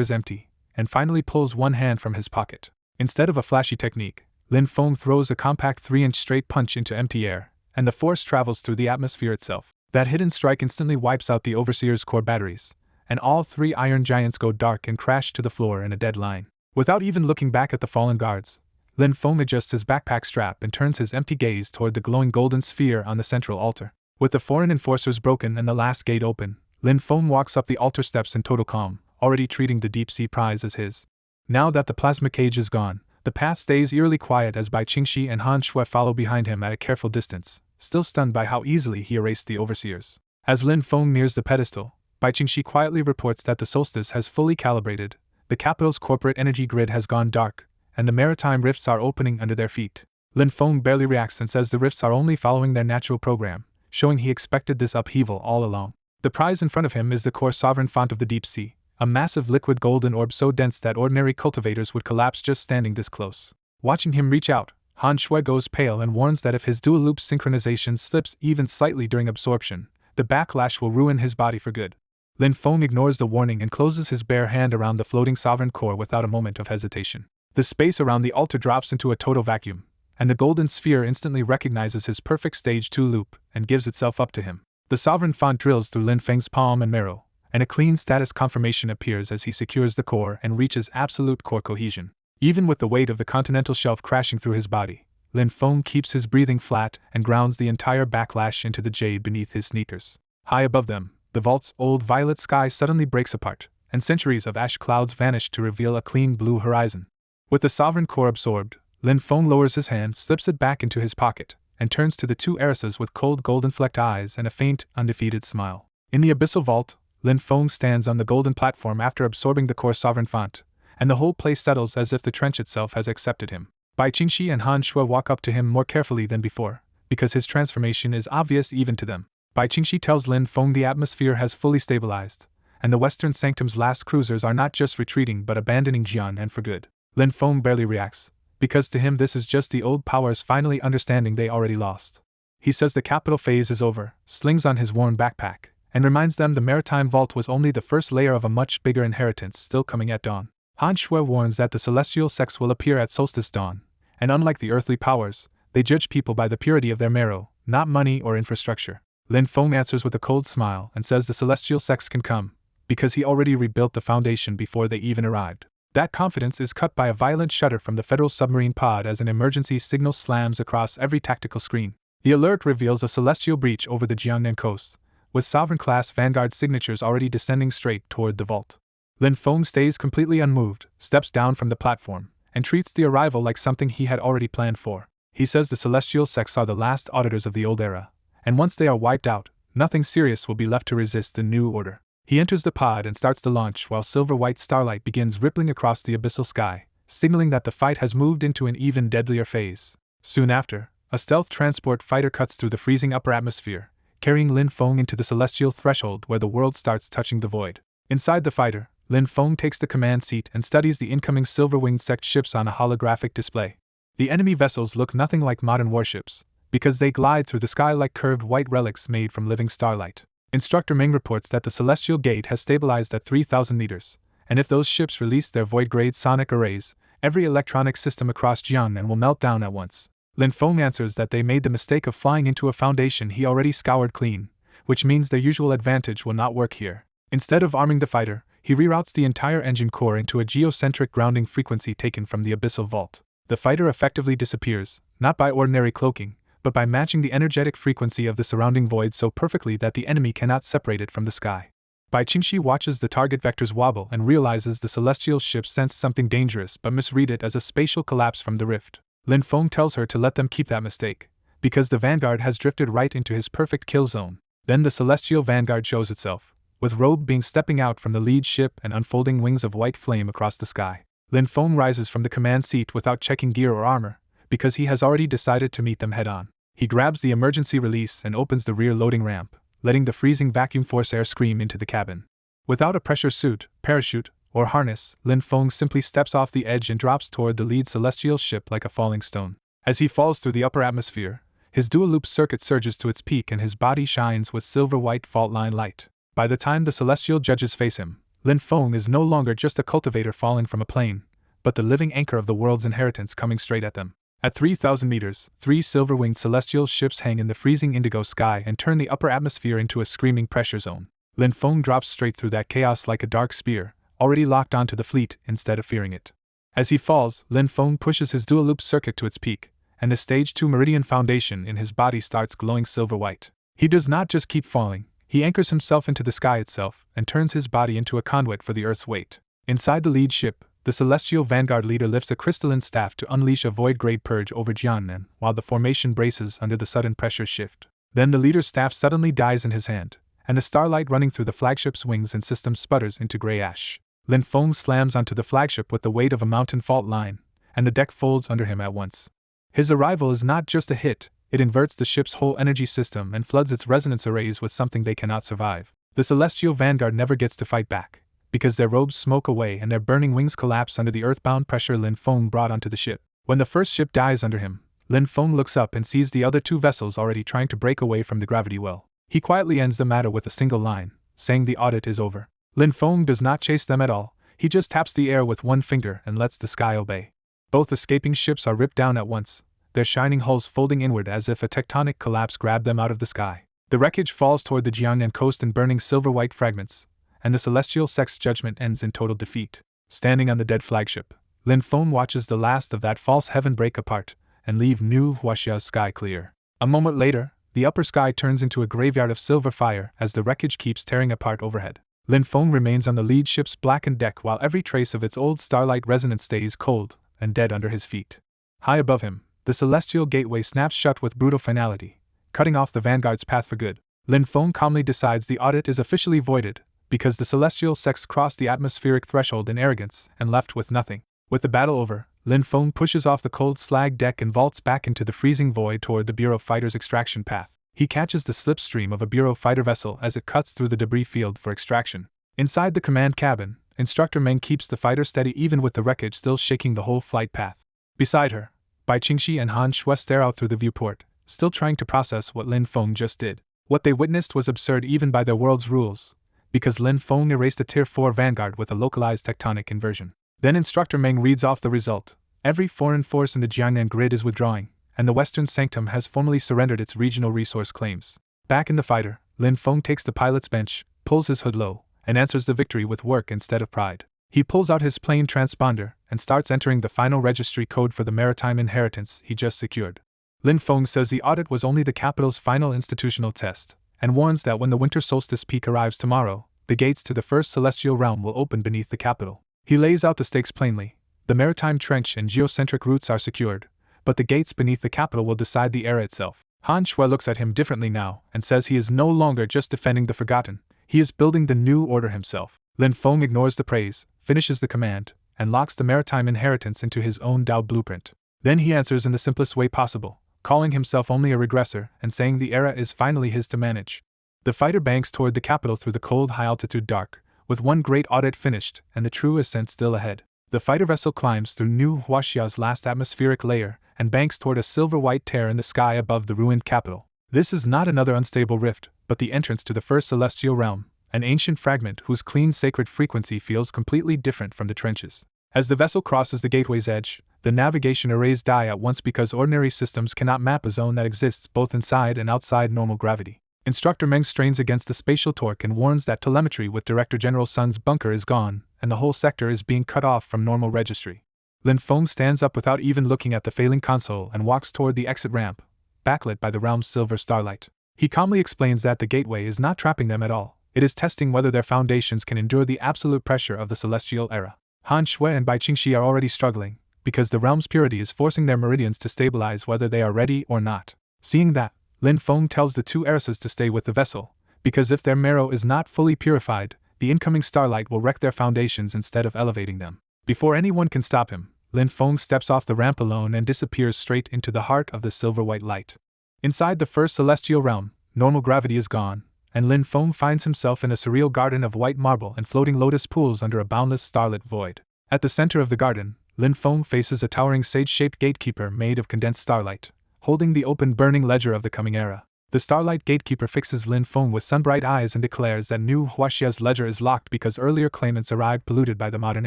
is empty, and finally pulls one hand from his pocket. Instead of a flashy technique, Lin Feng throws a compact 3-inch straight punch into empty air, and the force travels through the atmosphere itself. That hidden strike instantly wipes out the overseer's core batteries, and all 3 iron giants go dark and crash to the floor in a dead line. Without even looking back at the fallen guards, Lin Feng adjusts his backpack strap and turns his empty gaze toward the glowing golden sphere on the central altar. With the foreign enforcers broken and the last gate open, Lin Feng walks up the altar steps in total calm, already treating the deep-sea prize as his. Now that the plasma cage is gone, the path stays eerily quiet as Bai Qingxi and Han Shui follow behind him at a careful distance, still stunned by how easily he erased the overseers. As Lin Feng nears the pedestal, Bai Qingxi quietly reports that the solstice has fully calibrated, the capital's corporate energy grid has gone dark, and the maritime rifts are opening under their feet. Lin Feng barely reacts and says the rifts are only following their natural program, showing he expected this upheaval all along. The prize in front of him is the core sovereign font of the deep sea, a massive liquid golden orb so dense that ordinary cultivators would collapse just standing this close. Watching him reach out, Han Shui goes pale and warns that if his dual-loop synchronization slips even slightly during absorption, the backlash will ruin his body for good. Lin Feng ignores the warning and closes his bare hand around the floating sovereign core without a moment of hesitation. The space around the altar drops into a total vacuum, and the golden sphere instantly recognizes his perfect stage 2 loop and gives itself up to him. The sovereign font drills through Lin Feng's palm and marrow, and a clean status confirmation appears as he secures the core and reaches absolute core cohesion. Even with the weight of the continental shelf crashing through his body, Lin Feng keeps his breathing flat and grounds the entire backlash into the jade beneath his sneakers. High above them, the vault's old violet sky suddenly breaks apart, and centuries of ash clouds vanish to reveal a clean blue horizon. With the sovereign core absorbed, Lin Feng lowers his hand, slips it back into his pocket, and turns to the 2 heiresses with cold golden-flecked eyes and a faint, undefeated smile. In the abyssal vault, Lin Feng stands on the golden platform after absorbing the core sovereign font, and the whole place settles as if the trench itself has accepted him. Bai Qingxi and Han Shui walk up to him more carefully than before, because his transformation is obvious even to them. Bai Qingxi tells Lin Feng the atmosphere has fully stabilized, and the Western Sanctum's last cruisers are not just retreating but abandoning Jian and for good. Lin Feng barely reacts, because to him this is just the old powers finally understanding they already lost. He says the capital phase is over, slings on his worn backpack, and reminds them the maritime vault was only the first layer of a much bigger inheritance still coming at dawn. Han Shui warns that the celestial sects will appear at solstice dawn, and unlike the earthly powers, they judge people by the purity of their marrow, not money or infrastructure. Lin Feng answers with a cold smile and says the celestial sects can come, because he already rebuilt the foundation before they even arrived. That confidence is cut by a violent shudder from the Federal submarine pod as an emergency signal slams across every tactical screen. The alert reveals a celestial breach over the Jiangnan coast, with Sovereign-class Vanguard signatures already descending straight toward the vault. Lin Feng stays completely unmoved, steps down from the platform, and treats the arrival like something he had already planned for. He says the celestial sects are the last auditors of the old era, and once they are wiped out, nothing serious will be left to resist the new order. He enters the pod and starts to launch while silver-white starlight begins rippling across the abyssal sky, signaling that the fight has moved into an even deadlier phase. Soon after, a stealth transport fighter cuts through the freezing upper atmosphere, carrying Lin Feng into the celestial threshold where the world starts touching the void. Inside the fighter, Lin Feng takes the command seat and studies the incoming silver-winged sect ships on a holographic display. The enemy vessels look nothing like modern warships, because they glide through the sky like curved white relics made from living starlight. Instructor Ming reports that the celestial gate has stabilized at 3,000 meters, and if those ships release their void-grade sonic arrays, every electronic system across Jiangnan will melt down at once. Lin Feng answers that they made the mistake of flying into a foundation he already scoured clean, which means their usual advantage will not work here. Instead of arming the fighter, he reroutes the entire engine core into a geocentric grounding frequency taken from the abyssal vault. The fighter effectively disappears, not by ordinary cloaking, but by matching the energetic frequency of the surrounding void so perfectly that the enemy cannot separate it from the sky. Bai Qingxi watches the target vectors wobble and realizes the celestial ships sense something dangerous but misread it as a spatial collapse from the rift. Lin Feng tells her to let them keep that mistake, because the vanguard has drifted right into his perfect kill zone. Then the celestial vanguard shows itself, with robe being stepping out from the lead ship and unfolding wings of white flame across the sky. Lin Feng rises from the command seat without checking gear or armor, because he has already decided to meet them head-on. He grabs the emergency release and opens the rear loading ramp, letting the freezing vacuum force air scream into the cabin. Without a pressure suit, parachute, or harness, Lin Feng simply steps off the edge and drops toward the lead celestial ship like a falling stone. As he falls through the upper atmosphere, his dual-loop circuit surges to its peak and his body shines with silver-white fault-line light. By the time the celestial judges face him, Lin Feng is no longer just a cultivator falling from a plane, but the living anchor of the world's inheritance coming straight at them. At 3,000 meters, 3 silver-winged celestial ships hang in the freezing indigo sky and turn the upper atmosphere into a screaming pressure zone. Lin Feng drops straight through that chaos like a dark spear, already locked onto the fleet instead of fearing it. As he falls, Lin Feng pushes his dual-loop circuit to its peak, and the Stage 2 Meridian Foundation in his body starts glowing silver-white. He does not just keep falling, he anchors himself into the sky itself and turns his body into a conduit for the Earth's weight. Inside the lead ship, the Celestial Vanguard leader lifts a crystalline staff to unleash a void-grade purge over Jiangnan while the formation braces under the sudden pressure shift. Then the leader's staff suddenly dies in his hand, and the starlight running through the flagship's wings and system sputters into gray ash. Lin Feng slams onto the flagship with the weight of a mountain fault line, and the deck folds under him at once. His arrival is not just a hit, it inverts the ship's whole energy system and floods its resonance arrays with something they cannot survive. The Celestial Vanguard never gets to fight back, because their robes smoke away and their burning wings collapse under the earthbound pressure Lin Feng brought onto the ship. When the first ship dies under him, Lin Feng looks up and sees the other 2 vessels already trying to break away from the gravity well. He quietly ends the matter with a single line, saying the audit is over. Lin Feng does not chase them at all, he just taps the air with one finger and lets the sky obey. Both escaping ships are ripped down at once, their shining hulls folding inward as if a tectonic collapse grabbed them out of the sky. The wreckage falls toward the Jiangnan coast in burning silver-white fragments, and the celestial sect's judgment ends in total defeat. Standing on the dead flagship, Lin Feng watches the last of that false heaven break apart and leave New Huaxia's sky clear. A moment later, the upper sky turns into a graveyard of silver fire as the wreckage keeps tearing apart overhead. Lin Feng remains on the lead ship's blackened deck while every trace of its old starlight resonance stays cold and dead under his feet. High above him, the celestial gateway snaps shut with brutal finality, cutting off the Vanguard's path for good. Lin Feng calmly decides the audit is officially voided, because the celestial sects crossed the atmospheric threshold in arrogance and left with nothing. With the battle over, Lin Feng pushes off the cold slag deck and vaults back into the freezing void toward the Bureau fighter's extraction path. He catches the slipstream of a Bureau fighter vessel as it cuts through the debris field for extraction. Inside the command cabin, Instructor Meng keeps the fighter steady even with the wreckage still shaking the whole flight path. Beside her, Bai Qingxi and Han Shui stare out through the viewport, still trying to process what Lin Feng just did. What they witnessed was absurd even by their world's rules, because Lin Feng erased a Tier 4 Vanguard with a localized tectonic inversion. Then Instructor Meng reads off the result. Every foreign force in the Jiangnan grid is withdrawing, and the Western Sanctum has formally surrendered its regional resource claims. Back in the fighter, Lin Feng takes the pilot's bench, pulls his hood low, and answers the victory with work instead of pride. He pulls out his plane transponder and starts entering the final registry code for the maritime inheritance he just secured. Lin Feng says the audit was only the capital's final institutional test, and warns that when the winter solstice peak arrives tomorrow, the gates to the first celestial realm will open beneath the capital. He lays out the stakes plainly. The maritime trench and geocentric routes are secured, but the gates beneath the capital will decide the era itself. Han Shui looks at him differently now and says he is no longer just defending the forgotten, he is building the new order himself. Lin Feng ignores the praise, finishes the command, and locks the maritime inheritance into his own Dao blueprint. Then he answers in the simplest way possible, calling himself only a regressor and saying the era is finally his to manage. The fighter banks toward the capital through the cold high-altitude dark, with one great audit finished and the true ascent still ahead. The fighter vessel climbs through New Huaxia's last atmospheric layer and banks toward a silver-white tear in the sky above the ruined capital. This is not another unstable rift, but the entrance to the first celestial realm, an ancient fragment whose clean sacred frequency feels completely different from the trenches. As the vessel crosses the gateway's edge, the navigation arrays die at once because ordinary systems cannot map a zone that exists both inside and outside normal gravity. Instructor Meng strains against the spatial torque and warns that telemetry with Director General Sun's bunker is gone, and the whole sector is being cut off from normal registry. Lin Feng stands up without even looking at the failing console and walks toward the exit ramp, backlit by the realm's silver starlight. He calmly explains that the gateway is not trapping them at all, it is testing whether their foundations can endure the absolute pressure of the celestial era. Han Shui and Bai Qingxi are already struggling, because the realm's purity is forcing their meridians to stabilize whether they are ready or not. Seeing that, Lin Feng tells the two heiresses to stay with the vessel, because if their marrow is not fully purified, the incoming starlight will wreck their foundations instead of elevating them. Before anyone can stop him, Lin Feng steps off the ramp alone and disappears straight into the heart of the silver-white light. Inside the first celestial realm, normal gravity is gone, and Lin Feng finds himself in a surreal garden of white marble and floating lotus pools under a boundless starlit void. At the center of the garden, Lin Feng faces a towering sage-shaped gatekeeper made of condensed starlight, holding the open burning ledger of the coming era. The starlight gatekeeper fixes Lin Feng with sun-bright eyes and declares that New Huaxia's ledger is locked because earlier claimants arrived polluted by the modern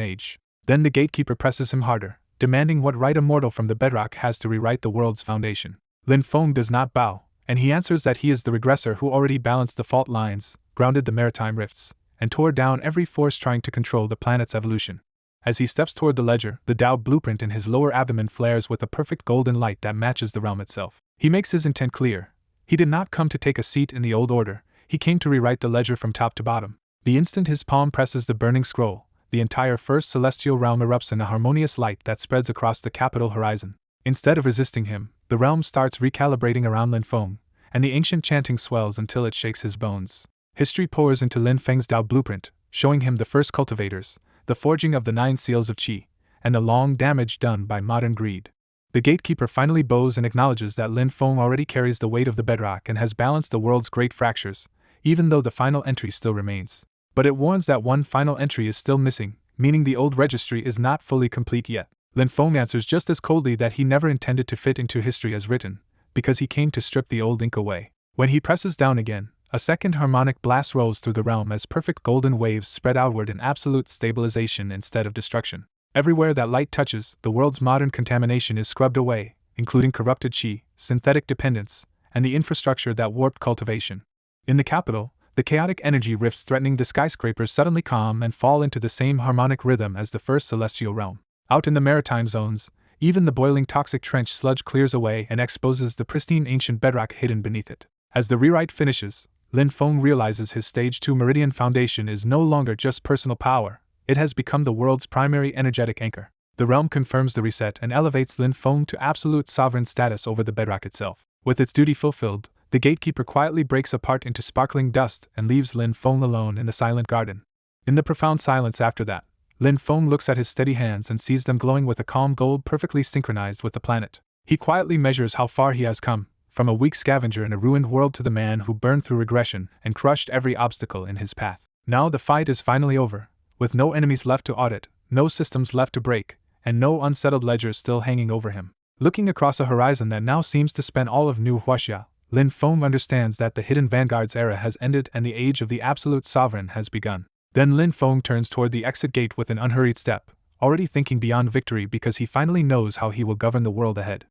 age. Then the gatekeeper presses him harder, demanding what right a mortal from the bedrock has to rewrite the world's foundation. Lin Feng does not bow, and he answers that he is the regressor who already balanced the fault lines, grounded the maritime rifts, and tore down every force trying to control the planet's evolution. As he steps toward the ledger, the Tao blueprint in his lower abdomen flares with a perfect golden light that matches the realm itself. He makes his intent clear. He did not come to take a seat in the old order, he came to rewrite the ledger from top to bottom. The instant his palm presses the burning scroll, the entire first celestial realm erupts in a harmonious light that spreads across the capital horizon. Instead of resisting him, the realm starts recalibrating around Lin Feng, and the ancient chanting swells until it shakes his bones. History pours into Lin Feng's Tao blueprint, showing him the first cultivators, the forging of the 9 seals of Qi, and the long damage done by modern greed. The gatekeeper finally bows and acknowledges that Lin Feng already carries the weight of the bedrock and has balanced the world's great fractures, even though the final entry still remains. But it warns that one final entry is still missing, meaning the old registry is not fully complete yet. Lin Feng answers just as coldly that he never intended to fit into history as written, because he came to strip the old ink away. When he presses down again, a second harmonic blast rolls through the realm as perfect golden waves spread outward in absolute stabilization instead of destruction. Everywhere that light touches, the world's modern contamination is scrubbed away, including corrupted qi, synthetic dependence, and the infrastructure that warped cultivation. In the capital, the chaotic energy rifts threatening the skyscrapers suddenly calm and fall into the same harmonic rhythm as the first celestial realm. Out in the maritime zones, even the boiling toxic trench sludge clears away and exposes the pristine ancient bedrock hidden beneath it. As the rewrite finishes, Lin Feng realizes his Stage 2 Meridian Foundation is no longer just personal power, it has become the world's primary energetic anchor. The realm confirms the reset and elevates Lin Feng to absolute sovereign status over the bedrock itself. With its duty fulfilled, the gatekeeper quietly breaks apart into sparkling dust and leaves Lin Feng alone in the silent garden. In the profound silence after that, Lin Feng looks at his steady hands and sees them glowing with a calm gold perfectly synchronized with the planet. He quietly measures how far he has come, from a weak scavenger in a ruined world to the man who burned through regression and crushed every obstacle in his path. Now the fight is finally over, with no enemies left to audit, no systems left to break, and no unsettled ledgers still hanging over him. Looking across a horizon that now seems to span all of New Huaxia, Lin Feng understands that the Hidden Vanguard's era has ended and the age of the Absolute Sovereign has begun. Then Lin Feng turns toward the exit gate with an unhurried step, already thinking beyond victory because he finally knows how he will govern the world ahead.